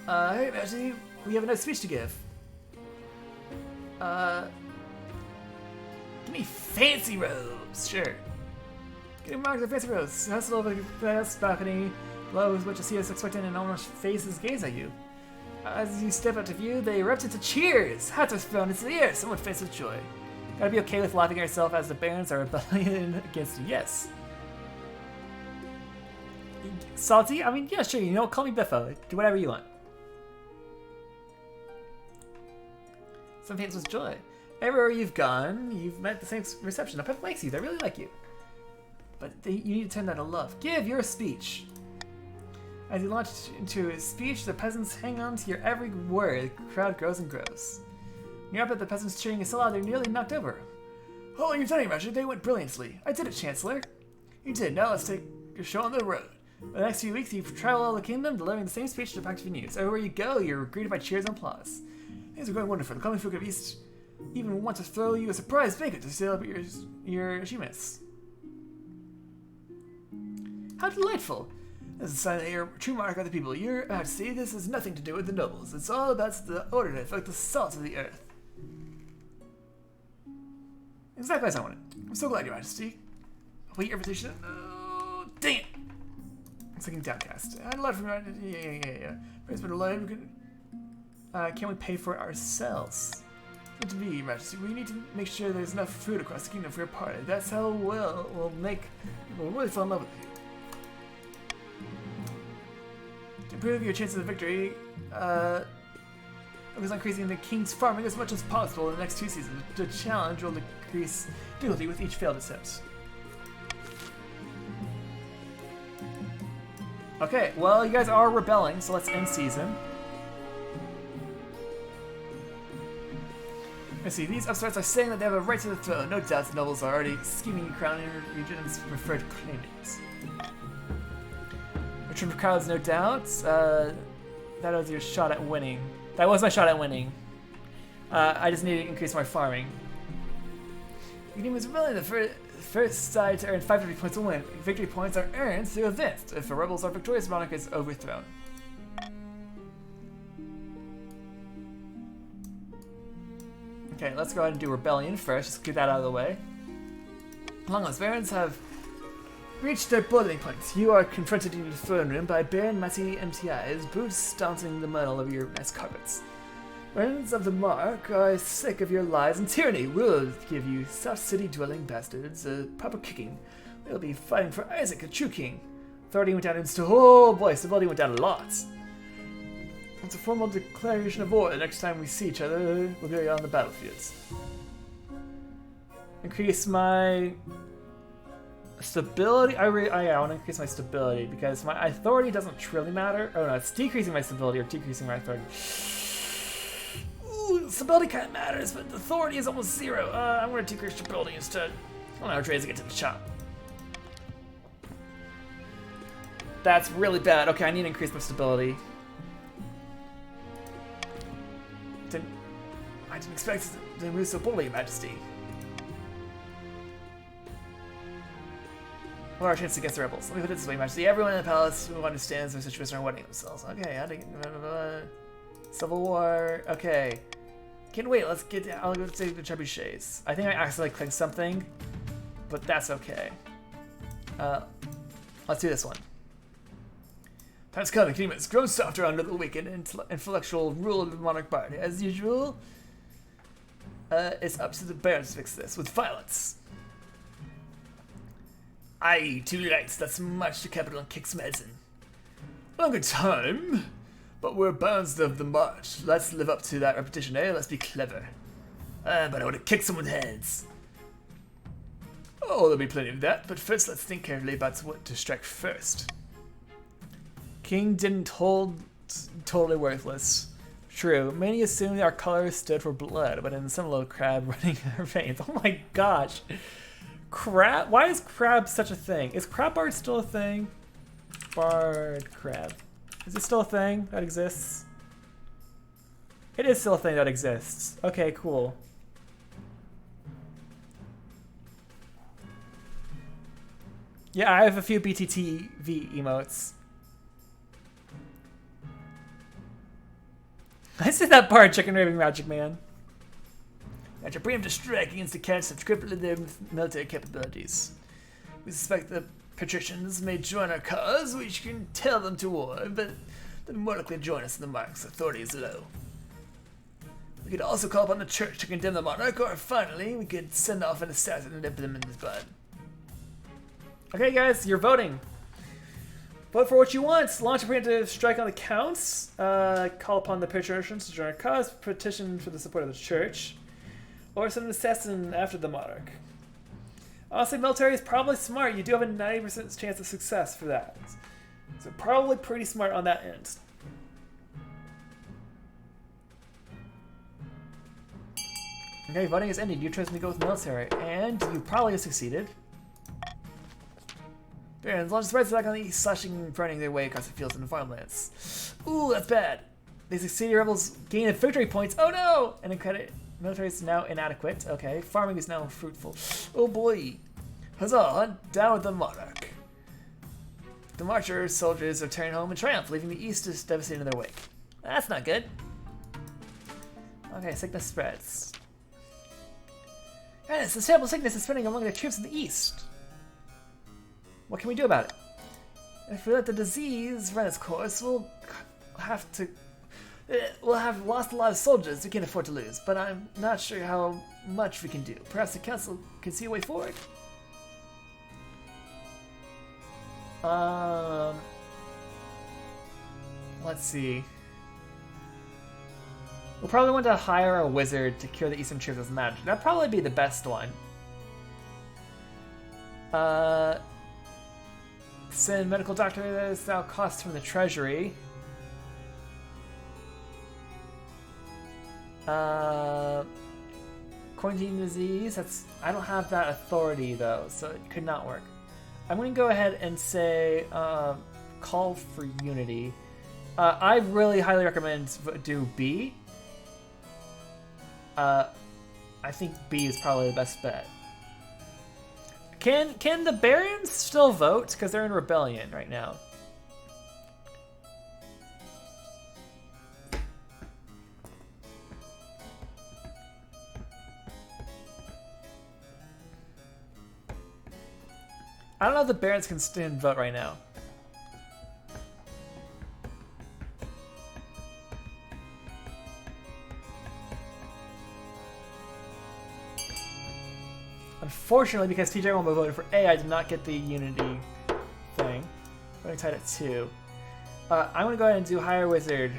Hey, Maggie, we have a nice speech to give. Give me fancy robes, sure. Get him marked with fancy robes. Hustle over the glass balcony, below is what you see as expectant and almost faces gaze at you. As you step out to view, they erupt into cheers. Hats are thrown into the air. Someone faces with joy. Gotta be okay with laughing at yourself as the barons are rebelling against you. Yes. Salty? I mean, yeah, sure. You know, call me Biffo. Do whatever you want. Some fans with joy. Everywhere you've gone, you've met the same reception. The public likes you. They really like you. But you need to turn that to love. Give your speech. As you launch into a speech, the peasants hang on to your every word. The crowd grows and grows. You're up at the peasants cheering you so loud they're nearly knocked over. Oh, you're telling me, Roger, they went brilliantly. I did it, Chancellor. You did. Now let's take your show on the road. For the next few weeks, you travel all the kingdom, delivering the same speech to the practical news. Everywhere you go, you're greeted by cheers and applause. Things are going wonderful. The coming folk of East even want to throw you a surprise banquet to celebrate your achievements. How delightful! This is a sign that you're a true monarch of the people. Your Majesty, this has nothing to do with the nobles. It's all about the order to affect the salt of the earth. Exactly as I wanted. I'm so glad, Your Majesty. Await your invitation. Oh, dang it! It's looking downcast. I'd love for yeah. Praise be to Lord. Can we pay for it ourselves? Good to be, Your Majesty. We need to make sure there's enough food across the kingdom for your party. That's how we'll make people really fall in love with you. To improve your chances of victory, focus on increasing the king's farming as much as possible in the next 2 seasons. The challenge will increase difficulty with each failed attempt. Okay, well, you guys are rebelling, so let's end season. Let's see, these upstarts are saying that they have a right to the throne. No doubt the nobles are already scheming to crown your region's preferred claimants. Return for crowds, no doubt. That was your shot at winning. That was my shot at winning. I just need to increase my farming. Your team was really the first side to earn 5 victory points to win. Victory points are earned through events. If the rebels are victorious, monarch is overthrown. Okay, let's go ahead and do rebellion first. Just get that out of the way. Long as barons have reached their boiling point, you are confronted in your throne room by Baron Matti MTI's boots stomping the mud all over your nice carpets. Barons of the Mark are sick of your lies and tyranny. We'll give you soft city-dwelling bastards a proper kicking. We'll be fighting for Isaac, a true king. Authority went down oh boy, stability went down a lot. It's a formal declaration of war. The next time we see each other, we'll be on the battlefields. Increase my stability. I want to increase my stability because my authority doesn't really matter. Oh no, it's decreasing my stability or decreasing my authority. Ooh, stability kind of matters, but authority is almost 0. I'm going to decrease stability instead. I don't know how to get to the chop. That's really bad. Okay, I need to increase my stability. I didn't expect to move so boldly, Your Majesty. What are our chances against the rebels? Let me put it this way, Your Majesty. Everyone in the palace who understands their situation are wedding themselves. Okay, I think Civil War. Okay, can't wait. Let's get. I'll go take the trebuchets. I think I accidentally clicked something, but that's okay. Let's do this one. Time's coming. Kingdom has grown softer under the wicked intellectual rule of the monarch party. As usual, it's up to the barons to fix this with violence. Aye, too late. That's much to capital and kicks medicine. Longer time, but we're barons of the march. Let's live up to that repetition, eh? Let's be clever. But I want to kick someone's heads. Oh, there'll be plenty of that. But first, let's think carefully about what to strike first. King didn't hold totally worthless. True, many assumed our color stood for blood, but in some little crab running in our veins. Oh my gosh. Crab? Why is crab such a thing? Is crab bard still a thing? Bard crab. Is it still a thing that exists? It is still a thing that exists. Okay, cool. Yeah, I have a few BTTV emotes. I see that part, Chicken Raving Magic Man. After preemptive strike against the cats that crippled their military capabilities. We suspect the patricians may join our cause, which can tell them to war, but they'll more likely join us in the mark's authority is low. We could also call upon the church to condemn the monarch, or finally, we could send off an assassin and dip them in his blood. Okay, guys, you're voting. Vote for what you want. Launch a preemptive strike on the counts. Call upon the patricians to join our cause. Petition for the support of the church. Or send an assassin after the monarch. Honestly, military is probably smart. You do have a 90% chance of success for that. So probably pretty smart on that end. Okay, voting is ended. You chose me to go with military. And you probably have succeeded. Barons launch spreads attack on the east, slashing and burning their way across the fields and farmlands. Ooh, that's bad. They succeeded. Rebels gain victory points. Oh no! And Military is now inadequate. Okay, farming is now fruitful. Oh boy! Huzzah! Down with the monarch. The marcher soldiers are tearing home in triumph, leaving the east is devastated in their wake. That's not good. Okay, sickness spreads. Yes, this terrible sickness is spreading among the troops in the east. What can we do about it? If we let the disease run its course, we'll have lost a lot of soldiers we can't afford to lose, but I'm not sure how much we can do. Perhaps the council can see a way forward? Let's see. We'll probably want to hire a wizard to cure the eastern troops with magic. That'd probably be the best one. Send medical doctor that is now cost from the treasury. Quarantine disease, I don't have that authority though, so it could not work. I'm gonna go ahead and say call for unity. I really highly recommend do B. I think B is probably the best bet. Can the barons still vote? Because they're in rebellion right now. I don't know if the barons can stand vote right now. Unfortunately, because TJ won't be voted for A, I did not get the unity thing. I'm going to tied at 2. I'm going to go ahead and do Hire Wizard.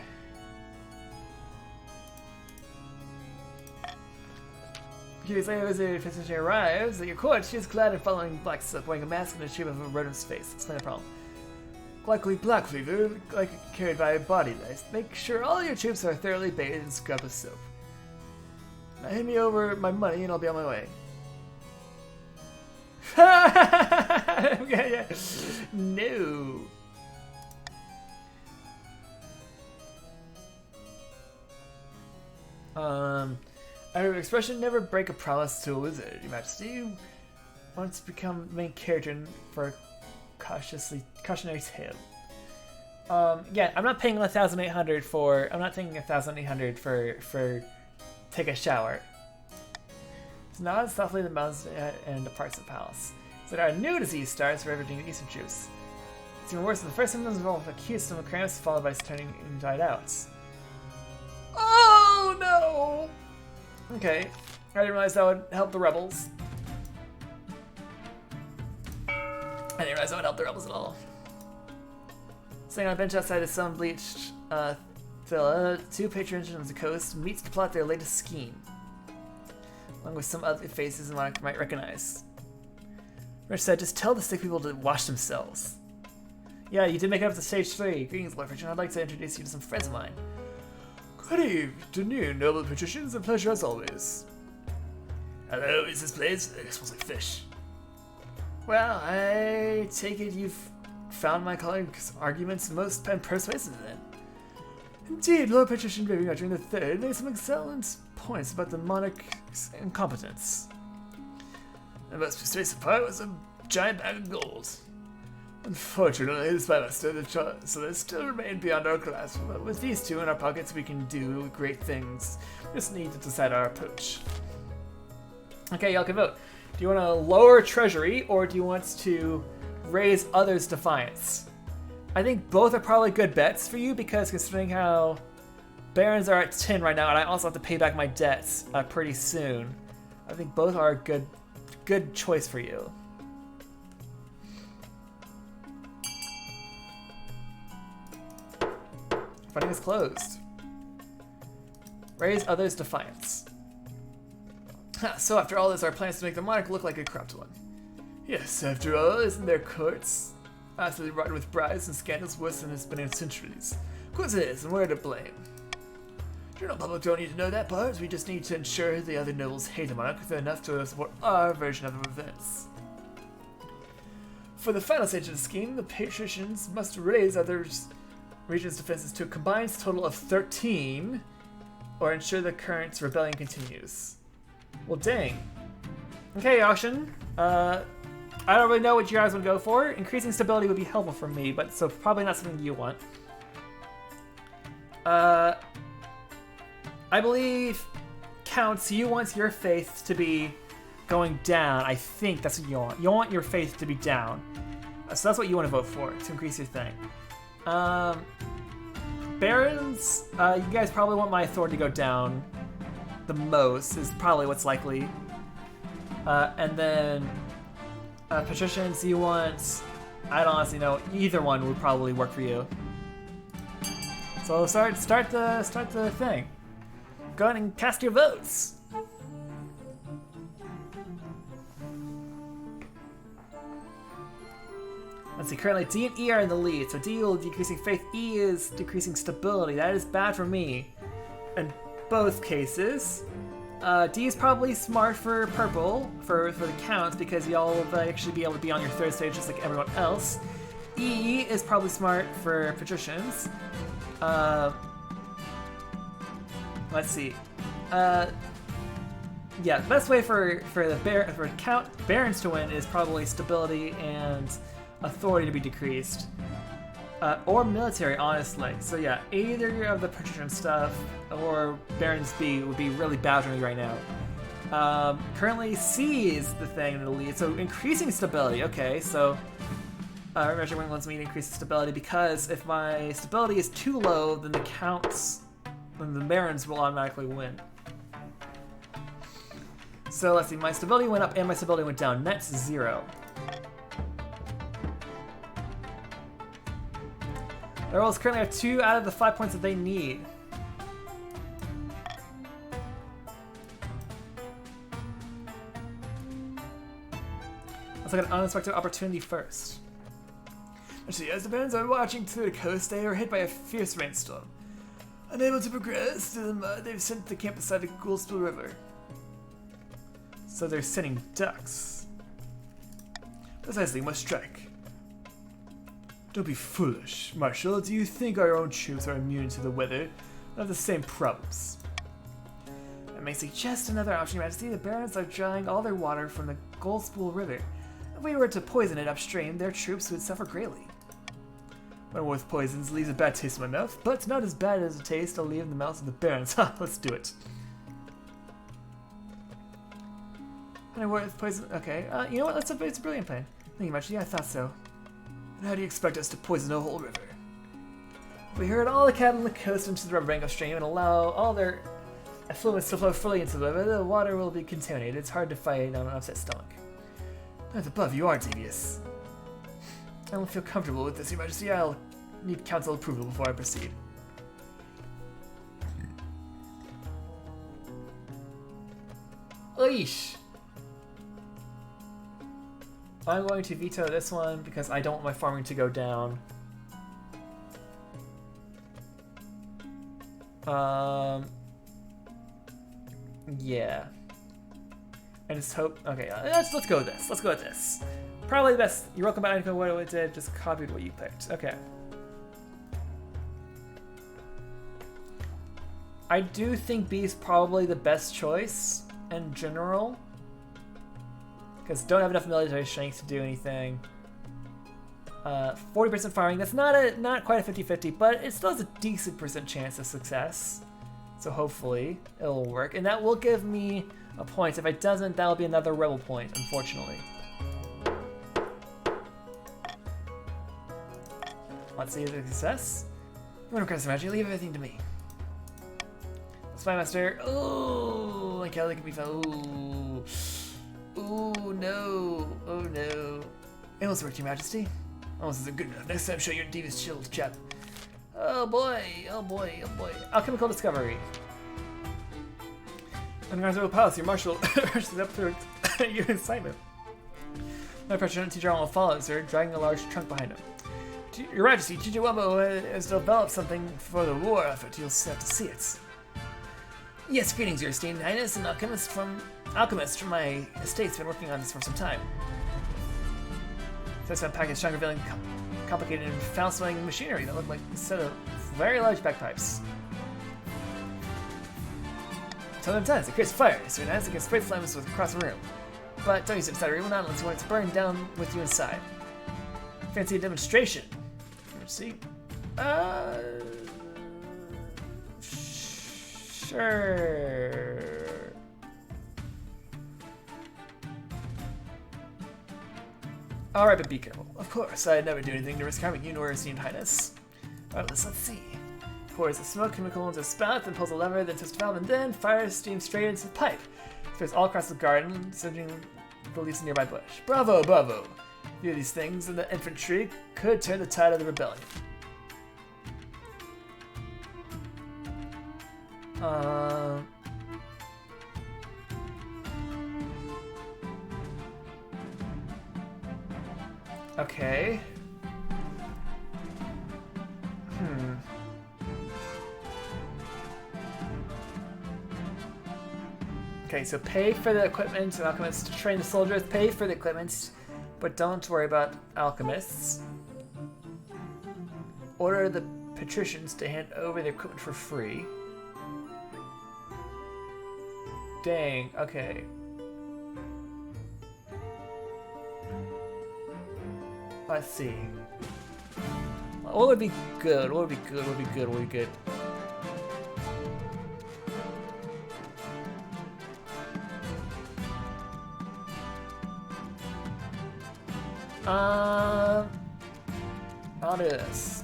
Curious Lady Wizard physician arrives at your court. She is clad in following black silk, wearing a mask and the shape of a rodent's face. Explain the problem. Likely black fever, like carried by body lice. Make sure all your troops are thoroughly bathed in scrub of soap. Now hand me over my money and I'll be on my way. Okay, yeah. No. Our expression never break a promise to a wizard, Your Majesty. You want to become the main character for a cautionary tale. Yeah, I'm not paying 1,800 for. I'm not taking 1,800 for take a shower. So now it's softly the mountains and departs the palace. So there are new disease starts ravaging the eastern troops. It's even worse than the first symptoms involve acute stomach cramps, followed by turning and died out. Oh no! Okay, I didn't realize that would help the rebels. I didn't realize that would help the rebels at all. Sitting on a bench outside the sun-bleached villa, 2 patrons of the coast meet to plot their latest scheme, along with some other faces the monarch might recognize. Rich said, just tell the sick people to wash themselves. Yeah, you did make it up to stage 3. Greetings, Lord Richard. I'd like to introduce you to some friends of mine. Good evening, noble patricians. A pleasure as always. Hello, is this place? It smells like fish. Well, I take it you've found my colleague's arguments most persuasive then. Indeed, Lord Patrician Baby Archer III made some excellent points about the monarch's incompetence. The most persuasive part was a giant bag of gold. Unfortunately, the spymaster and the so still remain beyond our grasp, but with these 2 in our pockets we can do great things. We just need to decide our approach. Okay, y'all can vote. Do you want to lower treasury, or do you want to raise others' defiance? I think both are probably good bets for you, because considering how barons are at 10 right now, and I also have to pay back my debts pretty soon, I think both are a good choice for you. Voting is closed. Raise others' defiance. So after all this, our plan is to make the monarch look like a corrupt one. Yes, after all, isn't there courts? Absolutely rotten with bribes and scandals worse than it's been in centuries. Of course it is, and we're to blame. General public don't need to know that part. We just need to ensure the other nobles hate the monarch enough to support our version of the events. For the final stage of the scheme, the patricians must raise other regions' defenses to a combined total of 13. or ensure the current rebellion continues. Well, dang. Okay, Yashin. I don't really know what you guys would go for. Increasing stability would be helpful for me, but so probably not something you want. I believe, Counts, you want your faith to be going down. I think that's what you want. You want your faith to be down. So that's what you want to vote for, to increase your thing. Barons, you guys probably want my authority to go down the most, is probably what's likely. And then patricians, you want, I don't honestly know, either one would probably work for you. So start the thing. Go ahead and cast your votes. Let's see, currently D and E are in the lead, so D will be decreasing faith, E is decreasing stability. That is bad for me in both cases. D is probably smart for purple, for the counts, because y'all will actually be able to be on your third stage just like everyone else. E is probably smart for patricians. Let's see. Yeah, the best way for barons to win is probably stability and authority to be decreased, or military, honestly. So yeah, either of the patrician stuff or Barons B would be really bad for me right now. Currently C is the thing in the lead, so increasing stability. Okay, so remember when wants me to increase the stability, because if my stability is too low, then the counts, then the Barons will automatically win. So let's see, my stability went up and my stability went down. Net's 0. The Rebels currently have 2 out of the 5 points that they need. Let's look at an unexpected opportunity first. Actually, as the Barons are watching through the coast, they are hit by a fierce rainstorm. Unable to progress through the mud, they've sent the camp beside the Ghoulspill River. So they're sending ducks. Precisely, must strike. Don't be foolish, Marshal. Do you think our own troops are immune to the weather? They have the same problems. I may suggest another option, Your Majesty. The Barons are drawing all their water from the Ghoulspill River. If we were to poison it upstream, their troops would suffer greatly. One with poisons leaves a bad taste in my mouth, but not as bad as a taste I'll leave in the mouths of the Barons. Ha, let's do it. And with poison. Okay, you know what? It's a brilliant plan. Thank you, Majesty. I thought so. And how do you expect us to poison a whole river? If we herd all the cattle on the coast into the riverbank upstream and allow all their effluents to flow fully into the river, the water will be contaminated. It's hard to fight on an upset stomach. As above, you are devious. I don't feel comfortable with this, Your Majesty. I'll need council approval before I proceed. Oish! I'm going to veto this one because I don't want my farming to go down. Yeah. I just hope. Okay, let's go with this. Let's go with this. Probably the best. You're welcome back to what I did. Just copied what you picked. Okay. I do think B is probably the best choice in general, because don't have enough military strength to do anything. 40% farming. That's not quite a 50-50, but it still has a decent % chance of success. So hopefully it'll work, and that will give me a point. If it doesn't, that'll be another rebel point, unfortunately. Let's see if it's a success. You want to cross the magic? Leave everything to me. Spymaster. Oh, like how they can be found. Ooh. Ooh, no. Oh, no. It almost worked, Your Majesty. Almost isn't good enough. Next time, show your devious shield, chap. Oh, boy. Oh, boy. Oh, boy. Alchemical discovery. Underground Royal Palace, your marshal rushes up through your assignment. My President Teacher will follow, sir, dragging a large trunk behind him. Your Majesty, Chijiwamo has developed something for the war effort. You'll have to see it. Yes, greetings, Your Esteemed Highness. An alchemist from my estate's been working on this for some time. So it's unpackaged strong, revealing complicated and foul-smelling machinery that look like a set of very large bagpipes. Sometimes it creates fire, so it has to get spray flames across the room. But don't use it inside a room, not unless you want it to burn down with you inside. Fancy a demonstration? Let's see. Sure. Alright, but be careful. Of course, I'd never do anything to risk harming you nor your esteemed highness. Alright, let's see. Pours the smoke chemical into a spout, then pulls a lever, then twists a valve, and then fires steam straight into the pipe. Spreads all across the garden, sending the leaves a nearby bush. Bravo, bravo! A few of these things in the infantry could turn the tide of the rebellion. Okay. Okay, so pay for the equipment and alchemists to train the soldiers, pay for the equipment, but don't worry about alchemists. Order the patricians to hand over the equipment for free. Dang, okay. Let's see. What would be good? What would be good? What would be good? What would be good? I'll do this.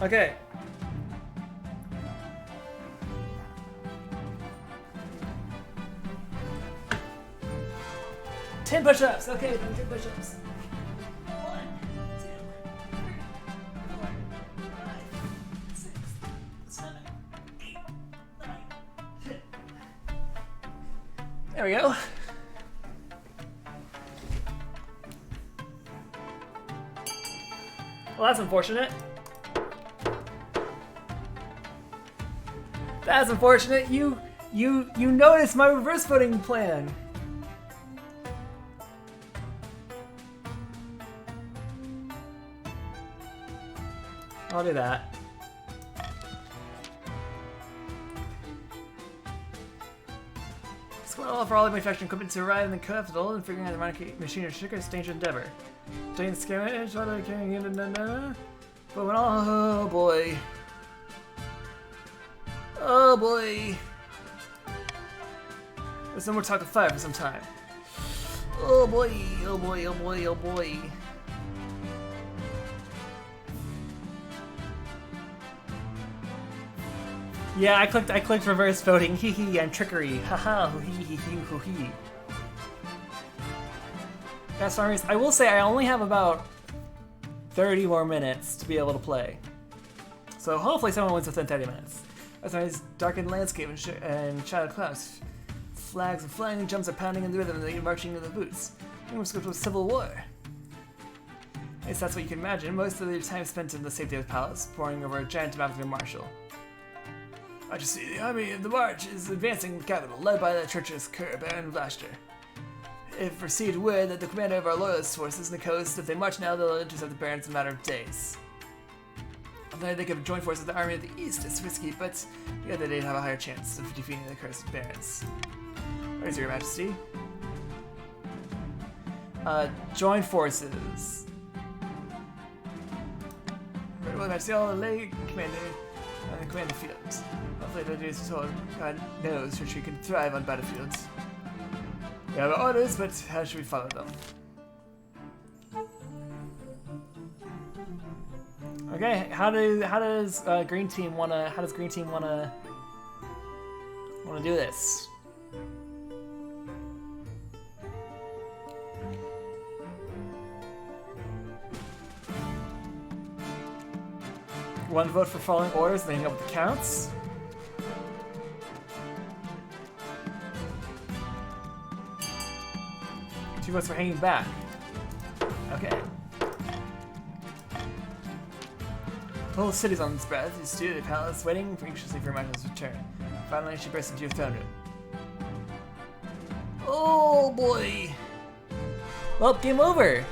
Okay. Ten push-ups. Okay, 10 push-ups. 1, 2, 3, 4, 5, 6, 7, 8, 9, 10. There we go. Well, that's unfortunate. That's unfortunate. You noticed my reverse footing plan. I'll do that. Squad for all the manufacturing equipment to arrive in the capital and figuring out the machine or sugar is a dangerous endeavor. Doing the skirmish, but when all, oh boy. Oh boy. There's no more talk of fire for some time. Oh boy, oh boy, oh boy, oh boy. Yeah, I clicked reverse voting. Hee hee, I'm trickery. Haha, hoo hee hee hee hoo hee. That's why I will say I only have about 30 more minutes to be able to play. So hopefully someone wins within 30 minutes. That's why it's darkened landscape and shadowed clouds. Flags and flying jumps are pounding in the rhythm and they're marching into the boots. It was a civil war. At least that's what you can imagine. Most of your time spent in the safety of the palace, poring over a giant map of your marshal. I just see the army of the March is advancing the capital, led by the treacherous Kerr, Baron Vlaster. If received word that the commander of our loyalist forces in the coast, if they march now, they'll intercept the barons in a matter of days. Although they could join forces with the army of the east, it's risky, but together they'd have a higher chance of defeating the cursed barons. Where is your majesty? Join forces. Very well, majesty, all the lay commander on the command fields. Hopefully they'll do so God knows retreat can thrive on battlefields. We have orders, but how should we follow them? Okay, how does green team wanna do this? One vote for following orders and then hang up with the counts. Two votes for hanging back. Okay. The whole city's on its breath. You stood at the palace, waiting anxiously for Michael's return. Finally, she burst into your throne room. Oh boy! Well, game over!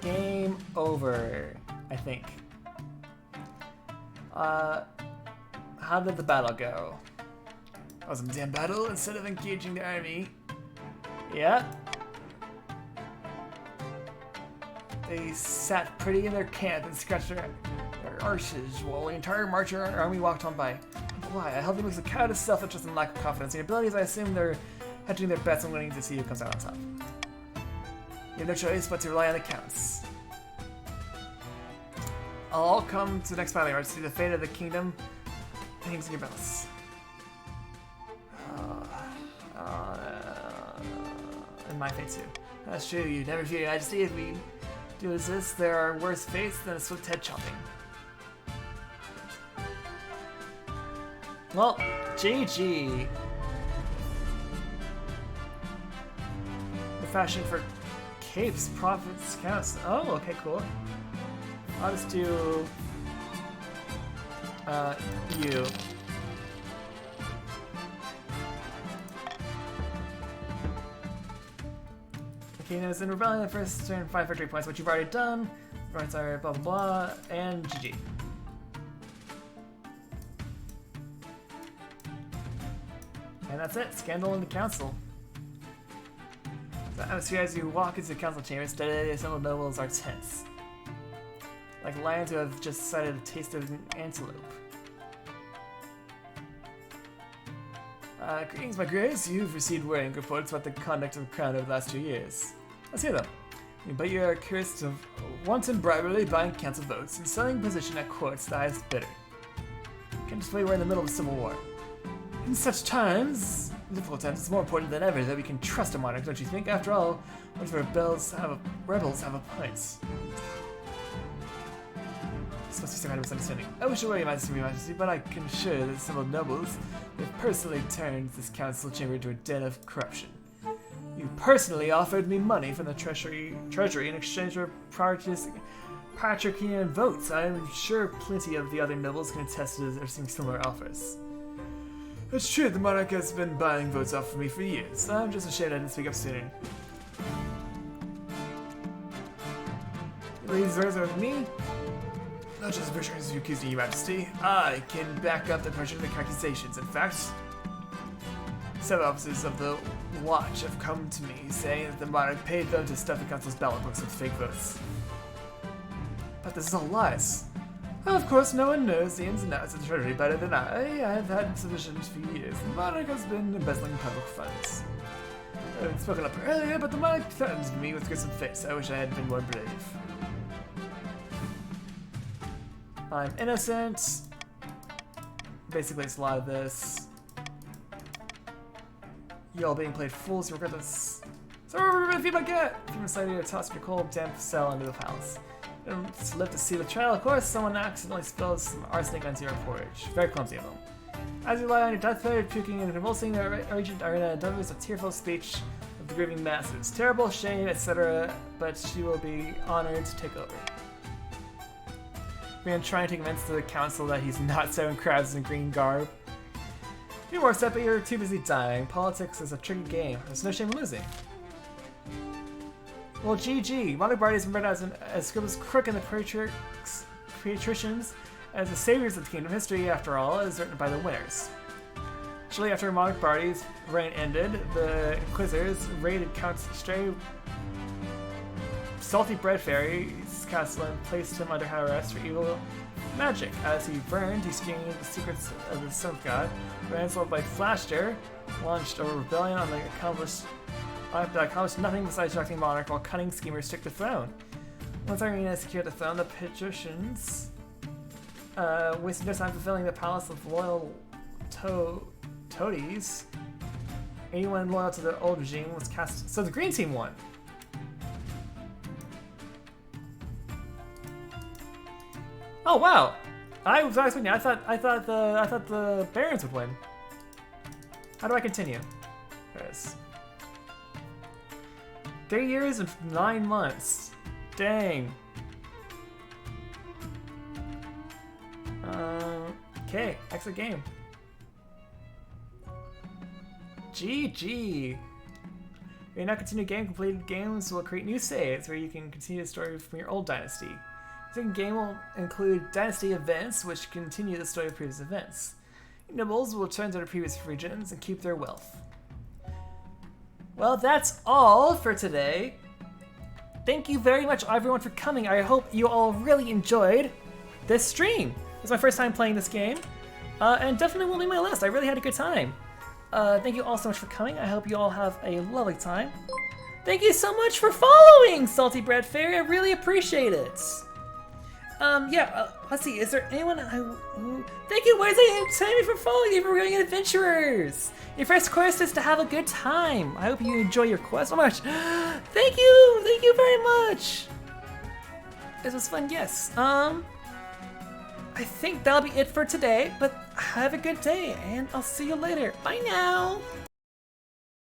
Game over, I think. How did the battle go? That was a damn battle. Instead of engaging the army. Yeah. They sat pretty in their camp and scratched their arses while the entire marching army walked on by. Why? I held them as a coward of self-interest and lack of confidence in your abilities. I assume they're hedging their bets and waiting to see who comes out on top. You have no choice but to rely on the counts. I'll all come to the next battle yard to see the fate of the kingdom hangs in your balance. And my fate too. That's true, you never fear your majesty. If we do this, there are worse fates than a swift head chopping. Well, GG. The fashion for capes, profits, counts. Oh, okay, cool. I'll just do you. The kingdom is in rebellion. The first turn 5 victory points, which you've already done. Points are blah blah blah, and GG. And that's it. Scandal in the council. The atmosphere as you walk into the council chamber, steadily assembled nobles are tense, like lions who have just decided a taste of an antelope. Greetings, my graves. You've received worrying reports about the conduct of the crown over the last 2 years. Let's hear them. But you are accused of wanton bribery, buying council votes, and selling position at courts to the highest bidder. Can't just believe we're in the middle of a civil war. In such times, difficult times, it's more important than ever that we can trust a monarch, don't you think? After all, what if rebels have a point? This must be some kind of misunderstanding. I wish I were your majesty, but I can assure that several nobles have personally turned this council chamber into a den of corruption. You personally offered me money from the treasury in exchange for Patrician votes. I'm sure plenty of the other nobles can attest to receiving similar offers. It's true, the monarch has been buying votes off of me for years. I'm just ashamed I didn't speak up sooner. These words are with me. Not just the versions you accuse me, Your Majesty. I can back up the perjured accusations. In fact, several officers of the Watch have come to me saying that the monarch paid them to stuff the council's ballot books with fake votes. But this is all lies. Of course, no one knows the ins and outs of the treasury better than I. I've had suspicions for years. The monarch has been embezzling public funds. I've spoken up earlier, but the monarch threatens me with gruesome face. I wish I had been more brave. I'm innocent. Basically, it's a lot of this. Y'all being played fools, regardless. So, if you don't get, if you decided to toss your cold, damp cell into the palace. To live to see the trial, of course, someone accidentally spills some arsenic onto your porridge. Very clumsy of them. As you lie on your deathbed, puking and convulsing, the regent Arena delivers a tearful speech of the grieving masses. Terrible, shame, etc., but she will be honored to take over. Man trying to convince the council that he's not serving crabs in green garb. You're more upset, but you're too busy dying. Politics is a tricky game. There's no shame in losing. Well, GG. Monarch Barty has been read as Scribbles Crook and the Patricians as the saviors of the kingdom. History, after all, is written by the winners. Shortly after Monarch Barty's reign ended, the Inquisitors raided Count Stray Salty Bread Fairy's castle and placed him under house arrest for evil magic. As he burned, he screamed the secrets of the Son of God. Ransomed by Flashter, launched a rebellion on the accomplished nothing besides distracting monarch while cunning schemers took the throne. Once Irina secured the throne, the Patricians wasted no time fulfilling the palace of loyal toadies. Anyone loyal to the old regime was cast. So the green team won. Oh wow! I was expecting. I thought the Barons would win. How do I continue? There it is. 3 years and 9 months. Dang. Okay, exit game. GG. When you now continue game, completed games will create new saves where you can continue the story from your old dynasty. The second game will include dynasty events, which continue the story of previous events. Nobles will return to their previous regions and keep their wealth. Well, that's all for today. Thank you very much, everyone, for coming. I hope you all really enjoyed this stream. It's my first time playing this game, and definitely won't be my last. I really had a good time. Thank you all so much for coming. I hope you all have a lovely time. Thank you so much for following, Salty Bread Fairy. I really appreciate it. Let's see. Is there anyone who... Thank you, Wednesday and Tammy, for following the Brilliant Adventurers. Your first quest is to have a good time. I hope you enjoy your quest so much. Thank you very much. This was fun, yes. I think that'll be it for today, but have a good day, and I'll see you later. Bye now.